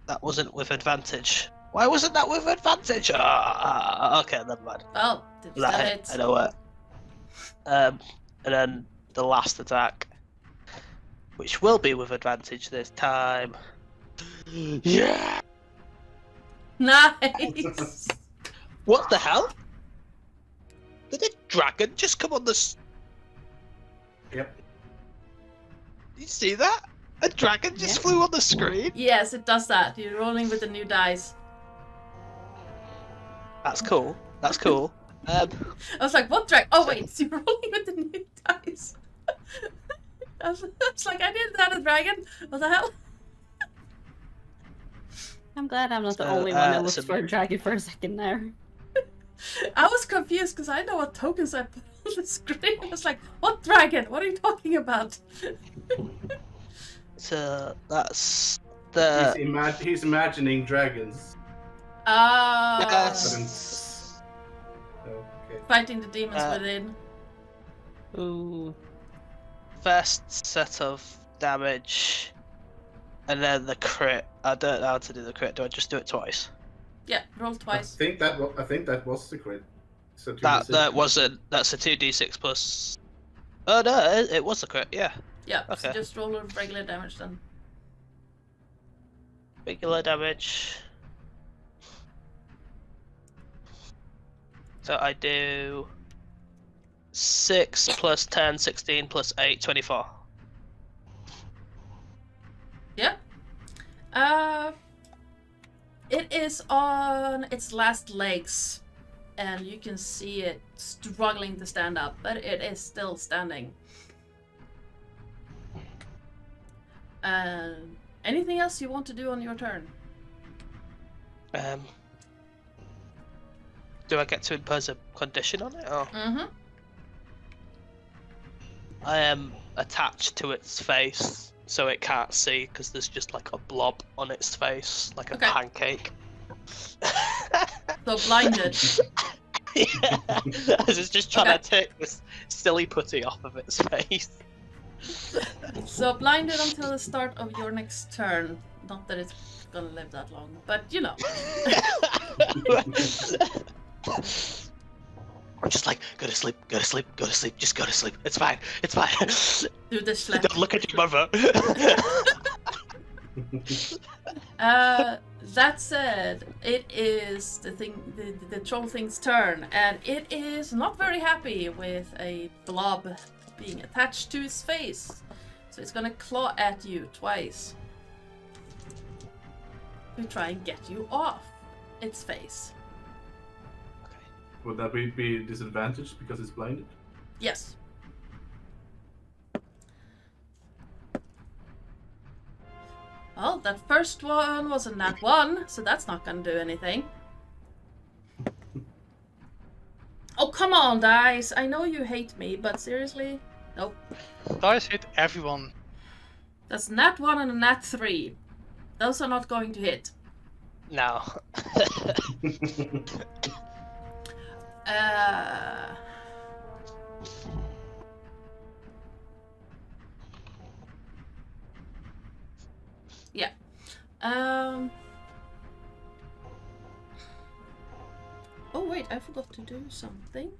that wasn't with advantage. Why wasn't that with advantage? Okay, never mind. Well, still That hits. I know what. And then the last attack, which will be with advantage this time. Yeah. Nice. What the hell? Did a dragon just come on the? Yep. Did you see that? A dragon just Yeah. flew on the screen. Yes, it does that. You're rolling with the new dice. That's cool. That's cool. I was like, what drag? Oh wait, you're rolling with the new dice. I was like, I didn't have a dragon. What the hell? I'm glad I'm not the So, only one that looked so- for a dragon for a second there. I was confused because I know what tokens I put on the screen. I was like, what dragon? What are you talking about? So that's the. He's imagining dragons. Yes. Okay. Fighting the demons Uh, within. Ooh. First set of damage, and then the crit. I don't know how to do the crit. Do I just do it twice? Yeah, roll twice. I think that was the crit. So That wasn't. That's a 2d6 plus. Oh no, it was the crit. Yeah, Yeah, so Okay. just roll a regular damage then. regular damage. So I do 6 plus 10, 16 plus 8, 24. It is on its last legs, and you can see it struggling to stand up, but it is still standing. Anything else you want to do on your turn? Do I get to impose a condition on it, or? Mm-hmm. I am attached to its face, so it can't see, because there's just like a blob on its face, like a pancake. So blinded. Yeah, as it's just trying to take this silly putty off of its face. So blinded until the start of your next turn. Not that it's gonna live that long, but you know. I'm just like, go to sleep, go to sleep, go to sleep, just go to sleep. It's fine, it's fine. Do the schlep. Don't look at your mother. That said, it is the troll thing's turn, and it is not very happy with a blob being attached to its face. So it's gonna claw at you twice to try and get you off its face. Would that be disadvantaged because it's blinded? Yes. Well, that first one was a nat 1, so that's not gonna do anything. Oh, come on, dice! I know you hate me, but seriously? Nope. Dice hit everyone. That's nat 1 and a nat 3. Those are not going to hit. No. Yeah. Oh wait, I forgot to do something.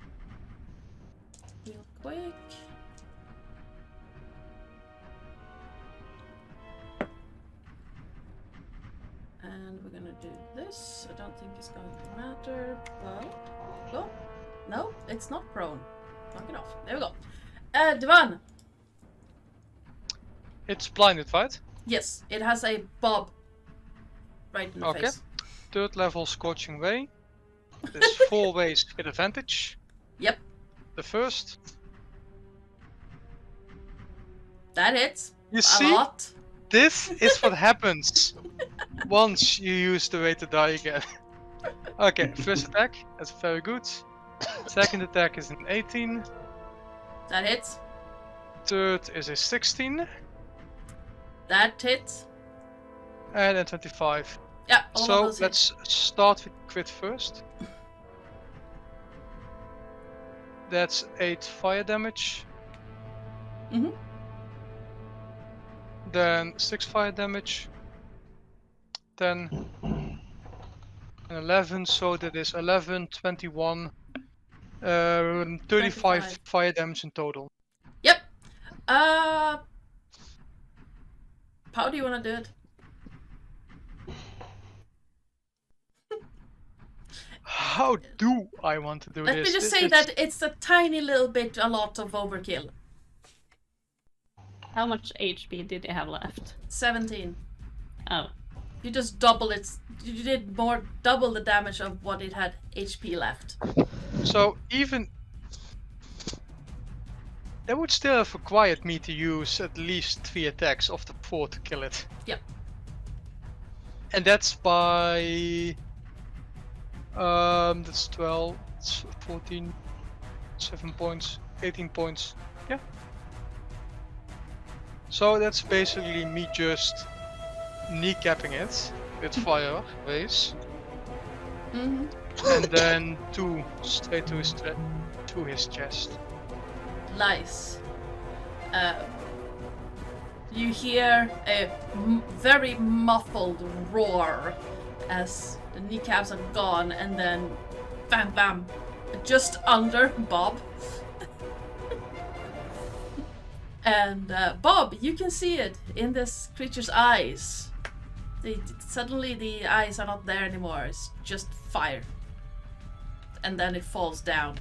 Real quick. And we're gonna do this. I don't think it's going to matter. Well, no, it's not prone. Knock it off. There we go. Divan. It's blinded, right? Yes, it has a bob right in the Okay. face. Third level Scorching Ray. There's 4 ways with advantage. Yep, The first. that hits. You A see? lot. This is what happens once you use the way to die again. Okay, first attack, that's very good. Second attack is an 18. That hits. Third is a 16. That hits. And then 25. Yeah, all of So those hit. let's start with crit first. That's 8 fire damage. Mhm. Then 6 fire damage. 10 and 11, so that is 11, 21, 35 25. fire damage in total. Yep. How do you want to do it? How do I want to do Let this? me just say It's- that it's a tiny little bit, a lot of overkill. How much HP did you have left? 17. Oh. You just double its. You did double the damage of what it had HP left. So even that would still have required me to use at least 3 attacks of the 4 to kill it. Yep. And that's by that's 12, it's 14, 7 points, 18 points. Yeah. So that's basically me just kneecapping it with fire rays. Mm-hmm. And then 2 straight to his chest. Nice. You hear a very muffled roar as the kneecaps are gone, and then bam bam, just under Bob. And Bob, you can see it in this creature's eyes. Suddenly the eyes are not there anymore, it's just fire. And then it falls down.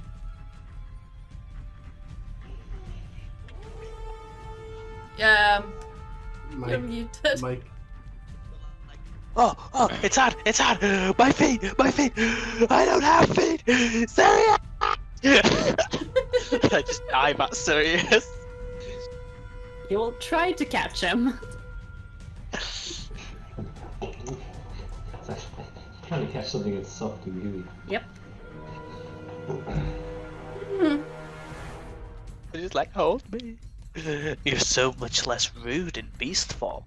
You're muted. Mike, Oh, it's hard, my feet, I don't have feet, Sirius! I just dive at Sirius. You will try to catch him. Trying to catch something that's soft and gooey. Yep. It's just like, hold me. You're so much less rude in beast form.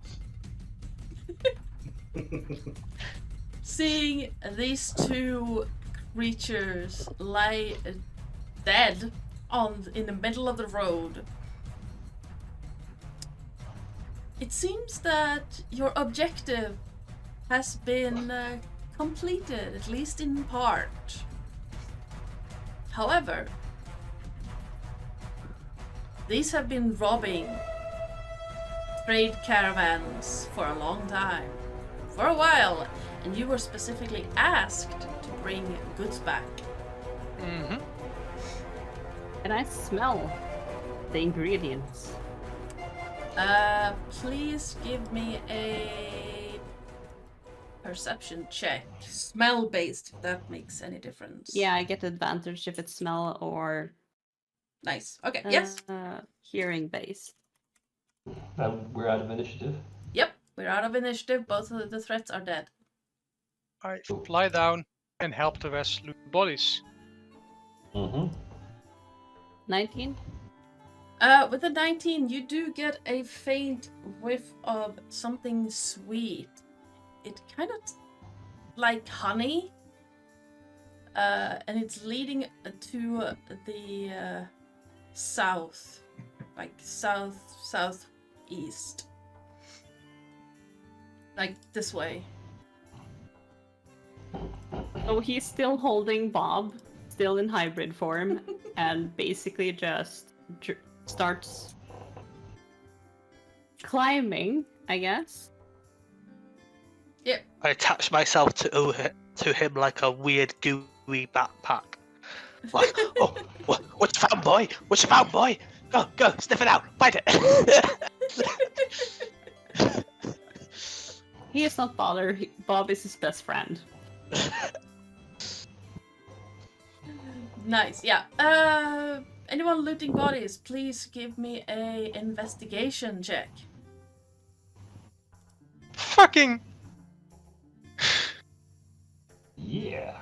Seeing these two creatures lie dead in the middle of the road, it seems that your objective has been completed, at least in part. However, these have been robbing trade caravans for a long time, for a while, and you were specifically asked to bring goods back. Mm-hmm. And I smell the ingredients. Please give me a perception check. Smell-based, if that makes any difference. Yeah, I get advantage if it's smell or Nice. Okay, yes. hearing based. We're out of initiative. Yep, we're out of initiative. Both of the threats are dead. I fly down and help the rest loot the bodies. Mm-hmm. 19? With a 19, you do get a faint whiff of something sweet. It kind of like honey. And it's leading to the south. Like southeast. Like this way. Oh, he's still holding Bob, still in hybrid form, and basically just starts climbing, I guess. Yep. I attach myself to him like a weird gooey backpack. Like, oh, what you found, boy? What you found, boy? Go, sniff it out, find it. He is not bothered. Bob is his best friend. Nice, yeah. Anyone looting bodies, please give me a investigation check. Fucking! Yeah.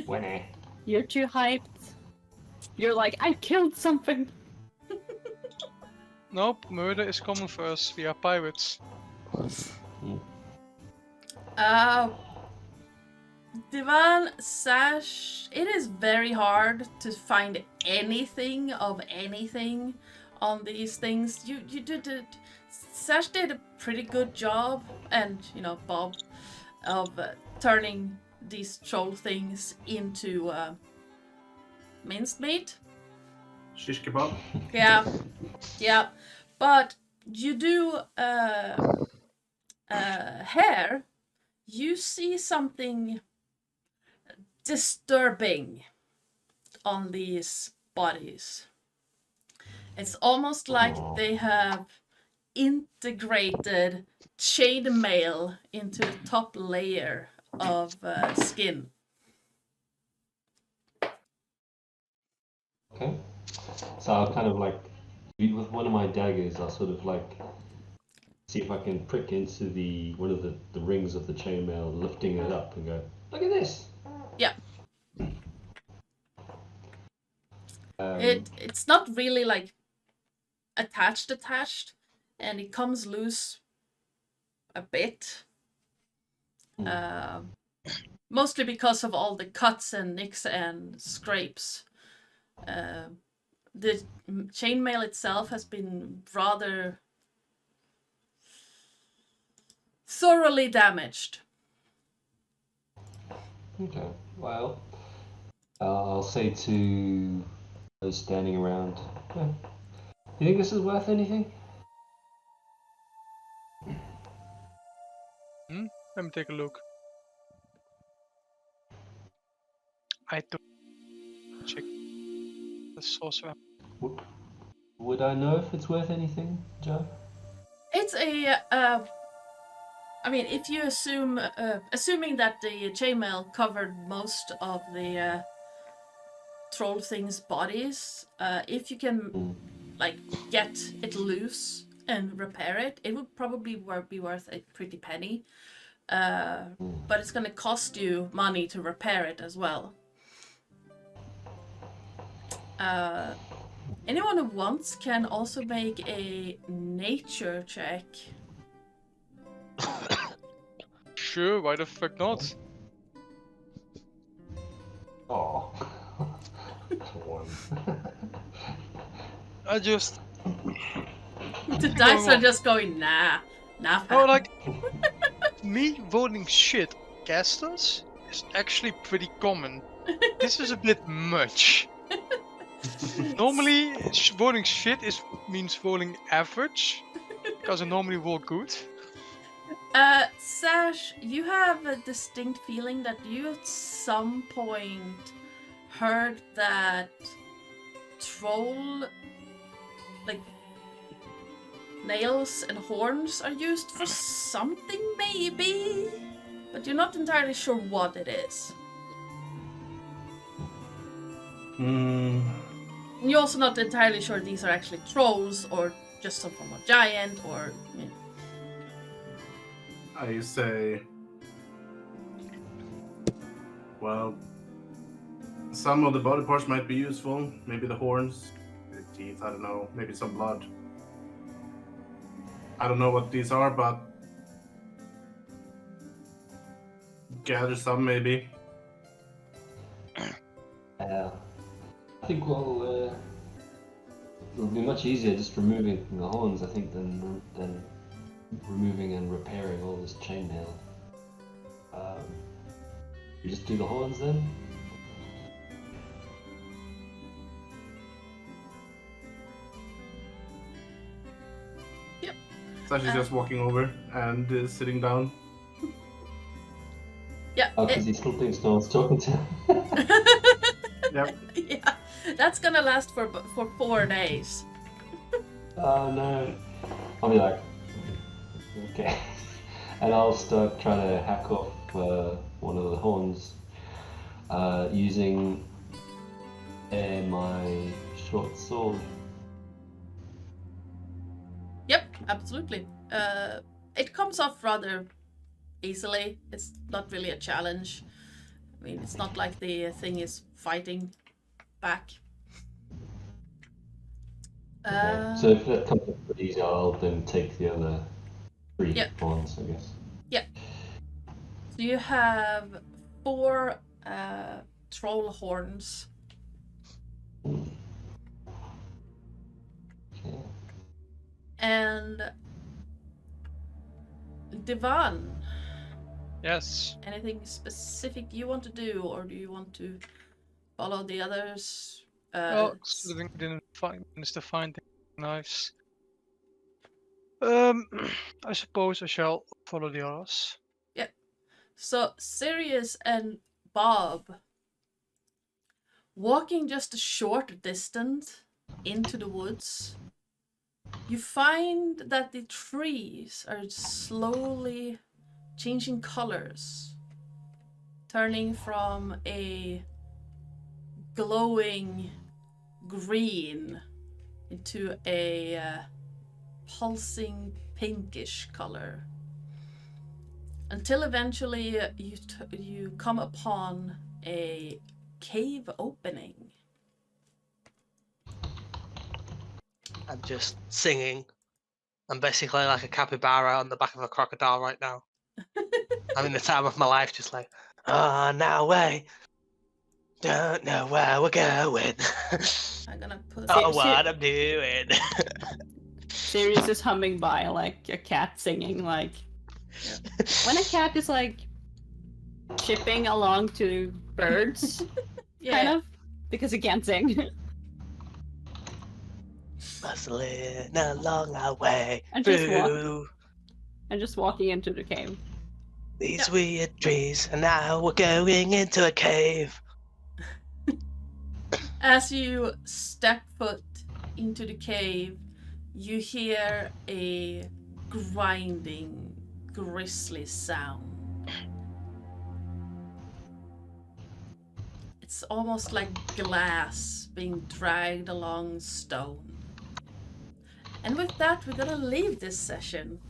Winner. You're too hyped. You're like, I killed something. Nope, murder is common for us. We are pirates. Divan, Sash, it is very hard to find anything of anything on these things. You did it. Sash did a pretty good job, and Bob, of turning these troll things into minced meat. Shish kebab. Yeah, but you do hair. You see something disturbing on these bodies. It's almost like they have integrated chainmail into the top layer of skin. Okay. So I'll kind of like, with one of my daggers, I'll sort of like see if I can prick into one of the rings of the chainmail, lifting it up and go, look at this. Yeah. It's not really like attached, and it comes loose a bit. Mostly because of all the cuts and nicks and scrapes. The chainmail itself has been rather thoroughly damaged. Okay, well, I'll say to those standing around, yeah, you think this is worth anything? Let me take a look. I do check the source map. Would I know if it's worth anything, Joe? It's a I mean, if you assume, assuming that the chainmail covered most of the troll thing's bodies, if you can, like, get it loose and repair it, it would probably be worth a pretty penny. But it's gonna cost you money to repair it as well. Anyone who wants can also make a nature check. Sure, why the fuck not? Oh. One. I just... The dice are just going, nah. Oh, like... me voting shit casters is actually pretty common. This is a bit much. Normally, voting shit means voting average, because I normally vote good. Sash, you have a distinct feeling that you at some point heard that troll, like, nails and horns are used for something, maybe? But you're not entirely sure what it is. You're also not entirely sure these are actually trolls or just some form of giant or... You know. I say, well, some of the body parts might be useful. Maybe the horns, the teeth, I don't know. Maybe some blood. I don't know what these are, but gather some maybe. I think it'll be much easier just removing the horns, I think, than removing and repairing all this chainmail. You just do the horns then? Yep. Sasha's just walking over and sitting down. Yeah. Oh, because he still thinks no one's talking to him. Yep. Yeah, that's gonna last for 4 days. Oh no. I'll be like, okay. And I'll start trying to hack off one of the horns using my short sword. Yep, absolutely. It comes off rather easily. It's not really a challenge. I mean, it's not like the thing is fighting back. Okay. So if that comes up pretty easy, I'll then take the other 3 horns, I guess. Yeah. So you have 4 troll horns. Okay. And Divan, Yes. anything specific you want to do, or do you want to follow the others? Well, considering I didn't manage to find the knives. I suppose I shall follow the others. Yeah. So Sirius and Bob, walking just a short distance into the woods, you find that the trees are slowly changing colors, turning from a glowing green into a pulsing pinkish color, until eventually you come upon a cave opening. I'm just singing. I'm basically like a capybara on the back of a crocodile right now. Having the time of my life, just like, on our way. Don't know where we're going. I'm gonna put Oh, what I'm doing. Sirius is humming by like a cat singing, like when a cat is like chipping along to birds, kind of, because it can't sing. Bustling along our way And through just walking into the cave. these weird trees, and now we're going into a cave. As you step foot into the cave, you hear a grinding grisly sound. It's almost like glass being dragged along stone. And with that, we're gonna leave this session.